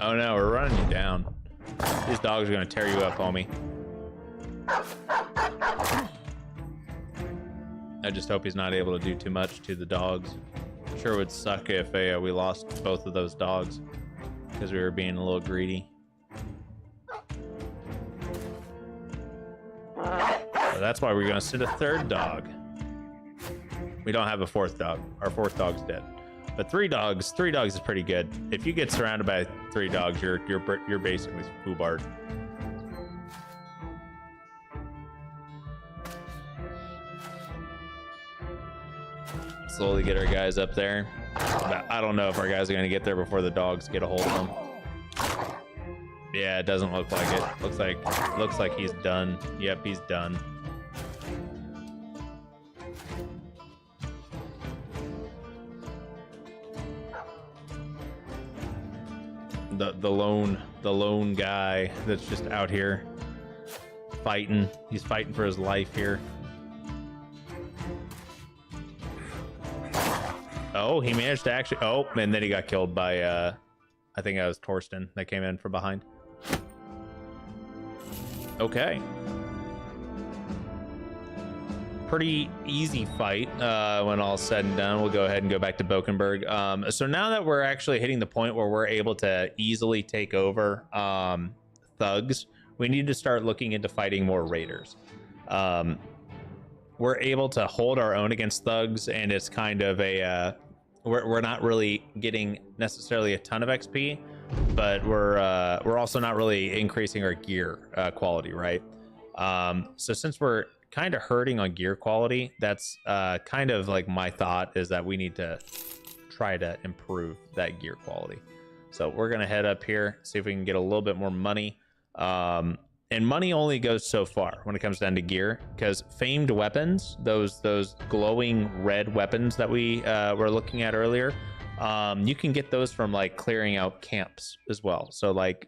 Oh no, we're running you down. These dogs are gonna tear you up, homie. I just hope he's not able to do too much to the dogs. Sure would suck if we lost both of those dogs because we were being a little greedy. So that's why we're gonna send a 3rd dog. We don't have a 4th dog. Our 4th dog's dead. But 3 dogs is pretty good. If you get surrounded by 3 dogs, you're basically foobarred. Slowly get our guys up there. But I don't know if our guys are gonna get there before the dogs get a hold of them. Yeah, it doesn't look like it. Looks like he's done. Yep, he's done. The lone guy that's just out here fighting. He's fighting for his life here. Oh, he managed to actually. Oh, and then he got killed by I think that was Torsten that came in from behind. Okay. Pretty easy fight when all's said and done. We'll go ahead and go back to Bokenberg. So now that we're actually hitting the point where we're able to easily take over thugs, we need to start looking into fighting more raiders. We're able to hold our own against thugs, and it's kind of a we're not really getting necessarily a ton of XP, but we're also not really increasing our gear quality, right? So since we're kind of hurting on gear quality, that's kind of like my thought is that we need to try to improve that gear quality. So we're gonna head up here, see if we can get a little bit more money. And money only goes so far when it comes down to gear, because famed weapons, those glowing red weapons that we were looking at earlier, you can get those from like clearing out camps as well. So like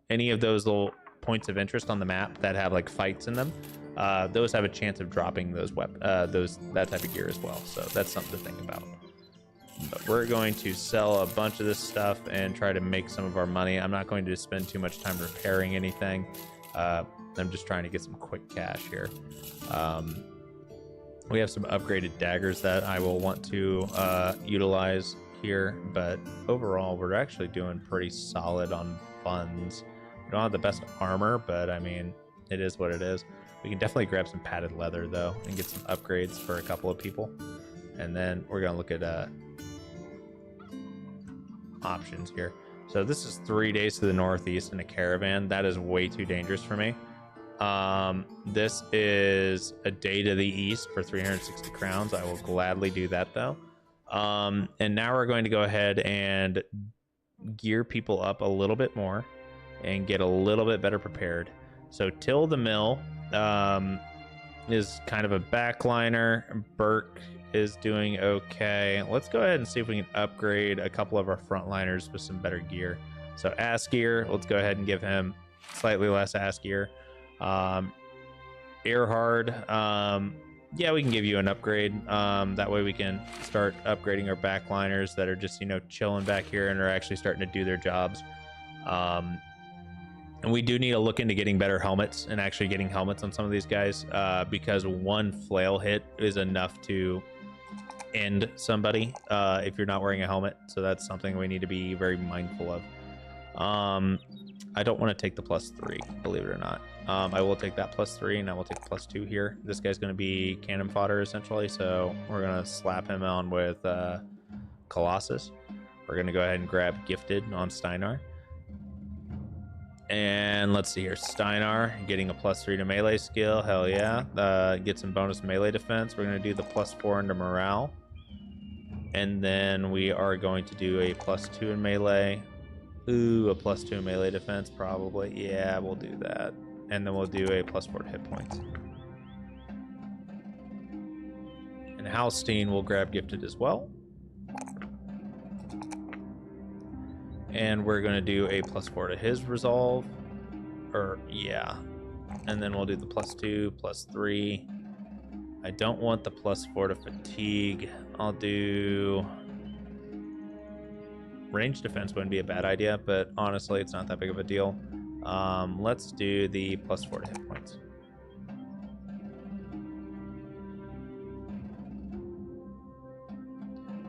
any of those little points of interest on the map that have like fights in them, those have a chance of dropping those that type of gear as well. So that's something to think about. But we're going to sell a bunch of this stuff and try to make some of our money. I'm not going to spend too much time repairing anything. I'm just trying to get some quick cash here. We have some upgraded daggers that I will want to utilize here, but overall we're actually doing pretty solid on funds. We don't have the best armor, but I mean, it is what it is. We can definitely grab some padded leather though and get some upgrades for a couple of people. And then we're gonna look at options here. So this is 3 days to the northeast in a caravan. That is way too dangerous for me. This is a day to the east for 360 crowns. I will gladly do that though. And now we're going to go ahead and gear people up a little bit more and get a little bit better prepared. So Till the Mill is kind of a backliner. Burke is doing okay. Let's go ahead and see if we can upgrade a couple of our frontliners with some better gear. So ass gear, let's go ahead and give him slightly less ass gear. Earhard, yeah, we can give you an upgrade. That way we can start upgrading our backliners that are just, you know, chilling back here and are actually starting to do their jobs. And we do need to look into getting better helmets and actually getting helmets on some of these guys, because one flail hit is enough to end somebody if you're not wearing a helmet. So that's something we need to be very mindful of. I don't want to take the +3, believe it or not. I will take that +3, and I will take +2 here. This guy's going to be cannon fodder essentially, so we're going to slap him on with Colossus. We're going to go ahead and grab Gifted on Steinar. And let's see here, Steinar getting a +3 to melee skill. Hell yeah. Get some bonus melee defense. We're going to do the +4 into morale. And then we are going to do a +2 in melee. Ooh, a +2 in melee defense, probably. Yeah, we'll do that. And then we'll do a +4 to hit points. And Halstein will grab Gifted as well. And we're going to do a +4 to his resolve. Or, yeah. And then we'll do the +2, +3. I don't want the +4 to fatigue. I'll do... range defense wouldn't be a bad idea, but honestly, it's not that big of a deal. Let's do the +4 to hit points.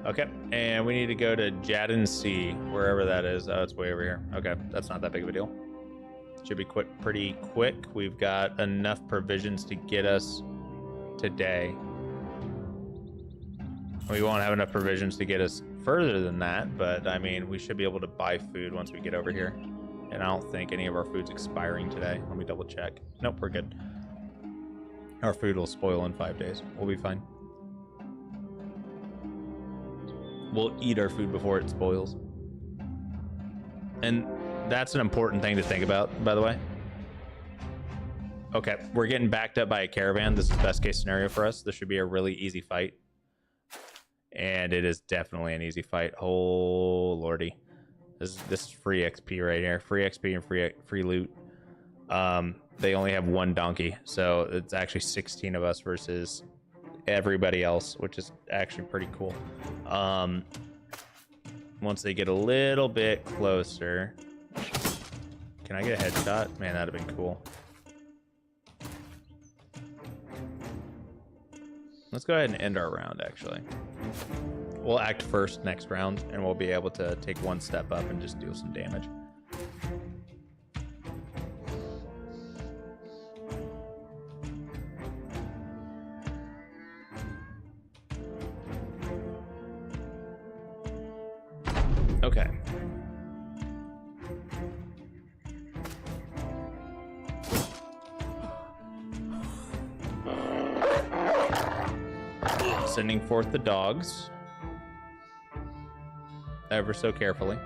Okay, and we need to go to Jadden Sea, wherever that is. Oh, it's way over here. Okay, that's not that big of a deal. Should be pretty quick. We've got enough provisions to get us today. We won't have enough provisions to get us further than that, but I mean, we should be able to buy food once we get over here. And I don't think any of our food's expiring today. Let me double check. Nope, we're good. Our food will spoil in 5 days. We'll be fine. We'll eat our food before it spoils. And that's an important thing to think about, by the way. Okay, we're getting backed up by a caravan. This is best case scenario for us. This should be a really easy fight. And it is definitely an easy fight. Oh, lordy. This is free XP right here. Free XP and free loot. They only have one donkey, so it's actually 16 of us versus everybody else, which is actually pretty cool. Once they get a little bit closer, can I get a headshot? Man, that'd have been cool. Let's go ahead and end our round, actually. We'll act first next round, and we'll be able to take one step up and just deal some damage. Okay. Sending forth the dogs. Ever so carefully.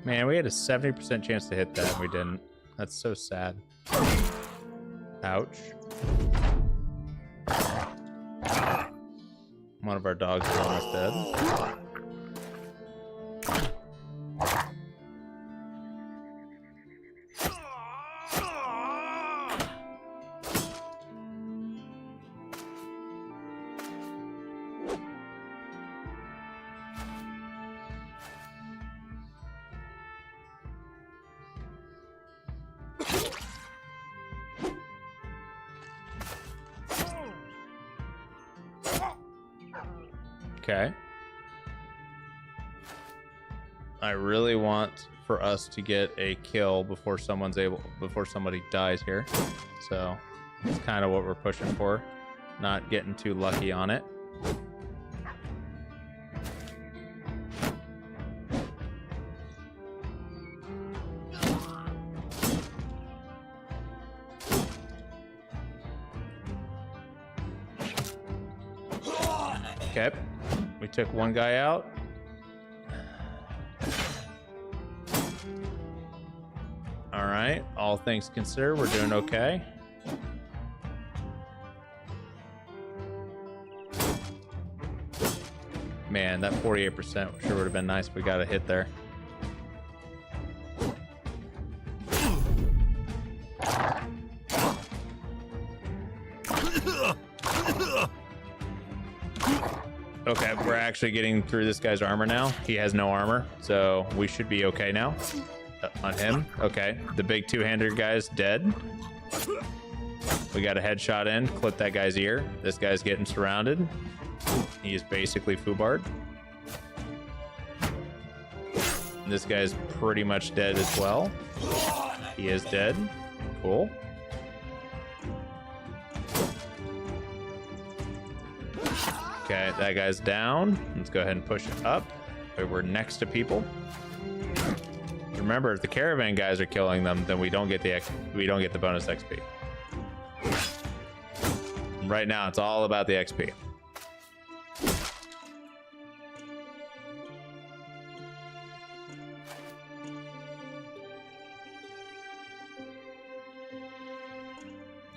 Man, we had a 70% chance to hit that and we didn't. That's so sad. Ouch. One of our dogs is almost dead. Okay. I really want for us to get a kill before somebody dies here. So it's kind of what we're pushing for. Not getting too lucky on it. Okay. We took one guy out. All right. All things considered, we're doing okay. Man, that 48% sure would have been nice if we got a hit there. Okay, we're actually getting through this guy's armor now. He has no armor, so we should be okay now. On him. Okay, the big two-hander guy's dead. We got a headshot in, clip that guy's ear. This guy's getting surrounded. He is basically foobarred. This guy's pretty much dead as well. He is dead. Cool. Okay, that guy's down. Let's go ahead and push it up. We're next to people. Remember, if the caravan guys are killing them, then we don't get the bonus XP. Right now, it's all about the XP.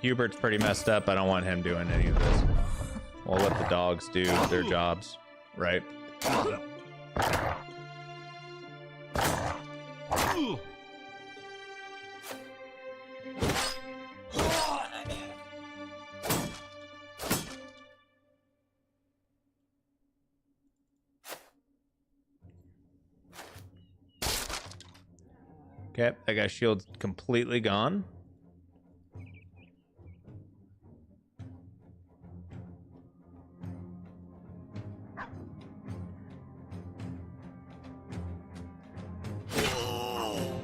Hubert's pretty messed up. I don't want him doing any of this. We'll let the dogs do their jobs, right? Okay, that guy's shield's completely gone.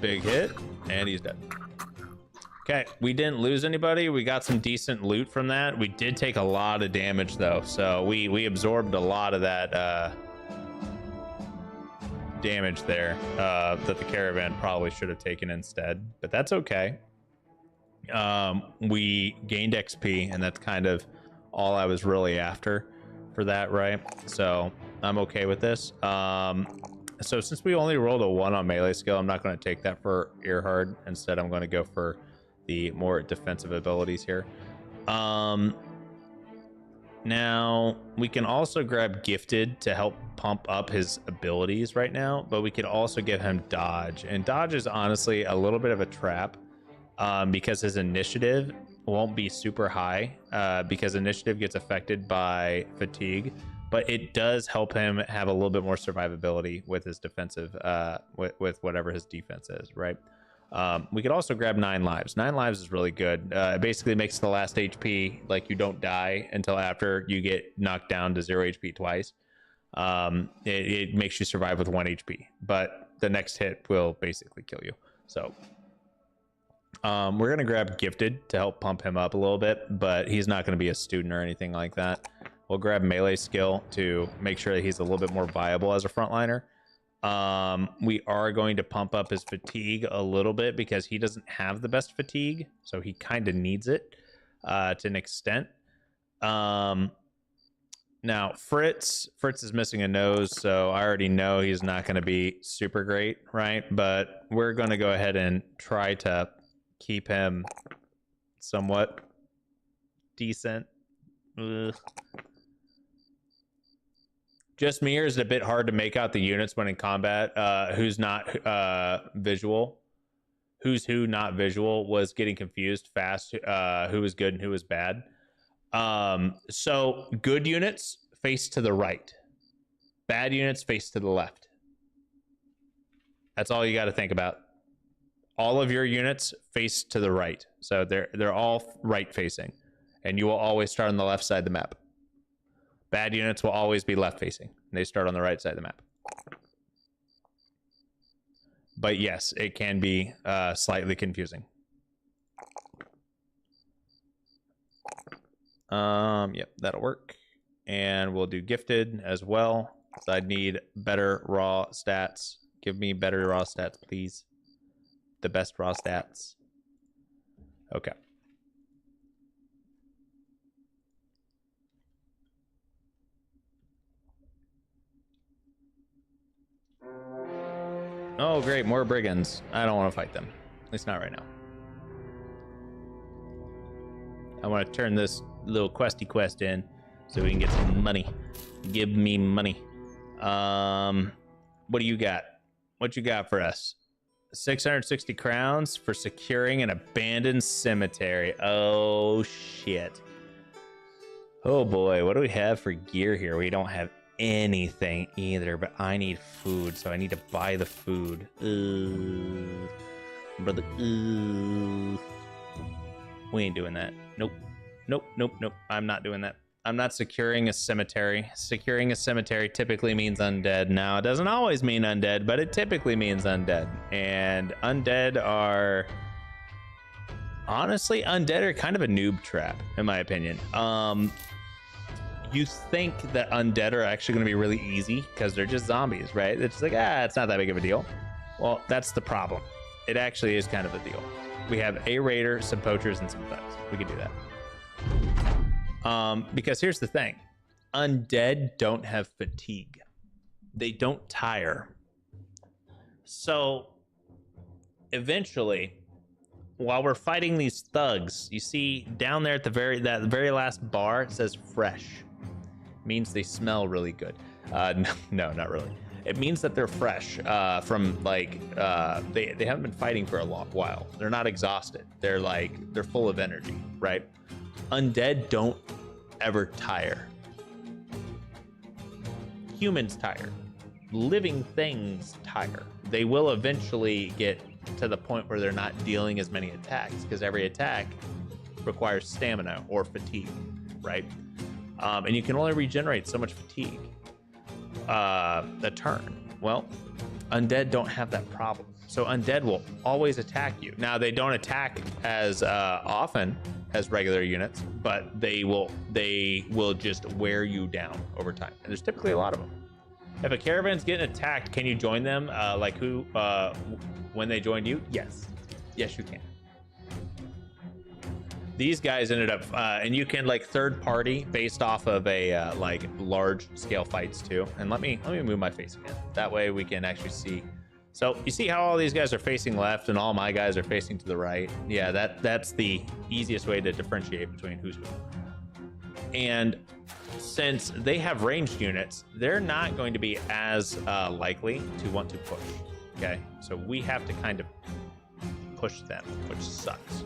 Big hit, and he's dead. Okay, we didn't lose anybody. We got some decent loot from that. We did take a lot of damage though, so we absorbed a lot of that damage there that the caravan probably should have taken instead, but that's okay. We gained XP, and that's kind of all I was really after for that, right? So I'm okay with this. So since we only rolled a 1 on melee skill, I'm not going to take that for Earhard. Instead, I'm going to go for the more defensive abilities here. Now, we can also grab Gifted to help pump up his abilities right now, but we could also give him Dodge. And Dodge is honestly a little bit of a trap because his initiative won't be super high because initiative gets affected by fatigue. But it does help him have a little bit more survivability with his defensive, with whatever his defense is, right? We could also grab 9 lives. 9 lives is really good. It basically makes the last HP like you don't die until after you get knocked down to 0 HP twice. It makes you survive with 1 HP, but the next hit will basically kill you. So we're going to grab Gifted to help pump him up a little bit, but he's not going to be a student or anything like that. We'll grab melee skill to make sure that he's a little bit more viable as a frontliner. We are going to pump up his fatigue a little bit because he doesn't have the best fatigue, so he kind of needs it to an extent. Now, Fritz is missing a nose, so I already know he's not going to be super great, right? But we're going to go ahead and try to keep him somewhat decent. Ugh. Just me, or is it a bit hard to make out the units when in combat? Who's not visual? Who's who not visual was getting confused fast. Who was good and who was bad. So good units face to the right, bad units face to the left. That's all you got to think about. All of your units face to the right, so they're all right facing, and you will always start on the left side of the map. Bad units will always be left facing, and they start on the right side of the map. But yes, it can be slightly confusing. Yep, that'll work. And we'll do gifted as well. So I'd need better raw stats. Give me better raw stats, please. The best raw stats. Okay. Oh, great, more brigands. I don't want to fight them. At least not right now. I want to turn this little questy quest in so we can get some money. Give me money. What do you got? What you got for us? 660 crowns for securing an abandoned cemetery. Oh shit. Oh boy, what do we have for gear here? We don't have anything either, but I need food, so I need to buy the food. Brother. We ain't doing that. Nope. I'm not doing that. I'm not securing a cemetery. Securing a cemetery typically means undead. Now, it doesn't always mean undead, but it typically means undead. And undead are... Honestly, undead are kind of a noob trap, in my opinion. You think that undead are actually going to be really easy because they're just zombies, right? It's just like, it's not that big of a deal. Well, that's the problem. It actually is kind of a deal. We have a raider, some poachers, and some thugs. We can do that. Because here's the thing. Undead don't have fatigue. They don't tire. So eventually, while we're fighting these thugs, you see down there at the very last bar, it says fresh. It means they smell really good. No, not really. It means that they're fresh from like they haven't been fighting for a long while. They're not exhausted. They're full of energy, right? Undead don't ever tire. Humans tire. Living things tire. They will eventually get to the point where they're not dealing as many attacks because every attack requires stamina or fatigue, right? And you can only regenerate so much fatigue a turn. Well, undead don't have that problem. So undead will always attack you. Now, they don't attack as often as regular units, but they will just wear you down over time. And there's typically a lot of them. If a caravan's getting attacked, can you join them? When they joined you? Yes, you can. These guys ended up, and you can third party based off of a large scale fights too. And let me move my face again. That way we can actually see. So you see how all these guys are facing left and all my guys are facing to the right? Yeah, that's the easiest way to differentiate between who's who. And since they have ranged units, they're not going to be as likely to want to push. Okay, so we have to kind of push them, which sucks.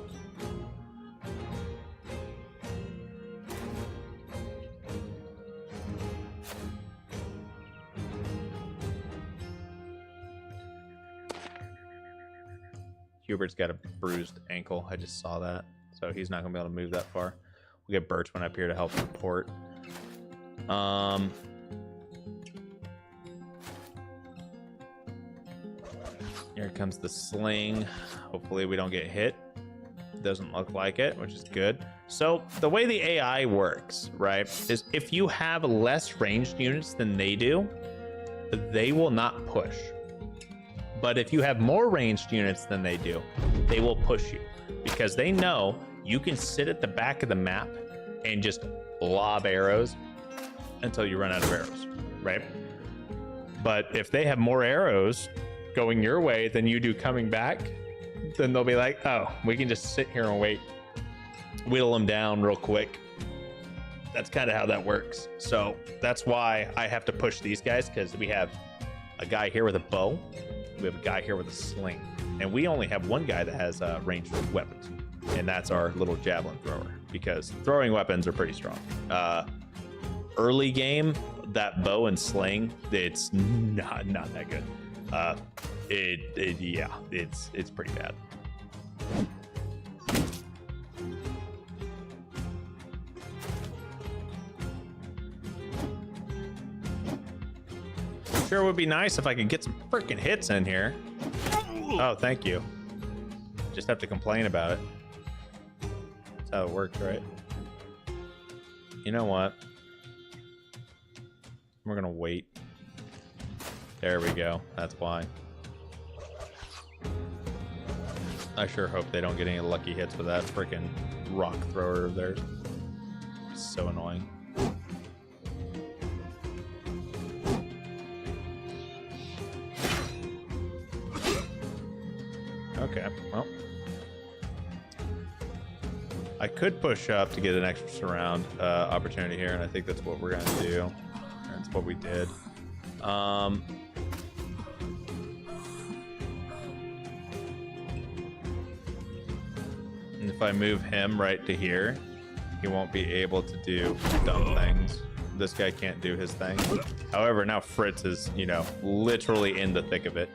Hubert's got a bruised ankle. I just saw that. So he's not going to be able to move that far. We'll get Birchman up here to help support. Here comes the sling. Hopefully we don't get hit. Doesn't look like it, which is good. So the way the AI works, right, is if you have less ranged units than they do, they will not push. But if you have more ranged units than they do, they will push you because they know you can sit at the back of the map and just lob arrows until you run out of arrows, right? But if they have more arrows going your way than you do coming back, then they'll be like, oh, we can just sit here and wait, whittle them down real quick. That's kind of how that works. So that's why I have to push these guys, because we have a guy here with a bow, we have a guy here with a sling, and we only have one guy that has ranged weapons, and that's our little javelin thrower, because throwing weapons are pretty strong. Early game, that bow and sling, it's not that good. Yeah, it's pretty bad. Sure would be nice if I could get some freaking hits in here. Oh, thank you. Just have to complain about it. That's how it works, right? You know what? We're gonna wait. There we go. That's why. I sure hope they don't get any lucky hits with that freaking rock thrower of theirs. It's so annoying. Okay, well, I could push up to get an extra surround opportunity here, and I think that's what we're gonna do. That's what we did. And if I move him right to here, he won't be able to do dumb things. This guy can't do his thing. However, now Fritz is, you know, literally in the thick of it.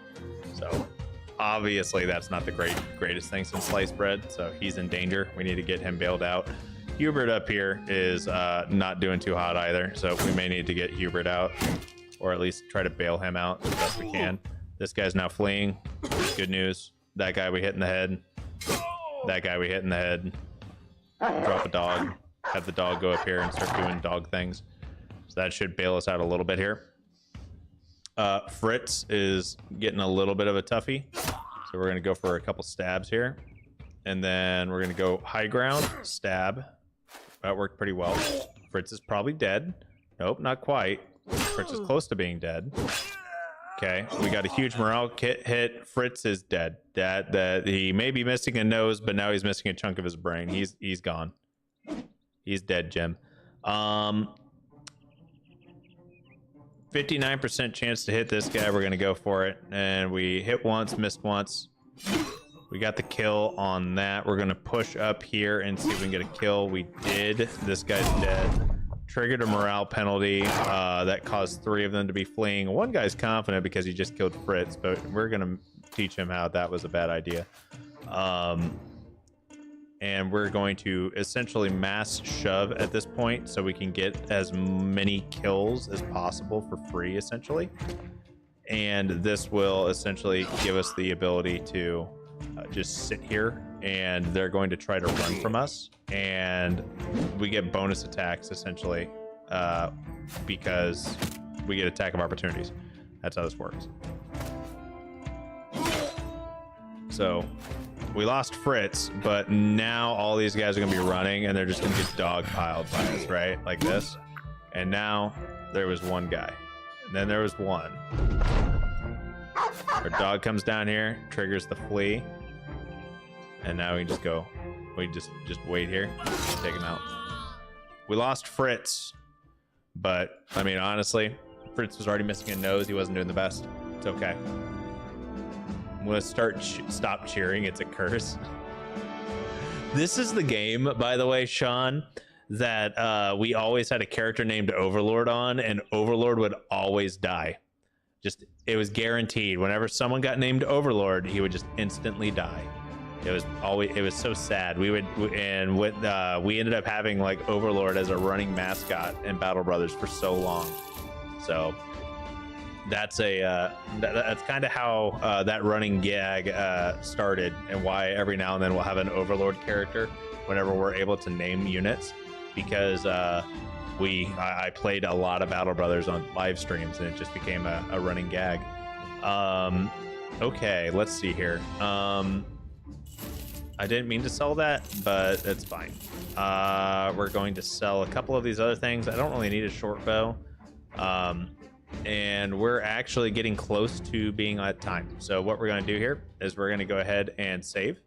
So obviously that's not the greatest thing since sliced bread, so he's in danger. We need to get him bailed out. Hubert up here is not doing too hot either, so we may need to get Hubert out, or at least try to bail him out as best we can. This guy's now fleeing. Good news. That guy we hit in the head. That guy we hit in the head. Drop a dog. Have the dog go up here and start doing dog things. So that should bail us out a little bit here. Fritz is getting a little bit of a toughie, so we're gonna go for a couple stabs here, and then we're gonna go high ground, stab. That worked pretty well. Fritz is probably dead. Nope, not quite. Fritz is close to being dead. Okay, we got a huge morale kit hit. Fritz is dead. That he may be missing a nose, but now he's missing a chunk of his brain. He's gone. He's dead, Jim. 59% chance to hit this guy. We're gonna go for it, and we hit once, missed once. We got the kill on that. We're gonna push up here and see if we can get a kill. We did. This guy's dead. Triggered a morale penalty that caused 3 of them to be fleeing. One guy's confident because he just killed Fritz, but we're gonna teach him how that was a bad idea. And we're going to essentially mass shove at this point so we can get as many kills as possible for free, essentially. And this will essentially give us the ability to just sit here, and they're going to try to run from us, and we get bonus attacks essentially because we get attack of opportunities. That's how this works. So we lost Fritz, but now all these guys are gonna be running, and they're just gonna get dogpiled by us, right? Like this. And now there was one guy, and then there was one. Our dog comes down here, triggers the flee, and now we can just go. We just wait here, take him out. We lost Fritz, but I mean, honestly, Fritz was already missing a nose. He wasn't doing the best. It's okay. I'm gonna stop cheering. It's a curse. This is the game, by the way, Sean, that we always had a character named Overlord on, and Overlord would always die. Just, it was guaranteed. Whenever someone got named Overlord, he would just instantly die. It was so sad. We ended up having like Overlord as a running mascot in Battle Brothers for so long. So that's kind of how that running gag started, and why every now and then we'll have an Overlord character whenever we're able to name units, because I played a lot of Battle Brothers on live streams, and it just became a running gag. Okay, let's see here. I didn't mean to sell that, but it's fine. We're going to sell a couple of these other things. I don't really need a short bow. And we're actually getting close to being at time. So what we're going to do here is we're going to go ahead and save.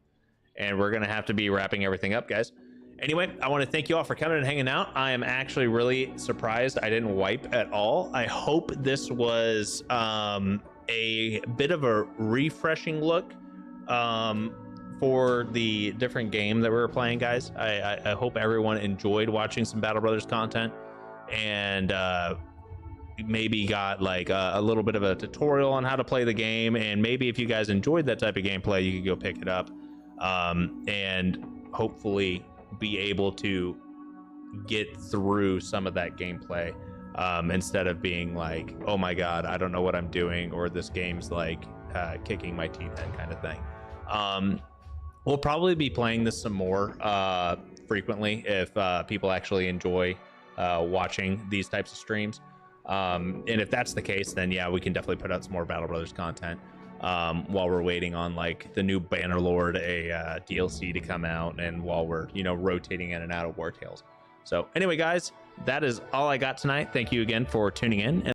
And we're going to have to be wrapping everything up, guys. Anyway, I want to thank you all for coming and hanging out. I am actually really surprised I didn't wipe at all. I hope this was a bit of a refreshing look for the different game that we were playing, guys. I hope everyone enjoyed watching some Battle Brothers content and maybe got like a little bit of a tutorial on how to play the game. And maybe if you guys enjoyed that type of gameplay, you could go pick it up and hopefully be able to get through some of that gameplay instead of being like, oh my god, I don't know what I'm doing, or this game's like kicking my teeth in kind of thing. We'll probably be playing this some more frequently if people actually enjoy watching these types of streams, and if that's the case, then yeah, we can definitely put out some more Battle Brothers content while we're waiting on like the new Bannerlord DLC to come out, and while we're, you know, rotating in and out of War Tales. So anyway, guys, that is all I got tonight. Thank you again for tuning in.